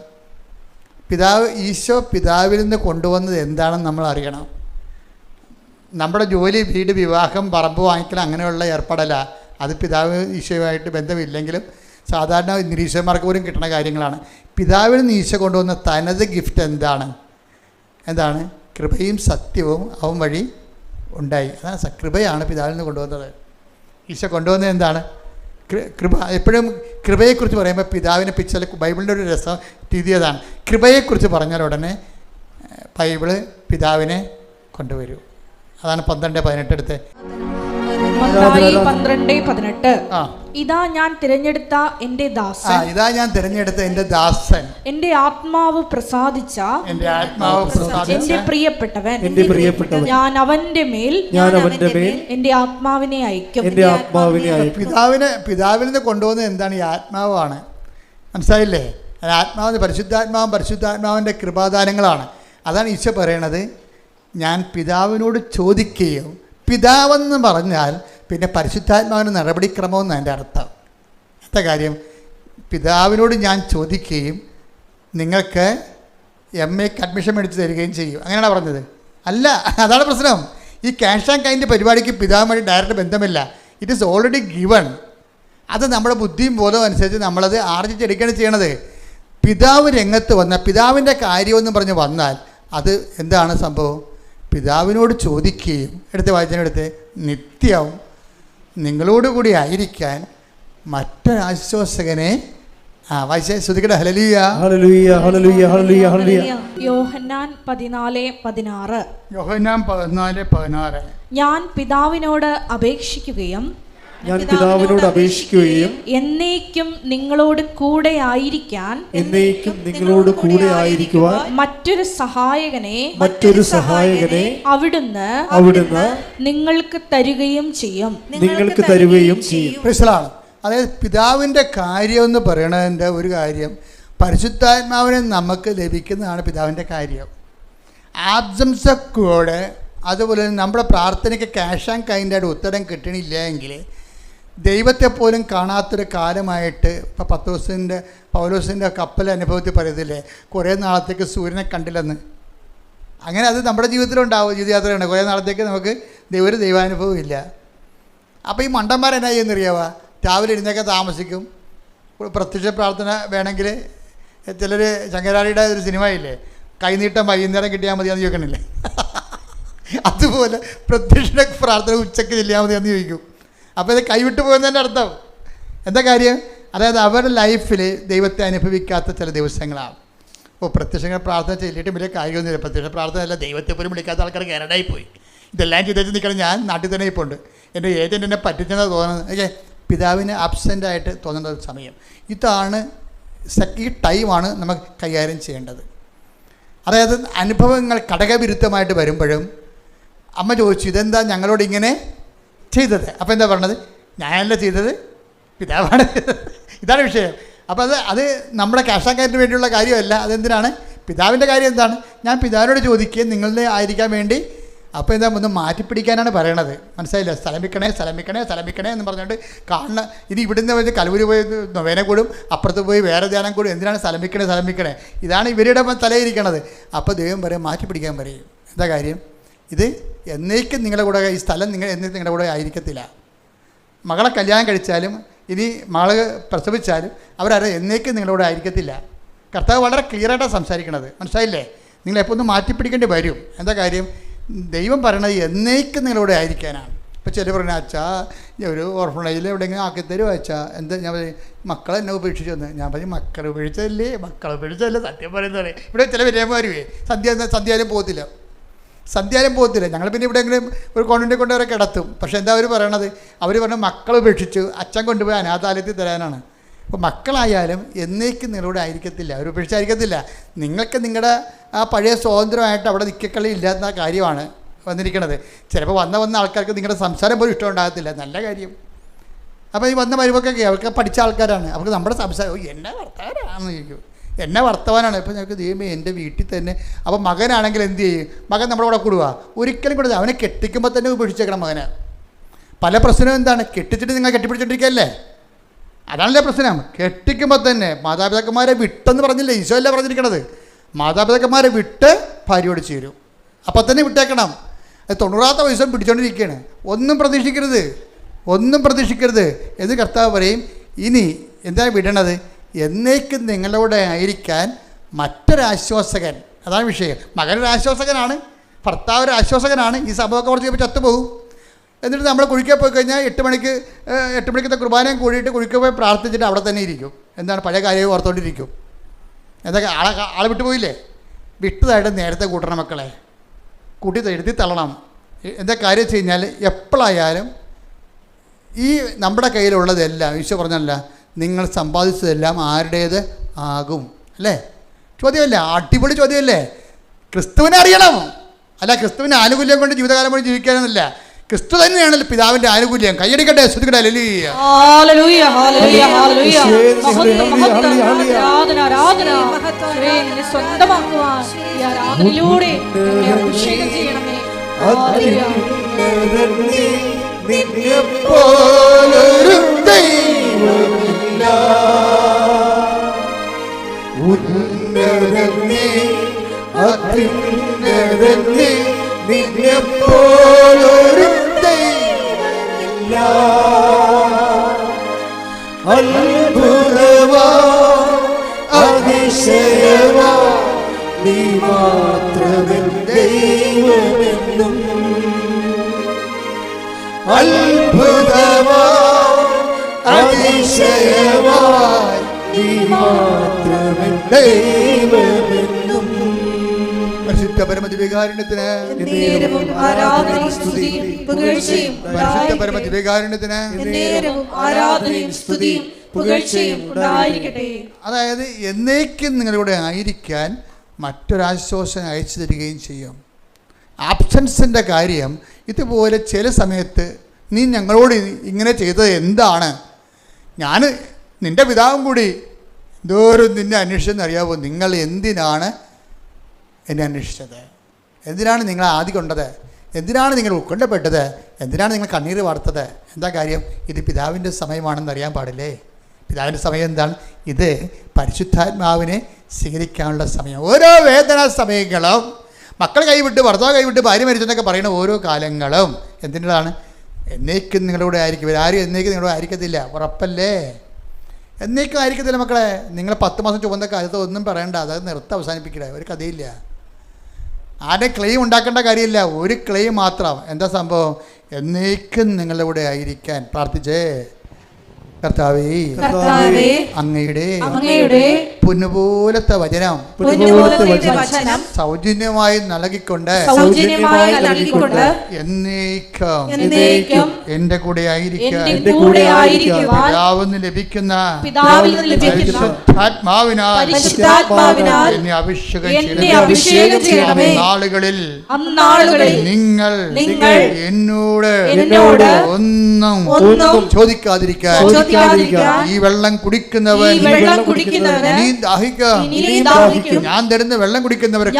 ഈശോ പിതാവിൽ നിന്ന് കൊണ്ടുവന്നത് എന്താണെന്ന് നമ്മൾ അറിയണം. നമ്മുടെ ജോലി, വീട്, വിവാഹം, പറമ്പ് വാങ്ങിക്കൽ അങ്ങനെയുള്ള ഏർപ്പെടല, അത് പിതാവ് ഈശോയുമായിട്ട് ബന്ധമില്ലെങ്കിലും സാധാരണ നിരീശ്വരന്മാർക്ക് പോലും കിട്ടുന്ന കാര്യങ്ങളാണ്. പിതാവിൽ നിന്ന് ഈശോ കൊണ്ടുവന്ന തനത് ഗിഫ്റ്റ് എന്താണ്? കൃപയും സത്യവും അവൻ വഴി ഉണ്ടായി. അതാണ് കൃപയാണ് പിതാവിൽ നിന്ന് കൊണ്ടുവന്നത്. ഈശോ കൊണ്ടുവന്നത് എന്താണ്? കൃപ. എപ്പോഴും കൃപയെക്കുറിച്ച് പറയുമ്പോൾ പിതാവിനെ പിച്ചൽ ബൈബിളിൻ്റെ ഒരു രസം രീതി അതാണ്. കൃപയെക്കുറിച്ച് പറഞ്ഞാൽ ഉടനെ ബൈബിള് പിതാവിനെ കൊണ്ടുവരൂ. അതാണ് 12:18 എടുത്ത്. മത്തായി 12:18. ഇതാ ഞാൻ തിരഞ്ഞെടുത്ത എന്റെ ദാസൻ, എന്റെ ആത്മാവ് പ്രസാദിച്ച എന്റെ പ്രിയപ്പെട്ടവൻ, ഞാൻ അവന്റെ മേൽ എന്റെ ആത്മാവിനെ അയക്കും. പിതാവിൽ നിന്ന് കൊണ്ടുപോകുന്നത് എന്താണ്? ഈ ആത്മാവാണ്. മനസ്സിലായില്ലേ? ആത്മാവ് പരിശുദ്ധാത്മാവിൻ്റെ കൃപാദാനങ്ങളാണ്. അതാണ് ഈശോ പറയണത്, ഞാൻ പിതാവിനോട് ചോദിക്കുകയും. പിതാവെന്ന് പറഞ്ഞാൽ പിന്നെ പരിശുദ്ധാത്മാവിൻ്റെ നടപടിക്രമമെന്ന് എൻ്റെ അർത്ഥം. എന്താ കാര്യം? പിതാവിനോട് ഞാൻ ചോദിക്കുകയും നിങ്ങൾക്ക് MAക്ക് അഡ്മിഷൻ മേടിച്ച് തരികയും ചെയ്യും, അങ്ങനെയാണ് പറഞ്ഞത്. അല്ല, അതാണ് പ്രശ്നം. ഈ ക്യാഷ് ആൻഡ് കൈൻഡ് പരിപാടിക്ക് പിതാവുമായി ഡയറക്റ്റ് ബന്ധമില്ല. It is already given. അത് നമ്മുടെ ബുദ്ധിയും ബോധവും അനുസരിച്ച് നമ്മളത് ആർജിച്ചെടുക്കുകയാണ് ചെയ്യണത്. പിതാവ് രംഗത്ത് വന്നാൽ, പിതാവിൻ്റെ കാര്യമെന്ന് പറഞ്ഞ് വന്നാൽ അത് എന്താണ് സംഭവം? പിതാവിനോട് ചോദിക്കുകയും, വായിച്ചതിനടുത്ത് നിത്യം നിങ്ങളോടുകൂടി ആയിരിക്കാൻ മറ്റൊരാശ്വാസകനെ വായിച്ചേ, ശ്രദ്ധിക്കട്ടെ. ഹല്ലേലൂയ, ഹല്ലേലൂയ, ഹല്ലേലൂയ, ഹല്ലേലൂയ, ഹല്ലേലൂയ. യോഹന്നാൻ 14:16. യോഹന്നാൻ 14:16. ഞാൻ പിതാവിനോട് അപേക്ഷിക്കുകയും എന്നേക്കും നിങ്ങളോട് കൂടെ ആയിരിക്കാൻ മറ്റൊരു സഹായകനെ അവിടുന്ന് നിങ്ങൾക്ക് തരുകയും ചെയ്യും. അതായത് പിതാവിൻ്റെ കാര്യം എന്ന് പറയണതിൻ്റെ ഒരു കാര്യം, പരിശുദ്ധാത്മാവിനെ നമുക്ക് ലഭിക്കുന്നതാണ് പിതാവിൻ്റെ കാര്യം. ആബ്സംസൊക്കെ അതുപോലെ നമ്മുടെ പ്രാർത്ഥനയ്ക്ക് ക്യാഷ് ആൻഡ് കൈൻഡായിട്ട് ഉത്തരം കിട്ടണില്ല എങ്കിൽ ദൈവത്തെ പോലും കാണാത്തൊരു കാലമായിട്ട്, ഇപ്പോൾ പൗലോസിൻ്റെ കപ്പൽ അനുഭവത്തിൽ പറയുന്നില്ലേ, കുറേ നാളത്തേക്ക് സൂര്യനെ കണ്ടില്ലെന്ന്. അങ്ങനെ അത് നമ്മുടെ ജീവിതത്തിലുണ്ടാവും. ജീവിതയാത്രയാണ്, കുറേ നാളത്തേക്ക് നമുക്ക് ഒരു ദൈവാനുഭവം ഇല്ല. അപ്പോൾ ഈ മണ്ടന്മാരെന്നാ ചെയ്യുന്നറിയാവുക? രാവിലെ എഴുന്നേക്കാൻ താമസിക്കും. പ്രത്യക്ഷ പ്രാർത്ഥന വേണമെങ്കിൽ ചിലർ, ശങ്കരാടിയുടെ ഒരു സിനിമയില്ലേ, കൈനീട്ടം വൈകുന്നേരം കിട്ടിയാൽ മതിയാന്ന് ചോദിക്കണില്ലേ? അതുപോലെ പ്രത്യക്ഷ പ്രാർത്ഥന ഉച്ചയ്ക്ക് ചെല്ലിയാൽ മതിയാന്ന് ചോദിക്കും. അപ്പോൾ ഇത് കൈവിട്ട് പോകുന്നതിൻ്റെ അർത്ഥം എന്താ കാര്യം? അതായത് അവരുടെ ലൈഫിൽ ദൈവത്തെ അനുഭവിക്കാത്ത ചില ദിവസങ്ങളാണ്. അപ്പോൾ പ്രത്യക്ഷ പ്രാർത്ഥന ചെല്ലിയിട്ട് വലിയ കാര്യമൊന്നുമില്ല. പ്രത്യക്ഷ പ്രാർത്ഥന അല്ല, ദൈവത്തെ പോലും വിളിക്കാത്ത ആൾക്കാർ കാനഡയിൽ പോയി. ഇതെല്ലാം ചെയ്തേച്ച് നിൽക്കണം. ഞാൻ നാട്ടിൽ തന്നെ ഇപ്പോൾ ഉണ്ട്. എൻ്റെ ഏജൻറ്റ് എന്നെ പറ്റിച്ചെന്ന് തോന്നുന്നത് പിതാവിന് ആബ്സെൻ്റായിട്ട് തോന്നുന്ന സമയം ഇതാണ്. ഈ ടൈമാണ് നമുക്ക് കൈകാര്യം ചെയ്യേണ്ടത്. അതായത് അനുഭവങ്ങൾ ഘടകവിരുദ്ധമായിട്ട് വരുമ്പോഴും അമ്മ ചോദിച്ചു, ഇതെന്താ ഞങ്ങളോട് ഇങ്ങനെ ചെയ്തത്? അപ്പോൾ എന്താ പറഞ്ഞത്? ഞാനല്ല ചെയ്തത്, പിതാവാണ്. ഇതാണ് വിഷയം. അപ്പോൾ അത് നമ്മുടെ കാശാക്കാരന് വേണ്ടിയുള്ള കാര്യമല്ല. അതെന്തിനാണ്? പിതാവിൻ്റെ കാര്യം എന്താണ്? ഞാൻ പിതാവിനോട് ചോദിക്കുകയും നിങ്ങളുടെ ആയിരിക്കാൻ വേണ്ടി. അപ്പോൾ എന്താ ഒന്ന് മാറ്റിപ്പിടിക്കാനാണ് പറയണത്. മനസ്സിലായില്ല? സ്ഥലം വിൽക്കണേ എന്ന് പറഞ്ഞുകൊണ്ട് കാണണം. ഇനി ഇവിടുന്ന് പോയി കലൂര് പോയി നൊവേന കൂടും, അപ്പുറത്ത് പോയി വേറെ ധ്യാനം കൂടും. എന്തിനാണ് സ്ഥലം വിൽക്കണേ? ഇതാണ് ഇവരുടെ തലയിരിക്കണത്. അപ്പോൾ ദൈവം പറയും, മാറ്റിപ്പിടിക്കാൻ പറയും. എന്താ കാര്യം? ഇത് എന്നേക്കും നിങ്ങളുടെ കൂടെ, ഈ സ്ഥലം എന്നേക്കും നിങ്ങളുടെ കൂടെ ആയിരിക്കത്തില്ല. മകളെ കല്യാണം കഴിച്ചാലും ഇനി മകൾ പ്രസവിച്ചാലും അവരാരും എന്നേക്കും നിങ്ങളുടെ കൂടെ ആയിരിക്കത്തില്ല. കർത്താവ് വളരെ ക്ലിയറായിട്ടാണ് സംസാരിക്കണത്. മനസ്സിലായില്ലേ? നിങ്ങളെപ്പോൾ ഒന്ന് മാറ്റിപ്പിടിക്കേണ്ടി വരും. എന്താ കാര്യം? ദൈവം പറയണത് എന്നേക്കും നിങ്ങളോട് ആയിരിക്കാനാണ്. ഇപ്പോൾ ചില പറഞ്ഞ അച്ഛാ ഒരു ഓർഫണേജിൽ എവിടെയെങ്കിലും ആക്കി തരുമോ അച്ഛാ? എന്താ ഞാൻ മക്കളെ എന്നെ ഉപേക്ഷിച്ചു വന്ന്. ഞാൻ പറഞ്ഞു മക്കളെ ഉപേക്ഷിച്ചതല്ലേ സത്യം പറയുന്നതല്ലേ. ഇവിടെ ചില വിരയന്മാർ സന്ധ്യാലും പോകത്തില്ല. ഞങ്ങൾ പിന്നെ ഇവിടെയെങ്കിലും ഒരു കോൺവെൻറ്റിൽ കൊണ്ടുവരെ കിടത്തും. പക്ഷേ എന്താ അവർ പറയണത്? അവർ പറഞ്ഞ മക്കളെ ഉപേക്ഷിച്ചു, അച്ഛൻ കൊണ്ടുപോയി അനാഥാലയത്തിൽ തരാനാണ്. അപ്പോൾ മക്കളായാലും എന്നേക്കും നിങ്ങളോട് ആയിരിക്കത്തില്ല, അവർ ഉപേക്ഷിച്ചായിരിക്കത്തില്ല. നിങ്ങൾക്ക് നിങ്ങളുടെ ആ പഴയ സ്വാതന്ത്ര്യമായിട്ട് അവിടെ നിൽക്കക്കളി ഇല്ലാത്ത കാര്യമാണ് വന്നിരിക്കണത്. ചിലപ്പോൾ വന്ന ആൾക്കാർക്ക് നിങ്ങളുടെ സംസാരം പോലും ഇഷ്ടമുണ്ടാകത്തില്ല. നല്ല കാര്യം. അപ്പോൾ ഈ വന്ന വരുമ്പോഴൊക്കെ അവർക്ക് പഠിച്ച ആൾക്കാരാണ്. അവർക്ക് നമ്മുടെ സംസാരം എന്നെ വർത്തമാനാണെന്ന് ചോദിക്കും. എന്നെ വർത്തമാനാണ്. ഇപ്പോൾ ഞങ്ങൾക്ക് ദൈവമേ എൻ്റെ വീട്ടിൽ തന്നെ. അപ്പോൾ മകനാണെങ്കിൽ എന്ത് ചെയ്യും? മകൻ നമ്മുടെ കൂടെ കൂടുക? ഒരിക്കലും കൂടെ. അവനെ കെട്ടിക്കുമ്പോൾ തന്നെ ഉപേക്ഷിച്ചേക്കണം മകനെ. പല പ്രശ്നവും എന്താണ്? കെട്ടിച്ചിട്ട് നിങ്ങൾ കെട്ടിപ്പിടിച്ചോണ്ടിരിക്കുകയല്ലേ? അതാണല്ലേ പ്രശ്നം. കെട്ടിക്കുമ്പോൾ തന്നെ മാതാപിതാക്കന്മാരെ വിട്ടെന്ന് പറഞ്ഞില്ലേ? ഈശോ അല്ല പറഞ്ഞിരിക്കണത്. മാതാപിതാക്കന്മാരെ വിട്ട് ഭാര്യയോട് ചേരും. അപ്പം തന്നെ വിട്ടേക്കണം. അത് 90ാമത്തെ വയസ്സും പിടിച്ചോണ്ടിരിക്കുകയാണ്. ഒന്നും പ്രതീക്ഷിക്കരുത് എന്ന് കർത്താവ് പറയും. ഇനി എന്താ വിടണത്? എന്നേക്കും നിങ്ങളോട് ആയിരിക്കാൻ മറ്റൊരാശ്വാസകൻ. അതാണ് വിഷയം. മകനൊരു ആശ്വാസകനാണ്, ഭർത്താവ് ഒരു ആശ്വാസകനാണ്. ഈ സംഭവമൊക്കെ കുറച്ച് കഴിയുമ്പോൾ ചത്തുപോകും. എന്നിട്ട് നമ്മൾ കുഴിക്കാൻ പോയി കഴിഞ്ഞാൽ 8 മണിക്കത്തെ കുർബാനയും കൂടിയിട്ട് കുഴിക്കാൻ പോയി പ്രാർത്ഥിച്ചിട്ട് അവിടെ തന്നെ ഇരിക്കും. എന്താണ്? പഴയ കാര്യവും ഓർത്തുകൊണ്ടിരിക്കും. എന്തൊക്കെ ആളെ വിട്ടുപോയില്ലേ? വിട്ടതായിട്ട് നേരത്തെ കൂട്ടണം മക്കളെ, കൂട്ടി എഴുതി തള്ളണം. എന്താ കാര്യം വെച്ച് കഴിഞ്ഞാൽ എപ്പോഴായാലും ഈ നമ്മുടെ കയ്യിലുള്ളതെല്ലാം ഈശോ പറഞ്ഞല്ല, നിങ്ങൾ സമ്പാദിച്ചതെല്ലാം ആരുടേത് ആകും അല്ലേ? ചോദ്യമല്ലേ? അടിപൊളി ചോദ്യമല്ലേ? ക്രിസ്തുവിനെ അറിയണം. അല്ല ക്രിസ്തുവിൻ്റെ ആനുകൂല്യം കൊണ്ട് ജീവിതകാലം കൊണ്ട് ജീവിക്കാനൊന്നുമില്ല. ക്രിസ്തു തന്നെയാണല്ലോ പിതാവിൻ്റെ ആനുകൂല്യം. കൈയടിക്കട്ടെ, ശ്രുതിക്കട്ടെ. നിന്നെപ്പോലൊരു ദൈവമില്ല. അത്ഭുതമാ അതിശയമാ നീ മാത്രമേ ദൈവമെന്നും. അത്ഭുതമാ അതിശയമാ നീ മാത്രമേ ദൈവമെന്നും. പരിശുദ്ധ പരമദിവ്യകാരുണ്യത്തിന് പരിശുദ്ധ പരമദിവ്യകാരുണ്യത്തിന്. അതായത് എന്നേക്കും നിങ്ങളുടെ ആയിരിക്കാൻ മറ്റൊരാശ്വാസം അയച്ചു തരികയും ചെയ്യും. ആബ്സൻസിൻ്റെ കാര്യം ഇതുപോലെ ചില സമയത്ത് നീ ഞങ്ങളോട് ഇങ്ങനെ ചെയ്തത് എന്താണ്? ഞാൻ നിൻ്റെ പിതാവും കൂടി എന്തോരം നിന്നെ അന്വേഷിച്ചെന്നറിയാമോ? നിങ്ങൾ എന്തിനാണ് എന്നെ അന്വേഷിച്ചത്? എന്തിനാണ് നിങ്ങൾ ആദ്യം കൊണ്ടത്? എന്തിനാണ് നിങ്ങൾ ഉൾക്കൊള്ളപ്പെട്ടത്? എന്തിനാണ് നിങ്ങൾ കണ്ണീര് വാർത്തത്? എന്താ കാര്യം? ഇത് പിതാവിൻ്റെ സമയമാണെന്ന് അറിയാൻ പാടില്ലേ? പിതാവിൻ്റെ സമയം എന്താണ്? ഇത് പരിശുദ്ധാത്മാവിനെ സ്വീകരിക്കാനുള്ള സമയം. ഓരോ വേദനാ സമയങ്ങളും, മക്കൾ കൈവിട്ട്, ഭർത്താവ് കൈവിട്ട്, ഭാര്യ മരിച്ചെന്നൊക്കെ പറയുന്ന ഓരോ കാലങ്ങളും എന്തിൻ്റെതാണ്? എന്നേക്കും നിങ്ങളോട് ആയിരിക്കും. ഇവരാരും എന്നേക്കും നിങ്ങളോട് ആയിരിക്കത്തില്ല. ഉറപ്പല്ലേ? എന്നേക്കും ആയിരിക്കത്തില്ല മക്കളെ. നിങ്ങൾ 10 മാസം ചുവന്ന കാലത്ത് ഒന്നും പറയണ്ട. അത് നിർത്തി അവസാനിപ്പിക്കണേ. ഒരു കഥയില്ല. ആരുടെ ക്ലെയിം ഉണ്ടാക്കേണ്ട കാര്യമില്ല. ഒരു ക്ലെയിം മാത്രം. എന്താ സംഭവം? എന്നേക്കും നിങ്ങളുടെ കൂടെ ആയിരിക്കാൻ പ്രാർത്ഥിച്ചേ. കർത്താവേ, അങ്ങയുടെ പൊന്നുപോലത്തെ വചനം സൗജന്യമായി നൽകിക്കൊണ്ട് എന്നേക്കും എന്റെ കൂടെ ആയിരിക്കാൻ പിതാവിന് ലഭിക്കുന്ന പരിശുദ്ധാത്മാവിനാൽ എന്നെ അഭിഷേകം ചെയ്യണമേ. നാളുകളിൽ നിങ്ങൾ എന്നോട് ഒന്നും ചോദിക്കാതിരിക്കാൻ ദാഹിക്കാതിരിക്കാൻ ഈ വെള്ളം കുടിക്കുന്നവൻ ഇനിയും ദാഹിക്കും. ഞാൻ തരുന്ന വെള്ളം കുടിക്കുന്നവർക്ക്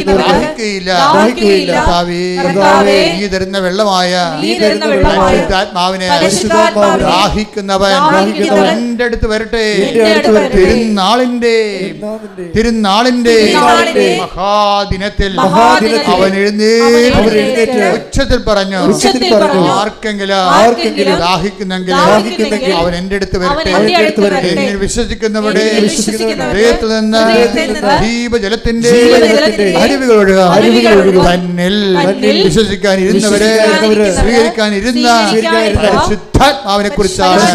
ദാഹിക്കുകയില്ല. കർത്താവേ, നീ തരുന്ന വെള്ളമായ പരിശുദ്ധാത്മാവിനെ ദാഹിക്കുന്നവൻ എന്റെ അടുത്ത് വരട്ടെ. തിരുനാളിന്റെ മഹാദിനത്തിൽ അവൻ എഴുന്നേറ്റ് ഉച്ചത്തിൽ പറഞ്ഞു, ആർക്കെങ്കിലും ദാഹിക്കുന്നെങ്കിൽ അവൻ എന്റെ അടുത്ത് വരട്ടെ. എന്നിൽ വിശ്വസിക്കുന്നവരുടെ ഹൃദയത്തിൽ നിന്ന് ജീവജലത്തിന്റെ അരുവികൾ ഒഴുകാം. തന്നിൽ വിശ്വസിക്കാനിരുന്നവരെ സ്വീകരിക്കാനിരുന്ന പരിശുദ്ധാത്മാവിനെ കുറിച്ചാണ്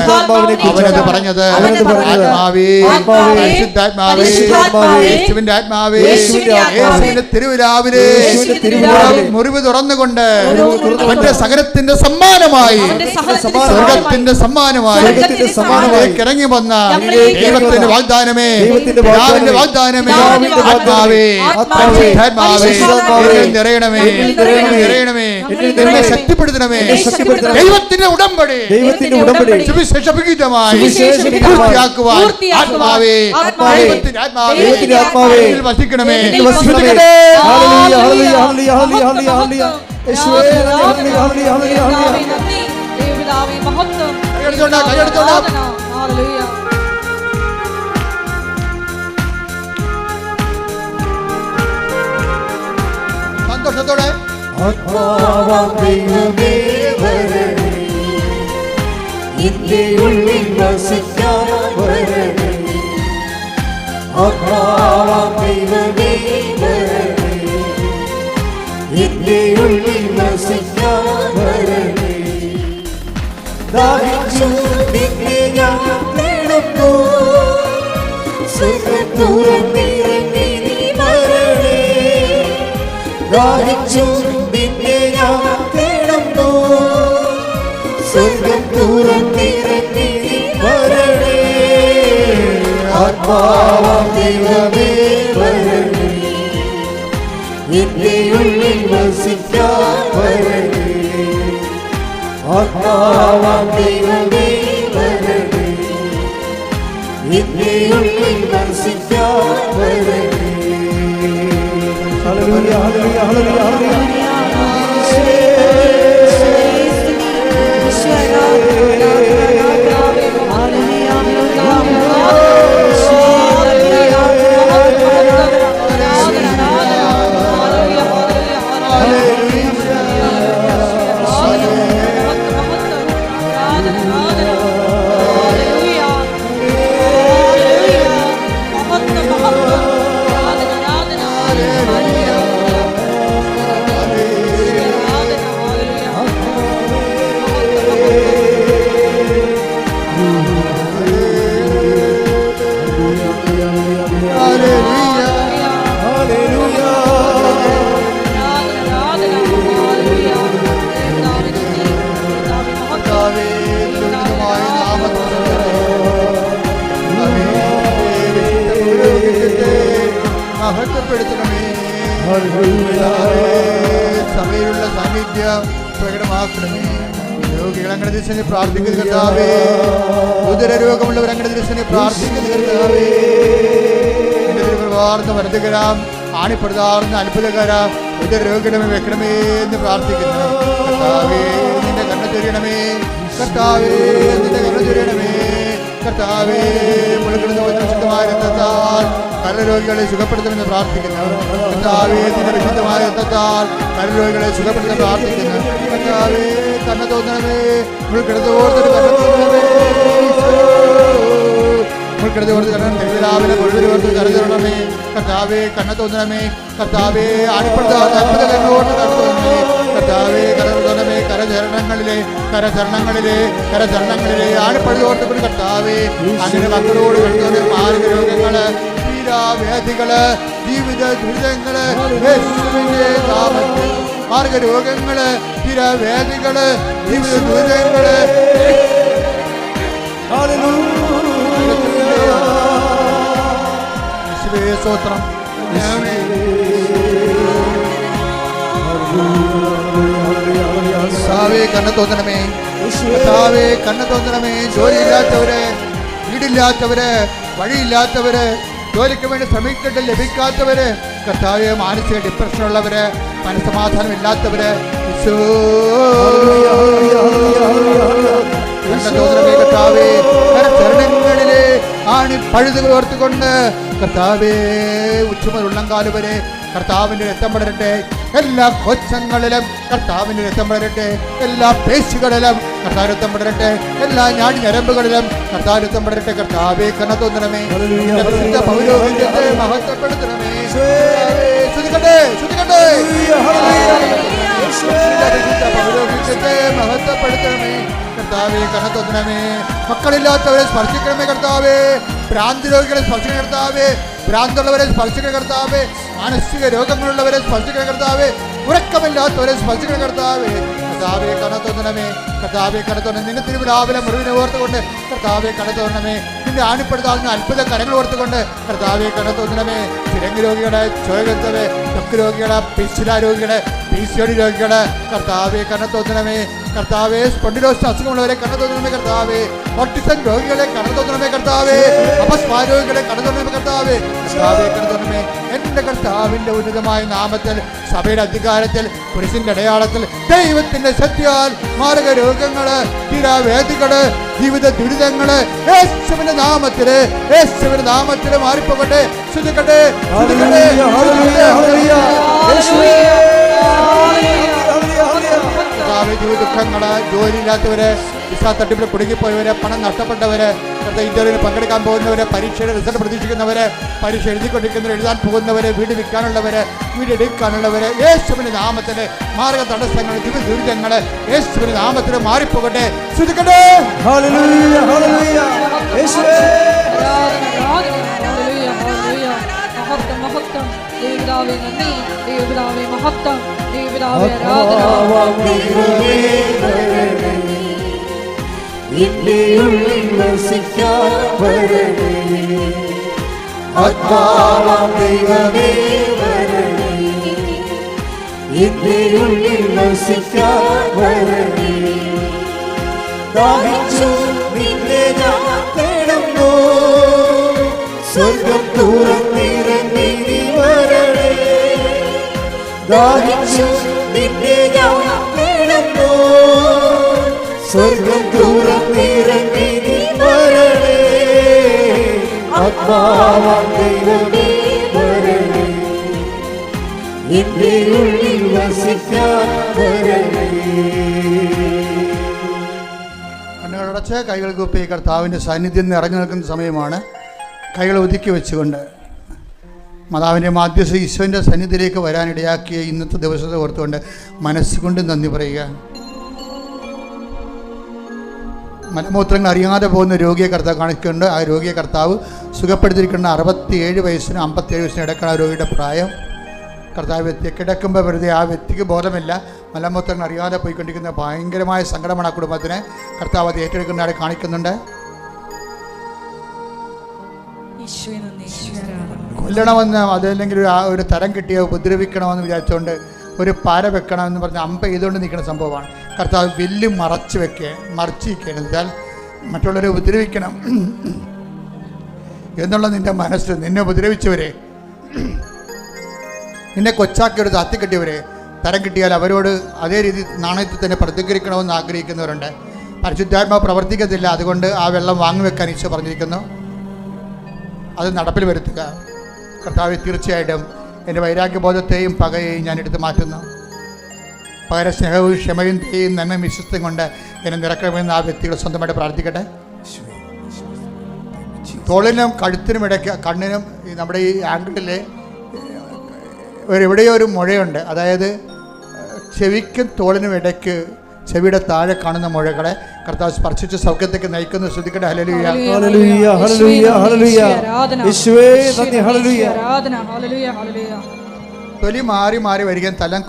അവനത് പറഞ്ഞത്. ആത്മാവേ, പരിശുദ്ധാത്മാവേ, യേശുവിന്റെ ആത്മാവേ, യേശുവിന്റെ തിരുവിലാവിലെ മുറിവ് തുറന്നുകൊണ്ട് അവന്റെ സകലത്തിന്റെ സമ്മാനമായി, സ്വർഗത്തിന്റെ സമ്മാനമായി ഇറങ്ങി വന്ന ദൈവത്തിന്റെ വാഗ്ദാനമേ, പിതാവിന്റെ വാഗ്ദാനമേ, ആത്മാവേ, പരിശുദ്ധാത്മാവേ, നിറയണമേ, നിറയണമേ, എന്നെ ശക്തിപ്പെടുത്തണമേ. ദൈവത്തിന്റെ ഉടമ്പടി സുവിശേഷമായി പൂർത്തിയാക്കുവാൻ ആത്മാവേ, ദൈവത്തിന്റെ ആത്മാവേ വസിക്കണമേ. സന്തോഷത്തോടെ എന്റെ ഉള്ളിൽ വസിക്കാൻ വരണേ, ആത്മാവാം ദൈവമേ വരണേ, എന്റെ ഉള്ളിൽ വസിക്കാൻ വരണേ. ദാഹിച്ചു നിന്നെ ഞാൻ തേടുന്നു, സ്വർഗ്ഗത്തുറന്നിറങ്ങി നീ വരണേ. ദാഹിച്ചു നിന്നെ ഞാൻ തേടുന്നു, സ്വർഗ്ഗത്തുറന്നിറങ്ങി നീ വരണേ. ആത്മാവാം ദൈവമേ വരണേ, എന്റെ ഉള്ളിൽ വസിക്കാൻ വരണേ. ആത്മാവാം ദൈവമേ വരണേ, എന്റെ ഉള്ളിൽ വസിക്കാൻ വരണേ. ഹല്ലേലൂയ, ഹല്ലേലൂയ, ഹല്ലേലൂയ, ഹല്ലേലൂയ. സഭയിലുള്ള സാന്നിധ്യം പ്രകടമാക്കണമേ. രോഗികൾ അങ്ങനെ ദിവസം പ്രാർത്ഥിക്കുന്ന കർത്താവേ, ഉദരരോഗമുള്ളവർ അങ്ങനെ ദിവസം പ്രാർത്ഥിക്കുന്ന കർത്താവേ, വാർന്ന വരതുകരാം ആണിപ്രതാർന്ന അത്ഭുതകര ഉദരരോഗിടമേ വെക്കണമേ എന്ന് പ്രാർത്ഥിക്കുന്നു. കർത്താവേ, നിന്റെ കണ്ണ ചൊരിയണമേ. കർത്താവേ, നിന്റെ കണ്ണ ചൊരിയണമേ. കർത്താവേ, മുഴുകിടുന്ന വിശുദ്ധമായ രക്തത്താൽ കരരോഗികളെ സുഖപ്പെടുത്തുമെന്ന് പ്രാർത്ഥിക്കുന്നു. കർത്താവേ, നിന്റെ വിശുദ്ധമായ രക്തത്താൽ കരരോഗികളെ സുഖപ്പെടുത്തുമെന്ന് പ്രാർത്ഥിക്കുന്നു. കർത്താവേ, കണ്ണ തോന്നണമേ. മുഴുകിടത്തോടൊരു കണ്ണ തോന്നണമേ. മുൾക്കിടത്തോട് കണ്ണം രാവിലെ മുഴുവൻ കരുതണമേ. കർത്താവേ, കണ്ണ തോന്നണമേ. കർത്താവേ, ആണിപ്പെടുത്താത്ത അത്ഭുത കണ്ണോട് കരുതണമേ. കർത്താവേ, കരതോന്നമേ. കരചരണങ്ങളിലെ ആണിപ്പഴുതോട്ട് കർത്താവേ, അങ്ങനെ മക്കളോട് കരുതുന്ന മാർഗ രോഗങ്ങള്, പീഡാവ്യാധികള്, ജീവിത ദുരിതങ്ങള്, യേശുവിന്റെ നാമത്തിൽ മാർഗരോഗങ്ങള്, പീഡാവ്യാധികള്, ജീവിത ദുരിതങ്ങള്, സ്തോത്രം. കണ്ണ തോന്നണമേ. കർത്താവേ കണ്ണു തോന്നണമേ. ജോലിയില്ലാത്തവര്, വീടില്ലാത്തവര്, വഴിയില്ലാത്തവര്, ജോലിക്ക് വേണ്ടി ശ്രമിച്ചിട്ട് ലഭിക്കാത്തവര്, കർത്താവെ മാനസിക ഡിപ്രഷനുള്ളവര്, മനസ്സമാധാനം ഇല്ലാത്തവര്, കർത്താവേ ചരണങ്ങളിലെ ആണി പഴുതുകൾ ഓർത്തുകൊണ്ട് കർത്താവേ ഉച്ചമുതൽ ഉള്ളംകാല് വരെ കർത്താവിൻ്റെ രക്തം പടരട്ടെ. എല്ലാ കൊച്ചങ്ങളിലും കർത്താവിൻ്റെ രക്തം പടരട്ടെ. എല്ലാ പേശികളിലും കർത്താവ് രക്തം പടരട്ടെ. എല്ലാ ഞാടി ഞരമ്പുകളിലും കർത്താവ് രക്തം പടരട്ടെ. കർത്താവേ കണ്ണ തോന്നണമേ. പൗരോഹിത്യത്തെ മഹത്വപ്പെടുത്തണമേ. ശ്രുതികട്ടെ ശ്രുതികട്ടെ. പൗരോഹിത്യത്തെ മഹത്വപ്പെടുത്തണമേ. കർത്താവേ കണ്ണ തോന്നണമേ. മക്കളില്ലാത്തവരെ സ്പർശിക്കണമേ കർത്താവേ. ഭ്രാന്തി രോഗികളെ സ്പർശിക്കണ കർത്താവേ. ഭ്രാന്തുള്ളവരെ സ്പർശിക്കണ കർത്താവേ. മാനസിക രോഗങ്ങളുള്ളവരെ സ്പർശിക്കണ കർത്താവേ. ഉറക്കമില്ലാത്തവരെ സ്പർശിക്കണ കർത്താവേ. കർത്താവേ കണത്തോന്നണമേ. കർത്താവേ കണത്തോണം. നിന്റെ തിരുവിലാവിലെ മുറിവിനെ ഓർത്തുകൊണ്ട് കർത്താവേ കണത്തോണമേ. നിന്റെ ആണിപ്പെടുത്താവുന്ന അത്ഭുത കരങ്ങൾ ഓർത്തുകൊണ്ട് കർത്താവേ കണത്തോന്നണമേ. ചിരങ്ങ് രോഗികളെ, ചോരത്തവേ, ത്വക്ക് രോഗികളെ, പിശില രോഗികളെ, PCOD രോഗികളെ കർത്താവേ കണത്തോന്നണമേ. കർത്താവേ സ്പോണ്ടിലോസിസ് അസുഖമുള്ളവരെ കണത്തോന്നണമേ കർത്താവേ. ഓട്ടിസം രോഗികളെ കണത്തോന്നണമേ കർത്താവേ. അപസ്മാര രോഗികളെ കണത്തോന്നണമേ കർത്താവേ. കർത്താവേ കണത്തോന്നണമേ. എൻ്റെ കർത്താവിൻ്റെ ഉന്നതമായ നാമത്തിൽ, സഭയുടെ അധികാരത്തിൽ, കുരിശിന്റെ അടയാളത്തിൽ, ദൈവത്തിന്റെ ശക്തിയാൽ മാരക രോഗങ്ങള്, തീരാവേദികള്, ജീവിത ദുരിതങ്ങള് യേശുവിന്റെ നാമത്തില്, യേശുവിന്റെ നാമത്തില് മാറിപ്പോകട്ടെ. ശ്രുതിക്കട്ടെ ശ്രുതിക്കട്ടെ. ദുഃഖങ്ങള്, ജോലിയില്ലാത്തവര്, വിസ തട്ടിപ്പിൽ കുടുങ്ങിപ്പോയവര്, പണം നഷ്ടപ്പെട്ടവര്, ഇന്റർവ്യൂവിന് പങ്കെടുക്കാൻ പോകുന്നവര്, പരീക്ഷയുടെ റിസൾട്ട് പ്രതീക്ഷിക്കുന്നവര്, പരീക്ഷ എഴുതിക്കൊണ്ടിരിക്കുന്നവർ, എഴുതാൻ പോകുന്നവര്, വീട് വിൽക്കാനുള്ളവര്, വീട് എടുക്കാനുള്ളവര് യേശുവിന്റെ നാമത്തില് മാർഗ തടസ്സങ്ങൾ, ജീവിത ദുരിതങ്ങള് യേശുവിന്റെ നാമത്തില് മാറിപ്പോകട്ടെ. ശ്രുതിക്കട്ടെ. മഹത്വം ദൈവപിതാവേ നന്ദി. ദൈവപിതാവേ മഹത്വം. ദൈവപിതാവേ ആരാധന. എന്റെ ഉള്ളിൽ വസിക്കാൻ വരണേ. ആത്മാവാം ദൈവമേ വരണേ. എന്റെ ഉള്ളിൽ വസിക്കാൻ വരണേ. ദാഹിച്ചു നിന്നെ ഞാൻ തേടുന്നു. സ്വർഗം തുറന്നിറങ്ങി നീ വരണേ. ദാഹിച്ചു നിന്നെ ഞാൻ തേടുന്നു. സ്വർഗം തുറന്നിറങ്ങി നീ വരണേ. ആത്മാവാം ദൈവമേ വരണേ. എന്റെ ഉള്ളിൽ വസിക്കാൻ വരണേ. കണ്ണുകളടച്ച് കൈകൾ കൂപ്പി കർത്താവിൻ്റെ സാന്നിധ്യം നിറഞ്ഞു നിൽക്കുന്ന സമയമാണ്. കൈകൾ ഒതുക്കി വെച്ചുകൊണ്ട് മാതാവിൻ്റെ മാധ്യസ്ഥ ഈശോൻ്റെ സന്നിധിയിലേക്ക് വരാനിടയാക്കിയ ഇന്നത്തെ ദിവസത്തെ ഓർത്തുകൊണ്ട് മനസ്സുകൊണ്ട് നന്ദി പറയുക. മലമൂത്രങ്ങൾ അറിയാതെ പോകുന്ന രോഗിയെ കർത്താവ് കാണിക്കുന്നുണ്ട്. ആ രോഗിയെ കർത്താവ് സുഖപ്പെടുത്തിയിരിക്കുന്ന 67 വയസ്സിനും 57 വയസ്സിനും ഇടയ്ക്കാണ് ആ രോഗിയുടെ പ്രായം. കർത്താവ് വ്യക്തി കിടക്കുമ്പോൾ വെറുതെ ആ വ്യക്തിക്ക് ബോധമില്ല, മലമൂത്രങ്ങൾ അറിയാതെ പോയിക്കൊണ്ടിരിക്കുന്ന ഭയങ്കരമായ സങ്കടമാണ് ആ കുടുംബത്തിന്. കർത്താവ് അത് ഏറ്റെടുക്കുന്ന ആളെ കാണിക്കുന്നുണ്ട്. കൊല്ലണമെന്ന് അതല്ലെങ്കിൽ ഒരു തരം കിട്ടിയോ ഉപദ്രവിക്കണമെന്ന് വിചാരിച്ചുകൊണ്ട് ഒരു പാര വെക്കണമെന്ന് പറഞ്ഞ് അമ്പ ചെയ്തുകൊണ്ട് നിൽക്കുന്ന സംഭവമാണ്. കർത്താവ് വില്ല് മറച്ച് വയ്ക്കുകയാണ്. എന്നാൽ മറ്റുള്ളവരെ ഉപദ്രവിക്കണം എന്നുള്ള നിൻ്റെ മനസ്സിൽ നിന്നെ ഉപദ്രവിച്ചവരെ, നിന്നെ കൊച്ചാക്കിയൊരു താത്തിക്കെട്ടിയവരെ തരം കിട്ടിയാൽ അവരോട് അതേ രീതി നാണയത്തിൽ തന്നെ പ്രതികരിക്കണമെന്ന് ആഗ്രഹിക്കുന്നവരുണ്ട്. പരിശുദ്ധാത്മാവ് പ്രവർത്തിക്കത്തില്ല. അതുകൊണ്ട് ആ വെള്ളം വാങ്ങിവെക്കാൻ ഈശോ പറഞ്ഞിരിക്കുന്നു. അത് നടപ്പിൽ വരുത്തുക. കർത്താവ് തീർച്ചയായിട്ടും എൻ്റെ വൈരാഗ്യബോധത്തെയും പകയെയും ഞാൻ എടുത്ത് മാറ്റുന്നു. പകരം സ്നേഹവും ക്ഷമയും ദയയും നന്മയും വിശ്വസ്തയും കൊണ്ട് എന്നെ നിറക്കണമെന്ന് ആ വ്യക്തികൾ സ്വന്തമായിട്ട് പ്രാർത്ഥിക്കട്ടെ. തോളിനും കഴുത്തിനും ഇടയ്ക്ക്, കണ്ണിനും നമ്മുടെ ഈ ആംഗിളിൽ എവിടെയോ ഒരു മുഴയുണ്ട്. അതായത് ചെവിക്കും തോളിനും ഇടയ്ക്ക്, ചെവിയുടെ താഴെ കാണുന്ന മുഴകളെ കർത്താവ് സ്പർശിച്ച് സൗഖ്യത്തേക്ക് നയിക്കുന്നു. ശ്രദ്ധിക്കട്ടെ. ഹല്ലേലൂയ ഹല്ലേലൂയ ഹല്ലേലൂയ ഹല്ലേലൂയ. യേശുവേ നന്ദി. ഹല്ലേലൂയ ആരാധന. ഹല്ലേലൂയ ഹല്ലേലൂയ. തൊലി മാറി മാറി വരികയും തലം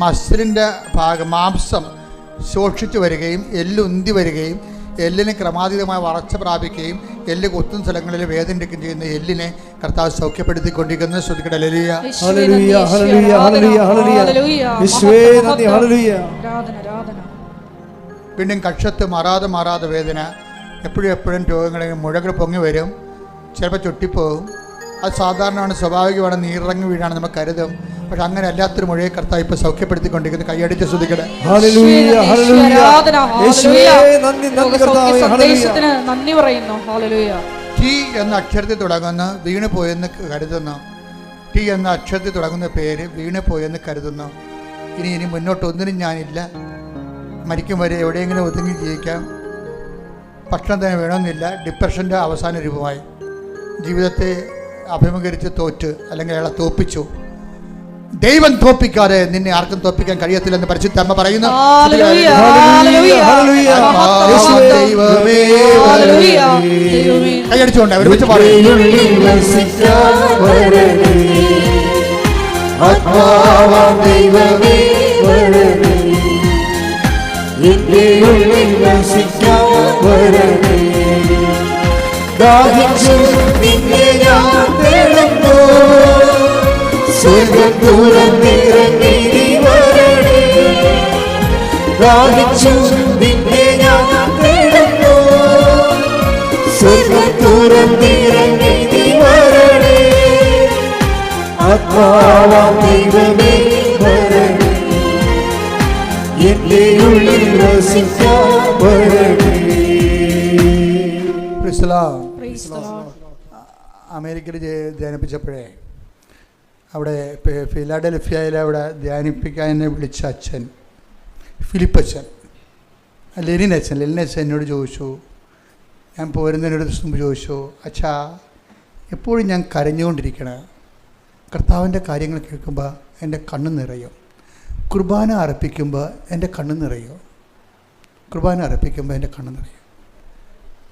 മസിലിൻ്റെ ഭാഗം മാംസം ശോഷിച്ചു വരികയും എല്ലുന്തി വരികയും എല്ലിന് ക്രമാതീതമായ വളർച്ച പ്രാപിക്കുകയും എല്ല് കുത്തുന്ന സ്ഥലങ്ങളിൽ വേദനിക്കുകയും ചെയ്യുന്ന എല്ലിനെ കർത്താവ് സൗഖ്യപ്പെടുത്തിക്കൊണ്ടിരിക്കുന്നത്. ശ്രദ്ധിക്കട്ടെ. ഹല്ലേലൂയ ഹല്ലേലൂയ ഹല്ലേലൂയ ഹല്ലേലൂയ ഹല്ലേലൂയ. യേശുവേ നന്ദി. ഹല്ലേലൂയ. വീണ്ടും കക്ഷത്ത് മാറാതെ വേദന, എപ്പോഴും രോഗങ്ങൾ, മുഴകൾ പൊങ്ങി വരും, ചിലപ്പോൾ ചൊട്ടിപ്പോകും. അത് സാധാരണമാണ്, സ്വാഭാവികമാണ്, നീറിറങ്ങി വീഴാണ് നമ്മൾ കരുതും. പക്ഷെ അങ്ങനെ അല്ലാത്തൊരു മുഴയെ കർത്താവ് ഇപ്പോൾ സൗഖ്യപ്പെടുത്തിക്കൊണ്ടിരിക്കുന്നു. കൈയടിച്ച് ശ്രദ്ധിക്കട്ടെ. നന്ദി പറയുന്നു. ടി എന്ന അക്ഷരത്തിൽ തുടങ്ങുന്ന വീണ് പോയെന്ന് കരുതുന്നു. ടി എന്ന അക്ഷരത്തിൽ തുടങ്ങുന്ന പേര് വീണ് പോയെന്ന് കരുതുന്നു. ഇനി മുന്നോട്ട് ഒന്നിനും ഞാനില്ല. മരിക്കും വരെ എവിടെയെങ്കിലും ഒതുങ്ങി ജീവിക്കാം. ഭക്ഷണം തന്നെ വേണമെന്നില്ല. ഡിപ്രഷൻ്റെ അവസാന രൂപമായി. ജീവിതത്തെ അഭിമുഖീകരിച്ച് തോറ്റ്, അല്ലെങ്കിൽ അയാളെ തോപ്പിച്ചു. ദൈവം തോപ്പിക്കാതെ നിന്നെ ആർക്കും തോപ്പിക്കാൻ കഴിയത്തില്ലെന്ന് പരിശുദ്ധ അമ്മ പറയുന്നു. കൈയടിച്ചുകൊണ്ട് ഒരുമിച്ച് പറയുന്നു. ദാഹിച്ചു നിന്നെ ഞാൻ തേടുന്നു, സ്വർഗ്ഗം തുറന്നിറങ്ങി നീ വരണേ. ദാഹിച്ചു നിന്നെ ഞാൻ തേടുന്നു, സ്വർഗ്ഗം തുറന്നിറങ്ങി നീ വരണേ. ആത്മാവാം ദൈവമേ വരണേ, എന്റെ ഉള്ളിൽ വസിക്കാൻ വരണേ. അമേരിക്കയിൽ ധ്യാനിപ്പിച്ചപ്പോഴേ അവിടെ ഫിലാഡൽഫിയയിൽ അവിടെ ധ്യാനിപ്പിക്കാൻ എന്നെ വിളിച്ച അച്ഛൻ, ഫിലിപ്പച്ചൻ, ലെനിൻ അച്ഛൻ എന്നോട് ചോദിച്ചു, ഞാൻ പോരുന്നതിനൊരു ദിവസം ചോദിച്ചു, അച്ഛാ എപ്പോഴും ഞാൻ കരഞ്ഞുകൊണ്ടിരിക്കണം, കർത്താവിൻ്റെ കാര്യങ്ങൾ കേൾക്കുമ്പോൾ എൻ്റെ കണ്ണ് നിറയും, കുർബാന അർപ്പിക്കുമ്പോൾ എൻ്റെ കണ്ണ് നിറയും,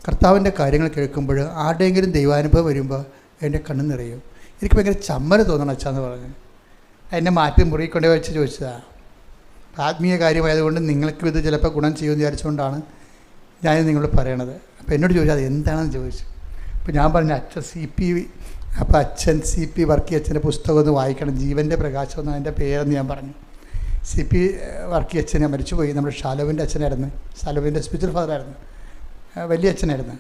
കർത്താവിൻ്റെ കാര്യങ്ങൾ കേൾക്കുമ്പോൾ ആരുടെയെങ്കിലും ദൈവാനുഭവം വരുമ്പോൾ എൻ്റെ കണ്ണ് നിറയും. എനിക്ക് ഭയങ്കര ചമ്മൽ തോന്നണം അച്ഛാന്ന് പറഞ്ഞു. എന്നെ മാറ്റി മുറി കൊണ്ടു വെച്ച് ചോദിച്ചതാണ്. ആത്മീയ കാര്യമായതുകൊണ്ട് നിങ്ങൾക്കും ഇത് ചിലപ്പോൾ ഗുണം ചെയ്യുമെന്ന് വിചാരിച്ചുകൊണ്ടാണ് ഞാൻ നിങ്ങളോട് പറയണത്. അപ്പോൾ എന്നോട് ചോദിച്ചാൽ അത് എന്താണെന്ന് ചോദിച്ചു. അപ്പോൾ ഞാൻ പറഞ്ഞു അച്ഛൻ CP വർക്കി അച്ഛൻ്റെ പുസ്തകം ഒന്ന് വായിക്കണം, ജീവൻ്റെ പ്രകാശം എന്ന് അതിൻ്റെ പേരെന്ന് ഞാൻ പറഞ്ഞു. CP വർക്കി അച്ഛനെ മരിച്ചുപോയി. നമ്മുടെ ഷാലോവിൻ്റെ അച്ഛനായിരുന്നു, ഷാലോവിൻ്റെ സ്പിരിച്വൽ ഫാദറായിരുന്നു, വലിയ അച്ഛനായിരുന്നു.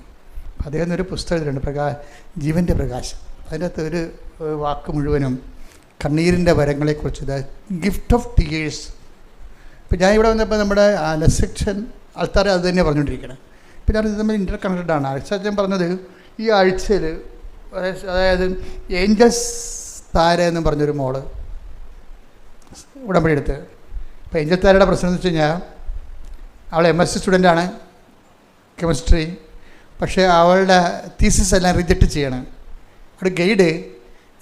അദ്ദേഹം ഒരു പുസ്തകം എഴുതിയിട്ടുണ്ട്, ജീവൻ്റെ പ്രകാശം. അതിനകത്ത് ഒരു വാക്ക് മുഴുവനും കണ്ണീരിൻ്റെ വരങ്ങളെക്കുറിച്ച്, ഗിഫ്റ്റ് ഓഫ് ടീയേഴ്സ്. ഇപ്പോൾ ഞാൻ ഇവിടെ വന്നപ്പോൾ നമ്മുടെ സെക്ഷൻ ആൾക്കാരെ അത് തന്നെ പറഞ്ഞുകൊണ്ടിരിക്കണം. ഇപ്പോൾ ഞാൻ ഇത് തമ്മിൽ ഇൻ്റർ കണക്റ്റഡാണ്. അച്ഛൻ പറഞ്ഞത് ഈ ആഴ്ചയിൽ, അതായത് ഏഞ്ചൽസ് താര എന്നും പറഞ്ഞൊരു മോള് ഉടമ്പടി എടുത്ത്. ഇപ്പോൾ ഏഞ്ചൽ താരയുടെ പ്രശ്നം എന്ന് വെച്ച് കഴിഞ്ഞാൽ അവൾ MSc സ്റ്റുഡൻ്റാണ്, കെമിസ്ട്രി. പക്ഷേ അവളുടെ തീസിസ് എല്ലാം റിജക്റ്റ് ചെയ്യണം. അവിടെ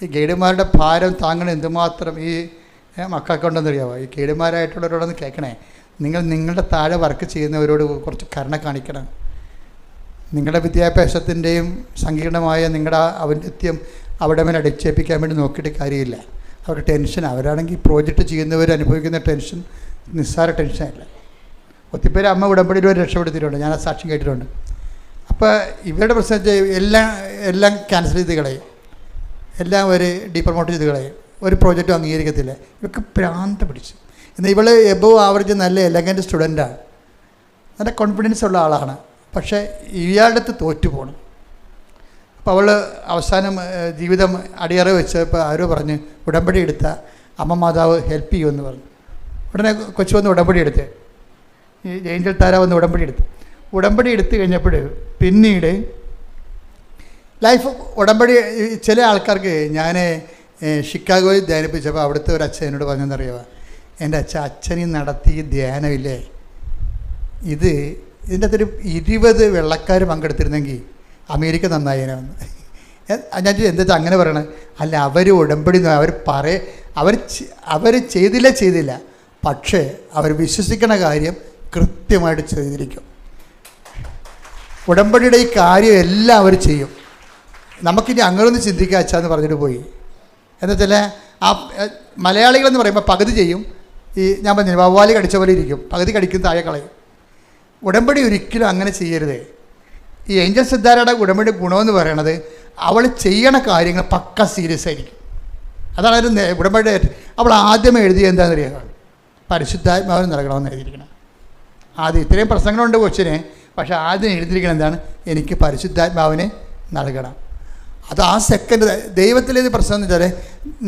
ഈ ഗൈഡുമാരുടെ ഭാരം താങ്ങണം എന്തുമാത്രം ഈ മക്കൾക്കുണ്ടെന്ന് അറിയാമോ? ഈ ഗൈഡുമാരായിട്ടുള്ളവരോടൊന്ന് കേൾക്കണേ, നിങ്ങളുടെ താഴെ വർക്ക് ചെയ്യുന്നവരോട് കുറച്ച് കരുണ കാണിക്കണം. നിങ്ങളുടെ വിദ്യാഭ്യാസത്തിൻ്റെയും സങ്കീർണമായ നിങ്ങളുടെ ഔന്നത്യം അവിടെ മേലെ അടിച്ചേൽപ്പിക്കാൻ വേണ്ടി നോക്കിയിട്ട് കാര്യമില്ല. അവരുടെ ടെൻഷൻ, അവരാണെങ്കിൽ പ്രോജക്റ്റ് ചെയ്യുന്നവർ അനുഭവിക്കുന്ന ടെൻഷൻ നിസ്സാര ടെൻഷനല്ല. ഒത്തിരി അമ്മ ഉടമ്പടിയിൽ ഒരു രക്ഷപ്പെടുത്തിയിട്ടുണ്ട്, ഞാൻ ആ സാക്ഷ്യം കേട്ടിട്ടുണ്ട്. അപ്പോൾ ഇവരുടെ പ്രശ്നം എല്ലാം ക്യാൻസൽ ചെയ്ത് കളയും, എല്ലാം ഒരു ഡീപ്രമോട്ട് ചെയ്ത് കളയും, ഒരു പ്രോജക്റ്റും അംഗീകരിക്കത്തില്ല. ഇവർക്ക് ഭ്രാന്ത് പിടിച്ചു. എന്നാൽ ഇവൾ എബോവ് ആവറേജ് നല്ല എലഗൻ്റ് സ്റ്റുഡൻ്റാണ്, നല്ല കോൺഫിഡൻസ് ഉള്ള ആളാണ്. പക്ഷേ ഇയാളുടെ അടുത്ത് തോറ്റു പോകണം. അപ്പോൾ അവൾ അവസാനം ജീവിതം അടിയറ വെച്ച് ഇപ്പോൾ ആരോ പറഞ്ഞ് ഉടമ്പടി എടുത്ത അമ്മ മാതാവ് ഹെൽപ്പ് ചെയ്യുമെന്ന് പറഞ്ഞു. ഉടനെ കൊച്ചു വന്ന് ഉടമ്പടി എടുത്ത്, ഈ ഏഞ്ചൽ താര വന്ന് ഉടമ്പടി എടുത്ത് കഴിഞ്ഞപ്പോൾ പിന്നീട് ലൈഫ് ഉടമ്പടി ചില ആൾക്കാർക്ക് ഞാൻ ഷിക്കാഗോയിൽ ധ്യാനിപ്പിച്ചപ്പോൾ അവിടുത്തെ ഒരു അച്ഛൻ എന്നോട് പറഞ്ഞെന്നറിയാമോ, എൻ്റെ അച്ഛനീ നടത്തിയ ധ്യാനമില്ലേ, ഇതിൻ്റെ അകത്തൊരു 20 വെള്ളക്കാർ പങ്കെടുത്തിരുന്നെങ്കിൽ അമേരിക്ക നന്നായേനെന്ന്. ഞാൻ എന്താ അങ്ങനെ പറയണേ? അല്ല, അവർ ഉടമ്പടി അവർ ചെയ്തില്ല, പക്ഷേ അവർ വിശ്വസിക്കുന്ന കാര്യം കൃത്യമായിട്ട് ചെയ്തിരിക്കും. ഉടമ്പടിയുടെ ഈ കാര്യം എല്ലാം അവർ ചെയ്യും. നമുക്കിനി അങ്ങനൊന്ന് ചിന്തിക്കുക അച്ഛാന്ന് പറഞ്ഞിട്ട് പോയി. എന്നുവെച്ചാൽ ആ മലയാളികളെന്ന് പറയുമ്പോൾ പകുതി ചെയ്യും, ഈ ഞാൻ പറഞ്ഞു വവ്വാലി കടിച്ച പോലെ ഇരിക്കും, പകുതി കടിക്കും, താഴെ കളയും. ഉടമ്പടി ഒരിക്കലും അങ്ങനെ ചെയ്യരുത്. ഈ ഏഞ്ചൽ സിദ്ധാരയുടെ ഉടമ്പടി ഗുണമെന്ന് പറയണത് അവൾ ചെയ്യണ കാര്യങ്ങൾ പക്ക സീരിയസ് ആയിരിക്കും. അതാണ് ഒരു ഉടമ്പടി. അവൾ ആദ്യമേ എഴുതിയ എന്താണെന്ന് അറിയാം, പരിശുദ്ധാത്മാവിന് നൽകണമെന്ന് എഴുതിയിരിക്കണം. ആദ്യം ഇത്രയും പ്രശ്നങ്ങളുണ്ട് കൊച്ചിന്, പക്ഷേ ആദ്യം എഴുതിയിരിക്കണം എന്താണ്, എനിക്ക് പരിശുദ്ധാത്മാവിനെ നൽകണം. അത് ആ സെക്കൻഡ്. ദൈവത്തിലേത് പ്രശ്നം എന്ന് വെച്ചാൽ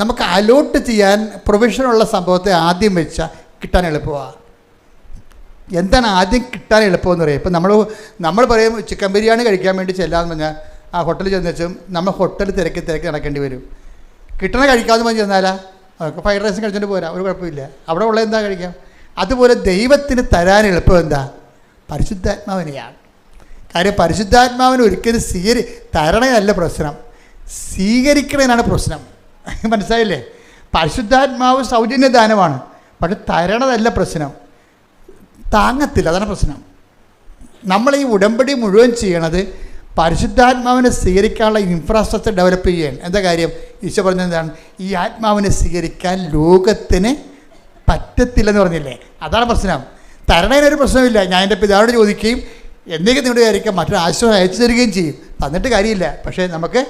നമുക്ക് അലോട്ട് ചെയ്യാൻ പ്രൊവിഷനുള്ള സംഭവത്തെ ആദ്യം വെച്ചാൽ കിട്ടാൻ എളുപ്പമാണ്. എന്താണ് ആദ്യം കിട്ടാൻ എളുപ്പമെന്ന് പറയും. ഇപ്പം നമ്മൾ പറയും ചിക്കൻ ബിരിയാണി കഴിക്കാൻ വേണ്ടി ചെല്ലാമെന്ന് പറഞ്ഞാൽ ആ ഹോട്ടലിൽ ചെന്ന് വെച്ചും നമ്മൾ ഹോട്ടൽ തിരക്കി നടക്കേണ്ടി വരും. കിട്ടണ കഴിക്കാമെന്ന് പറഞ്ഞ് ചെന്നാലാ അവർക്ക് ഫ്രൈഡ് റൈസ് കഴിച്ചിട്ട് പോരാ, ഒരു കുഴപ്പമില്ല, അവിടെ ഉള്ള എന്താ കഴിക്കാം. അതുപോലെ ദൈവത്തിന് തരാൻ എളുപ്പം എന്താ, പരിശുദ്ധാത്മാവിനെയാണ്. കാര്യം പരിശുദ്ധാത്മാവിന് ഒരിക്കലും തരണേനല്ല പ്രശ്നം, സ്വീകരിക്കണേനാണ് പ്രശ്നം. മനസ്സിലായില്ലേ? പരിശുദ്ധാത്മാവ് സൗജന്യ ദാനമാണ്, പക്ഷെ തരണതല്ല പ്രശ്നം, താങ്ങത്തില്ല, അതാണ് പ്രശ്നം. നമ്മൾ ഈ ഉടമ്പടി മുഴുവൻ ചെയ്യണത് പരിശുദ്ധാത്മാവിനെ സ്വീകരിക്കാനുള്ള ഇൻഫ്രാസ്ട്രക്ചർ ഡെവലപ്പ് ചെയ്യാൻ. എന്താ കാര്യം? ഈശോ പറഞ്ഞത് എന്താണ്, ഈ ആത്മാവിനെ സ്വീകരിക്കാൻ ലോകത്തിന് പറ്റത്തില്ലെന്ന് പറഞ്ഞില്ലേ, അതാണ് പ്രശ്നം. തരണേനൊരു പ്രശ്നമില്ല, ഞാൻ എൻ്റെ പിതാവിനോട് ചോദിക്കുകയും എന്തെങ്കിലും നിങ്ങളുടെ വിചാരിക്കാം മറ്റൊരു ആശ്രയം അയച്ചു തരികയും ചെയ്യും, തന്നിട്ട് കാര്യമില്ല, പക്ഷേ നമുക്ക്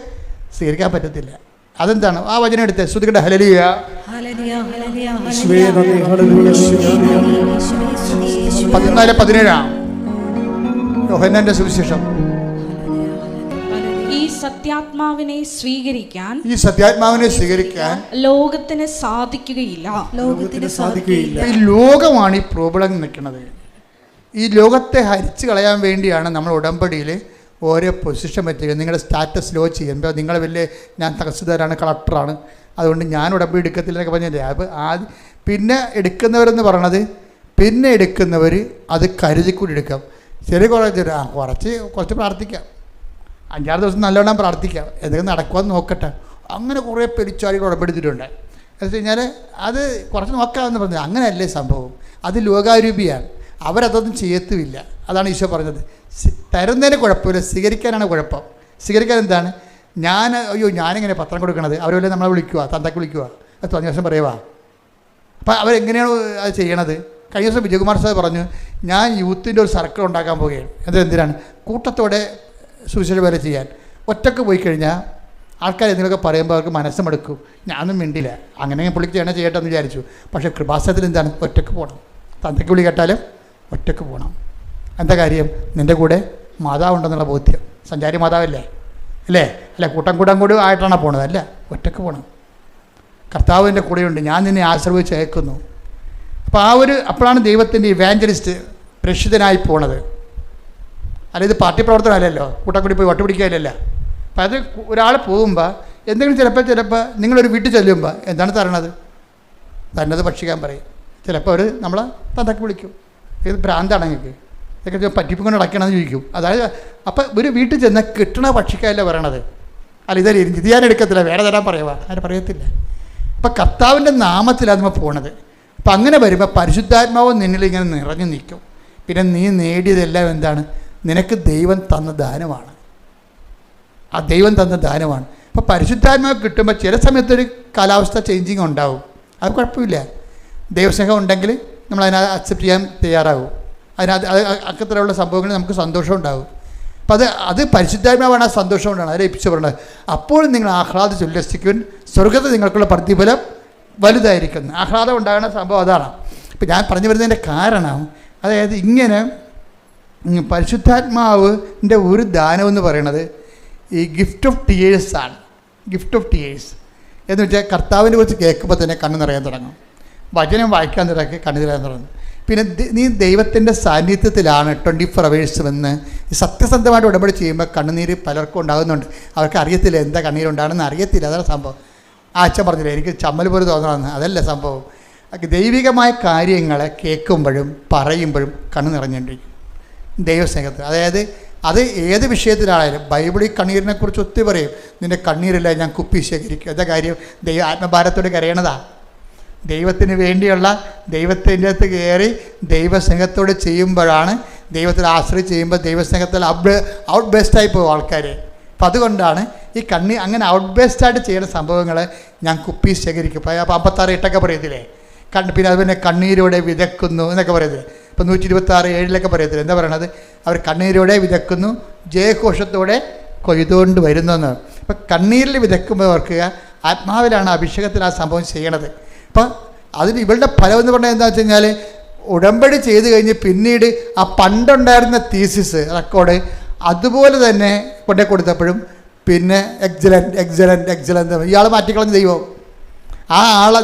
സ്വീകരിക്കാൻ പറ്റത്തില്ല. അതെന്താണ്? ആ വചനം എടുത്ത് ശ്രുതികട്ടെ. ഹല്ലേലൂയ. 14:17 യോഹന്നാന്റെ സുവിശേഷം. ഈ സത്യാത്മാവിനെ സ്വീകരിക്കാൻ ലോകത്തിന് സാധിക്കുകയില്ല. ഈ ലോകമാണ് ഈ പ്രോബ്ലം നിൽക്കുന്നത്. ഈ ലോകത്തെ ഹരിച്ചു കളയാൻ വേണ്ടിയാണ് നമ്മൾ ഉടമ്പടിയിൽ ഓരോ പൊസിഷൻ വെച്ചത്. നിങ്ങളുടെ സ്റ്റാറ്റസ് ലോ ചെയ്യുമ്പോൾ നിങ്ങൾ ഞാൻ തഹസിൽദാരാണ്, കളക്ടറാണ്, അതുകൊണ്ട് ഞാൻ ഉടമ്പടി എടുക്കത്തില്ലെന്നൊക്കെ പറഞ്ഞില്ലേ. അപ്പോൾ പിന്നെ എടുക്കുന്നവരെന്ന് പറയണത്, പിന്നെ എടുക്കുന്നവർ അത് കരുതിക്കൂടി എടുക്കാം. കുറച്ച് പ്രാർത്ഥിക്കാം, 5-6 ദിവസം നല്ലോണം പ്രാർത്ഥിക്കാം, എന്തെങ്കിലും നടക്കുമെന്ന് നോക്കട്ടെ. അങ്ങനെ കുറേ പെരിച്ചാരികൾ ഉടമ്പെടുത്തിട്ടുണ്ട്. എന്ന് വെച്ച് കഴിഞ്ഞാൽ അത് കുറച്ച് നോക്കാമെന്ന് പറഞ്ഞത് അങ്ങനെയല്ലേ സംഭവം. അത് ലോകാരൂപിയാണ്, അവരതൊന്നും ചെയ്യത്തുമില്ല. അതാണ് ഈശോ പറഞ്ഞത്. തരുന്നതിന് കുഴപ്പമില്ല, സ്വീകരിക്കാനാണ് കുഴപ്പം. സ്വീകരിക്കാൻ എന്താണ്, ഞാനിങ്ങനെ പത്രം കൊടുക്കണത്, അവരെല്ലാം നമ്മളെ വിളിക്കുക, തന്തയ്ക്ക് വിളിക്കുക, അത് കഴിഞ്ഞ ദിവസം പറയുക. അപ്പോൾ അവരെങ്ങനെയാണ് അത് ചെയ്യണത്? കഴിഞ്ഞ ദിവസം വിജയകുമാർ സാർ പറഞ്ഞു, ഞാൻ യൂത്തിൻ്റെ ഒരു സർക്കിൾ ഉണ്ടാക്കാൻ പോവുകയാണ്. എന്തിനാണ്? കൂട്ടത്തോടെ സുവിശേഷ വേല ചെയ്യാൻ. ഒറ്റക്ക് പോയി കഴിഞ്ഞാൽ ആൾക്കാർ എന്തെങ്കിലുമൊക്കെ പറയുമ്പോൾ അവർക്ക് മനസ്സ് മടുക്കും. ഞാനൊന്നും മിണ്ടില്ല, അങ്ങനെ പുള്ളിക്ക് ചെയ്യട്ടെ എന്ന് വിചാരിച്ചു. പക്ഷേ കൃപാസനത്തിൽ എന്താണ്, ഒറ്റക്ക് പോകണം. തന്തയ്ക്ക് വിളി കേട്ടാലും ഒറ്റക്ക് പോകണം. എന്താ കാര്യം? നിൻ്റെ കൂടെ മാതാവുണ്ടെന്നുള്ള ബോധ്യം. സഞ്ചാരി മാതാവല്ലേ അല്ലേ? അല്ല കൂട്ടം കൂടി ആയിട്ടാണ് പോണത്, അല്ല, ഒറ്റക്ക് പോകണം. കർത്താവിൻ്റെ കൂടെയുണ്ട്, ഞാൻ നിന്നെ ആശ്രയിച്ച് അയക്കുന്നു. അപ്പോൾ അപ്പോഴാണ് ദൈവത്തിൻ്റെ ഇവാഞ്ചലിസ്റ്റ് പ്രേക്ഷിതനായി പോണത്. അല്ല, ഇത് പാർട്ടി പ്രവർത്തനമല്ലല്ലോ, കൂട്ടം കൂടി പോയി വട്ടുപിടിക്കുകയല്ലല്ലോ. അപ്പം അത് ഒരാൾ പോകുമ്പോൾ എന്തെങ്കിലും ചിലപ്പോൾ നിങ്ങളൊരു വീട്ടിൽ ചെല്ലുമ്പോൾ എന്താണ് തരണത് ഭക്ഷിക്കാൻ പറയും. ചിലപ്പോൾ അവർ നമ്മളെ തന്തയ്ക്ക് വിളിക്കും, ഇത് ഭ്രാന്താണ് നിങ്ങൾക്ക്, ഇതൊക്കെ പറ്റിപ്പിക്കൊണ്ട് നടക്കണമെന്ന് ചോദിക്കും. അതായത് അപ്പം ഒരു വീട്ടിൽ ചെന്നാൽ കിട്ടണ ഭക്ഷിക്കാനല്ല പറയണത്. അല്ല, ഇത് ഞാൻ എടുക്കത്തില്ല, വേറെ തരാൻ പറയുക, ആരും പറയത്തില്ല. അപ്പം കർത്താവിൻ്റെ നാമത്തിലാണ് നമ്മൾ പോണത്. അപ്പം അങ്ങനെ വരുമ്പോൾ പരിശുദ്ധാത്മാവ് നിന്നിൽ ഇങ്ങനെ നിറഞ്ഞു നിൽക്കും. പിന്നെ നീ നേടിയതെല്ലാം എന്താണ്? നിനക്ക് ദൈവം തന്ന ദാനമാണ്. ആ ദൈവം തന്ന ദാനമാണ്. അപ്പോൾ പരിശുദ്ധാത്മാവ് കിട്ടുമ്പോൾ ചില സമയത്തൊരു കാലാവസ്ഥ ചേഞ്ചിങ് ഉണ്ടാവും, അത് കുഴപ്പമില്ല. ദൈവസ്നേഹം ഉണ്ടെങ്കിൽ നമ്മൾ അക്സെപ്റ്റ് ചെയ്യാൻ തയ്യാറാകും. അക്കത്തിലുള്ള സംഭവങ്ങളിൽ നമുക്ക് സന്തോഷം ഉണ്ടാകും. അപ്പം അത് പരിശുദ്ധാത്മാവാണ് ആ സന്തോഷം കൊണ്ടാണ് അതിൽ എപ്പിച്ചു പറയുന്നത്. അപ്പോൾ നിങ്ങൾ ആഹ്ലാദിച്ച് ഉല്ലസിക്കുവാൻ സ്വർഗ്ഗത്തിൽ നിങ്ങൾക്കുള്ള പ്രതിഫലം വലുതായിരിക്കുന്നു. ആഹ്ലാദം ഉണ്ടാകുന്ന സംഭവം അതാണ്. ഇപ്പം ഞാൻ പറഞ്ഞു വരുന്നതിൻ്റെ കാരണം, അതായത് ഇങ്ങനെ പരിശുദ്ധാത്മാവിൻ്റെ ഒരു ദാനം എന്ന് പറയുന്നത് ഈ ഗിഫ്റ്റ് ഓഫ് ടിയേഴ്സ് ആണ്. ഗിഫ്റ്റ് ഓഫ് ടിയേഴ്സ് എന്ന് വെച്ചാൽ കർത്താവിനെ കുറിച്ച് കേൾക്കുമ്പോൾ തന്നെ കണ്ണ് നിറയാൻ തുടങ്ങും, വചനം വായിക്കാൻ തുടങ്ങി കണ്ണ് നിറയാൻ തുടങ്ങും. പിന്നെ നീ ദൈവത്തിൻ്റെ സാന്നിധ്യത്തിലാണ് 24 hours എന്ന് സത്യസന്ധമായിട്ട് ഉടമ്പടി ചെയ്യുമ്പോൾ കണ്ണുനീര് പലർക്കും ഉണ്ടാകുന്നുണ്ട്. അവർക്ക് അറിയത്തില്ല എന്താ കണ്ണീരുണ്ടാകുമെന്ന് അറിയത്തില്ല, അതാണ് സംഭവം. ആ അച്ഛൻ പറഞ്ഞില്ലേ എനിക്ക് ചമ്മൽ പോലെ തോന്നണമെന്ന്, അതല്ല സംഭവം. ദൈവികമായ കാര്യങ്ങളെ കേൾക്കുമ്പോഴും പറയുമ്പോഴും കണ്ണ് നിറഞ്ഞുകൊണ്ടിരിക്കും ദൈവസ്നേഹത്തിൽ. അതായത് അത് ഏത് വിഷയത്തിലായാലും ബൈബിളിൽ കണ്ണീരിനെക്കുറിച്ച് ഒത്തിരി പറയും. നിൻ്റെ കണ്ണീരില്ല ഞാൻ കുപ്പി ശേഖരിക്കും. എന്താ കാര്യം? ആത്മഭാരത്തോട് കരയണതാ. ദൈവത്തിന് വേണ്ടിയുള്ള ദൈവത്തിൻ്റെ അകത്ത് കയറി ദൈവസ്നേഹത്തോട് ചെയ്യുമ്പോഴാണ്, ദൈവത്തിൽ ആശ്രയിച്ച് ചെയ്യുമ്പോൾ ദൈവസ്നേഹത്തിൽ ഔട്ട് ബേസ്റ്റായി പോകും ആൾക്കാർ. അപ്പം അതുകൊണ്ടാണ് ഈ അങ്ങനെ ഔട്ട് ബേസ്റ്റായിട്ട് ചെയ്യുന്ന സംഭവങ്ങൾ ഞാൻ കുപ്പി ശേഖരിക്കും. അപ്പോൾ 56:8 പറയത്തില്ലേ, പിന്നെ അതുപോലെ കണ്ണീരോടെ വിതക്കുന്നു എന്നൊക്കെ പറയത്തില്ലേ. ഇപ്പം 126:7 പറയത്തില്ല. എന്താ പറയണത്? അവർ കണ്ണീരോടെ വിതക്കുന്നു, ജയഘോഷത്തോടെ കൊയ്തുകൊണ്ട് വരുന്നെന്ന്. ഇപ്പം കണ്ണീരിൽ വിതക്കുമ്പോൾ ഓർക്കുക, ആത്മാവിലാണ് അഭിഷേകത്തിൽ ആ സംഭവം ചെയ്യണത്. അപ്പം അതിന് ഇവളുടെ ഫലം എന്ന് പറഞ്ഞാൽ എന്താ വെച്ച് കഴിഞ്ഞാൽ ഉടമ്പടി ചെയ്ത് കഴിഞ്ഞ് പിന്നീട് ആ പണ്ടുണ്ടായിരുന്ന തീസിസ് റെക്കോർഡ് അതുപോലെ തന്നെ കൊണ്ടേ കൊടുത്തപ്പോഴും പിന്നെ എക്സലൻ്റ് ഇയാൾ മാറ്റിക്കളഞ്ഞ ദൈവം ആ ആളെ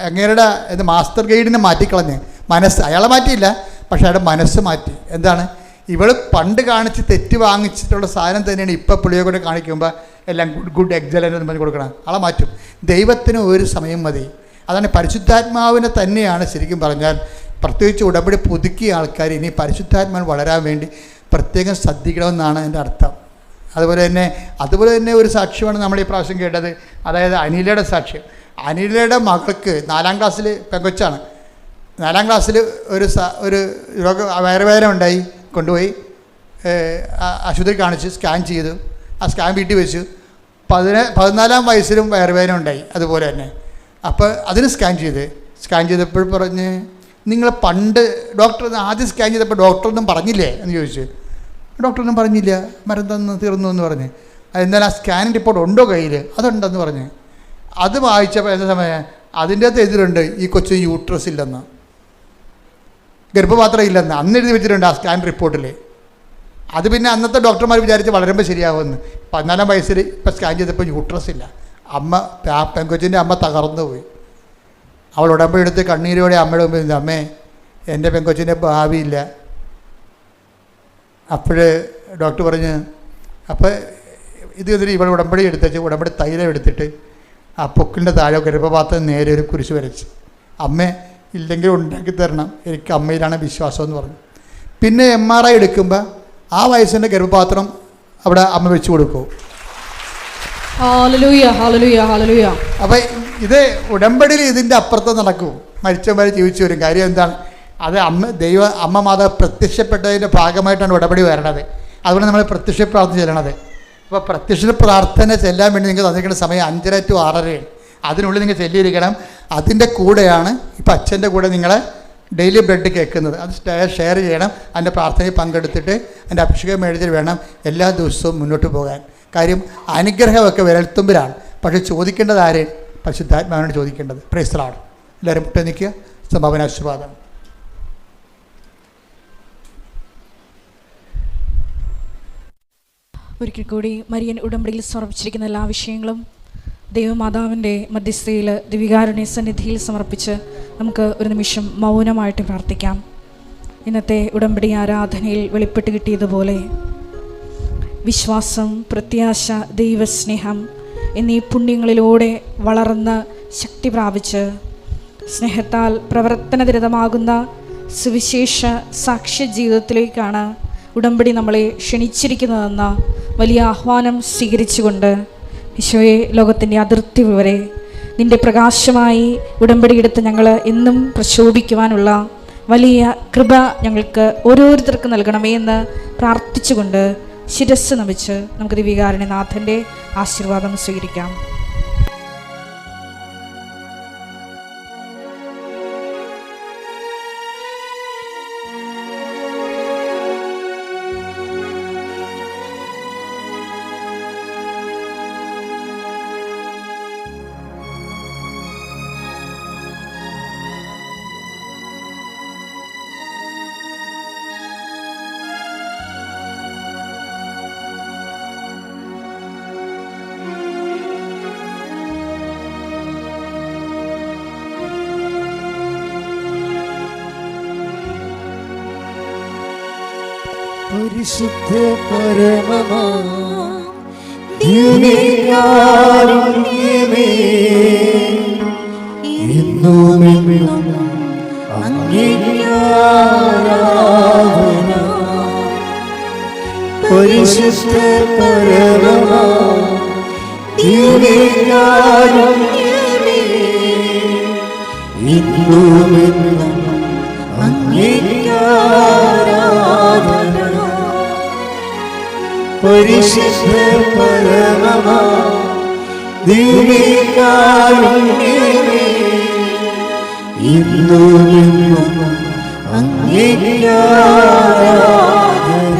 അങ്ങേരുടെ മാസ്റ്റർ ഗൈഡിനെ മാറ്റിക്കളഞ്ഞ് മനസ്സ് അയാളെ മാറ്റിയില്ല, പക്ഷേ അയാളുടെ മനസ്സ് മാറ്റി. എന്താണ്, ഇവൾ പണ്ട് കാണിച്ച് തെറ്റ് വാങ്ങിച്ചിട്ടുള്ള സാധനം തന്നെയാണ് ഇപ്പോൾ പുള്ളിയെ കൊണ്ട് കാണിക്കുമ്പോൾ എല്ലാം ഗുഡ് എക്സലൻ്റ് എന്ന് പറഞ്ഞ് കൊടുക്കണം. ആളെ മാറ്റും. ദൈവത്തിന് ഒരു സമയം മതി. അതാണ് പരിശുദ്ധാത്മാവിനെ തന്നെയാണ് ശരിക്കും പറഞ്ഞാൽ, പ്രത്യേകിച്ച് ഉടമ്പടി പുതുക്കിയ ആൾക്കാർ ഇനി പരിശുദ്ധാത്മാവിന് വളരാൻ വേണ്ടി പ്രത്യേകം ശ്രദ്ധിക്കണമെന്നാണ് എൻ്റെ അർത്ഥം. അതുപോലെ തന്നെ ഒരു സാക്ഷ്യമാണ് നമ്മൾ ഈ പ്രാവശ്യം കേട്ടത്. അതായത് അനിലയുടെ സാക്ഷ്യം. അനിലയുടെ മകൾക്ക് 4ാം ക്ലാസ്സിൽ പെങ്കൊച്ചാണ്. 4ാം ക്ലാസ്സിൽ ഒരു വയറുവേദന ഉണ്ടായി, കൊണ്ടുപോയി ആശുപത്രി കാണിച്ച് സ്കാൻ ചെയ്തു. ആ സ്കാൻ വീട്ടിൽ വെച്ചു. 14ാം വയസ്സിലും വയറുവേദന ഉണ്ടായി അതുപോലെ തന്നെ. അപ്പോൾ അതിന് സ്കാൻ ചെയ്തപ്പോൾ പറഞ്ഞ്, നിങ്ങൾ പണ്ട് ഡോക്ടർ ആദ്യം സ്കാൻ ചെയ്തപ്പോൾ ഡോക്ടറൊന്നും പറഞ്ഞില്ലേ എന്ന് ചോദിച്ചു. ഡോക്ടറൊന്നും പറഞ്ഞില്ല, മരുന്ന് തീർന്നു എന്ന് പറഞ്ഞ്. എന്നാലും ആ സ്കാനിങ് റിപ്പോർട്ട് ഉണ്ടോ കയ്യിൽ? അതുണ്ടെന്ന് പറഞ്ഞ്. അത് വായിച്ചപ്പോൾ എന്താ സമയം അതിൻ്റെ അകത്ത് എതിരുണ്ട് ഈ കൊച്ചിന് യൂട്രസ് ഇല്ലെന്ന്, ഗർഭപാത്രം ഇല്ലെന്ന് അന്ന് എഴുതി വെച്ചിട്ടുണ്ട് ആ സ്കാൻ റിപ്പോർട്ടിൽ. അത് പിന്നെ അന്നത്തെ ഡോക്ടർമാർ വിചാരിച്ച് വളരുമ്പോൾ ശരിയാവുമെന്ന്. 14ാം വയസ്സിൽ ഇപ്പം സ്കാൻ ചെയ്തപ്പോൾ യൂട്രസ് ഇല്ല. പെങ്കൊച്ചിൻ്റെ അമ്മ തകർന്നു പോയി. അവൾ ഉടമ്പടി എടുത്ത് കണ്ണീരോടെ അമ്മയുടെ മുമ്പിൽ, അമ്മേ എൻ്റെ പെങ്കൊച്ചിൻ്റെ ഭാവിയില്ല. അപ്പോൾ ഡോക്ടർ പറഞ്ഞ്, അപ്പോൾ ഇത് ഇവൾ ഉടമ്പടി എടുത്തേച്ച് ഉടമ്പടി തൈലം എടുത്തിട്ട് ആ പൊക്കിൻ്റെ താഴെ ഗർഭപാത്രം നേരെ ഒരു കുരിശ് വരച്ച്, അമ്മേ ഇല്ലെങ്കിൽ ഉണ്ടാക്കി തരണം, എനിക്ക് അമ്മയിലാണ് വിശ്വാസം എന്ന് പറഞ്ഞു. പിന്നെ MRI എടുക്കുമ്പോൾ ആ വയസ്സിൻ്റെ ഗർഭപാത്രം അവിടെ അമ്മ വെച്ച് കൊടുക്കും. അപ്പം ഇത് ഉടമ്പടിയിൽ ഇതിൻ്റെ അപ്പുറത്ത് നടക്കും. മരിച്ചവരെ ജീവിച്ചു വരും. കാര്യം എന്താണ്, അത് അമ്മ മാതാവ് പ്രത്യക്ഷപ്പെട്ടതിൻ്റെ ഭാഗമായിട്ടാണ് ഉടമ്പടി വരണത്. അതുകൊണ്ട് നമ്മൾ പ്രത്യക്ഷ പ്രാർത്ഥന ചെല്ലണത്. അപ്പോൾ പ്രത്യക്ഷ പ്രാർത്ഥന ചെല്ലാൻ വേണ്ടി നിങ്ങൾക്ക് തന്നിരിക്കുന്ന സമയം 5:30 to 6:30. അതിനുള്ളിൽ നിങ്ങൾ ചെല്ലിയിരിക്കണം. അതിൻ്റെ കൂടെയാണ് ഇപ്പം അച്ഛൻ്റെ കൂടെ നിങ്ങൾ ഡെയിലി ബ്രെഡ് കേൾക്കുന്നത്. അത് ഷെയർ ചെയ്യണം. അതിൻ്റെ പ്രാർത്ഥനയിൽ പങ്കെടുത്തിട്ട് അതിൻ്റെ അഭിഷേകം മേടിച്ചിട്ട് വേണം എല്ലാ ദിവസവും മുന്നോട്ട് പോകാൻ. കാര്യം അനുഗ്രഹമൊക്കെ വിരൽത്തുമ്പിലാണ്. പക്ഷേ ചോദിക്കേണ്ടത് ആര്? പരിശുദ്ധാത്മാവിനോട് ചോദിക്കേണ്ടത്. Praise the Lord. എല്ലാവരും മുട്ട നിൽക്കുക. സമാപനാശീർവാദം. ഒരിക്കൽ കൂടി മരിയൻ ഉടമ്പടിയിൽ സമർപ്പിച്ചിരിക്കുന്ന എല്ലാ വിഷയങ്ങളും ദൈവമാതാവിൻ്റെ മധ്യസ്ഥയിൽ ദിവികാരുണ്യ സന്നിധിയിൽ സമർപ്പിച്ച് നമുക്ക് ഒരു നിമിഷം മൗനമായിട്ട് പ്രാർത്ഥിക്കാം. ഇന്നത്തെ ഉടമ്പടി ആരാധനയിൽ വെളിപ്പെട്ട് കിട്ടിയതുപോലെ വിശ്വാസം, പ്രത്യാശ, ദൈവസ്നേഹം എന്നീ പുണ്യങ്ങളിലൂടെ വളർന്ന് ശക്തി പ്രാപിച്ച് സ്നേഹത്താൽ പ്രവർത്തനനിരതമാകുന്ന സുവിശേഷ സാക്ഷ്യ ജീവിതത്തിലേക്കാണ് ഉടമ്പടി നമ്മളെ ക്ഷണിച്ചിരിക്കുന്നതെന്ന വലിയ ആഹ്വാനം സ്വീകരിച്ചുകൊണ്ട്, ഈശോയെ, ലോകത്തിൻ്റെ അതിർത്തി വരെ നിൻ്റെ പ്രകാശമായി ഉടമ്പടിയെടുത്ത് ഞങ്ങൾ എന്നും പ്രശോഭിക്കുവാനുള്ള വലിയ കൃപ ഞങ്ങൾക്ക് ഓരോരുത്തർക്കും നൽകണമേ എന്ന് പ്രാർത്ഥിച്ചുകൊണ്ട് ശിരസ്സ് നമിച്ച് നമുക്ക് ദിവികാരുണ്യനാഥൻ്റെ ആശീർവാദം സ്വീകരിക്കാം. പരിശുദ്ധ പരമമാ ദിവ്യകാരുണ്യമേ, എന്നുമെന്നും അങ്ങേക്ക് ആരാധന. പരിശുദ്ധ പരമമാ ദിവ്യകാരുണ്യമേ, എന്നുമെന്നും അങ്ങേക്ക് ആരാധന. പരിശുദ്ധ പരമമാ ദിവ്യകാരുണ്യമേ, എന്നുമെന്നും അങ്ങേക്ക് ആരാധന.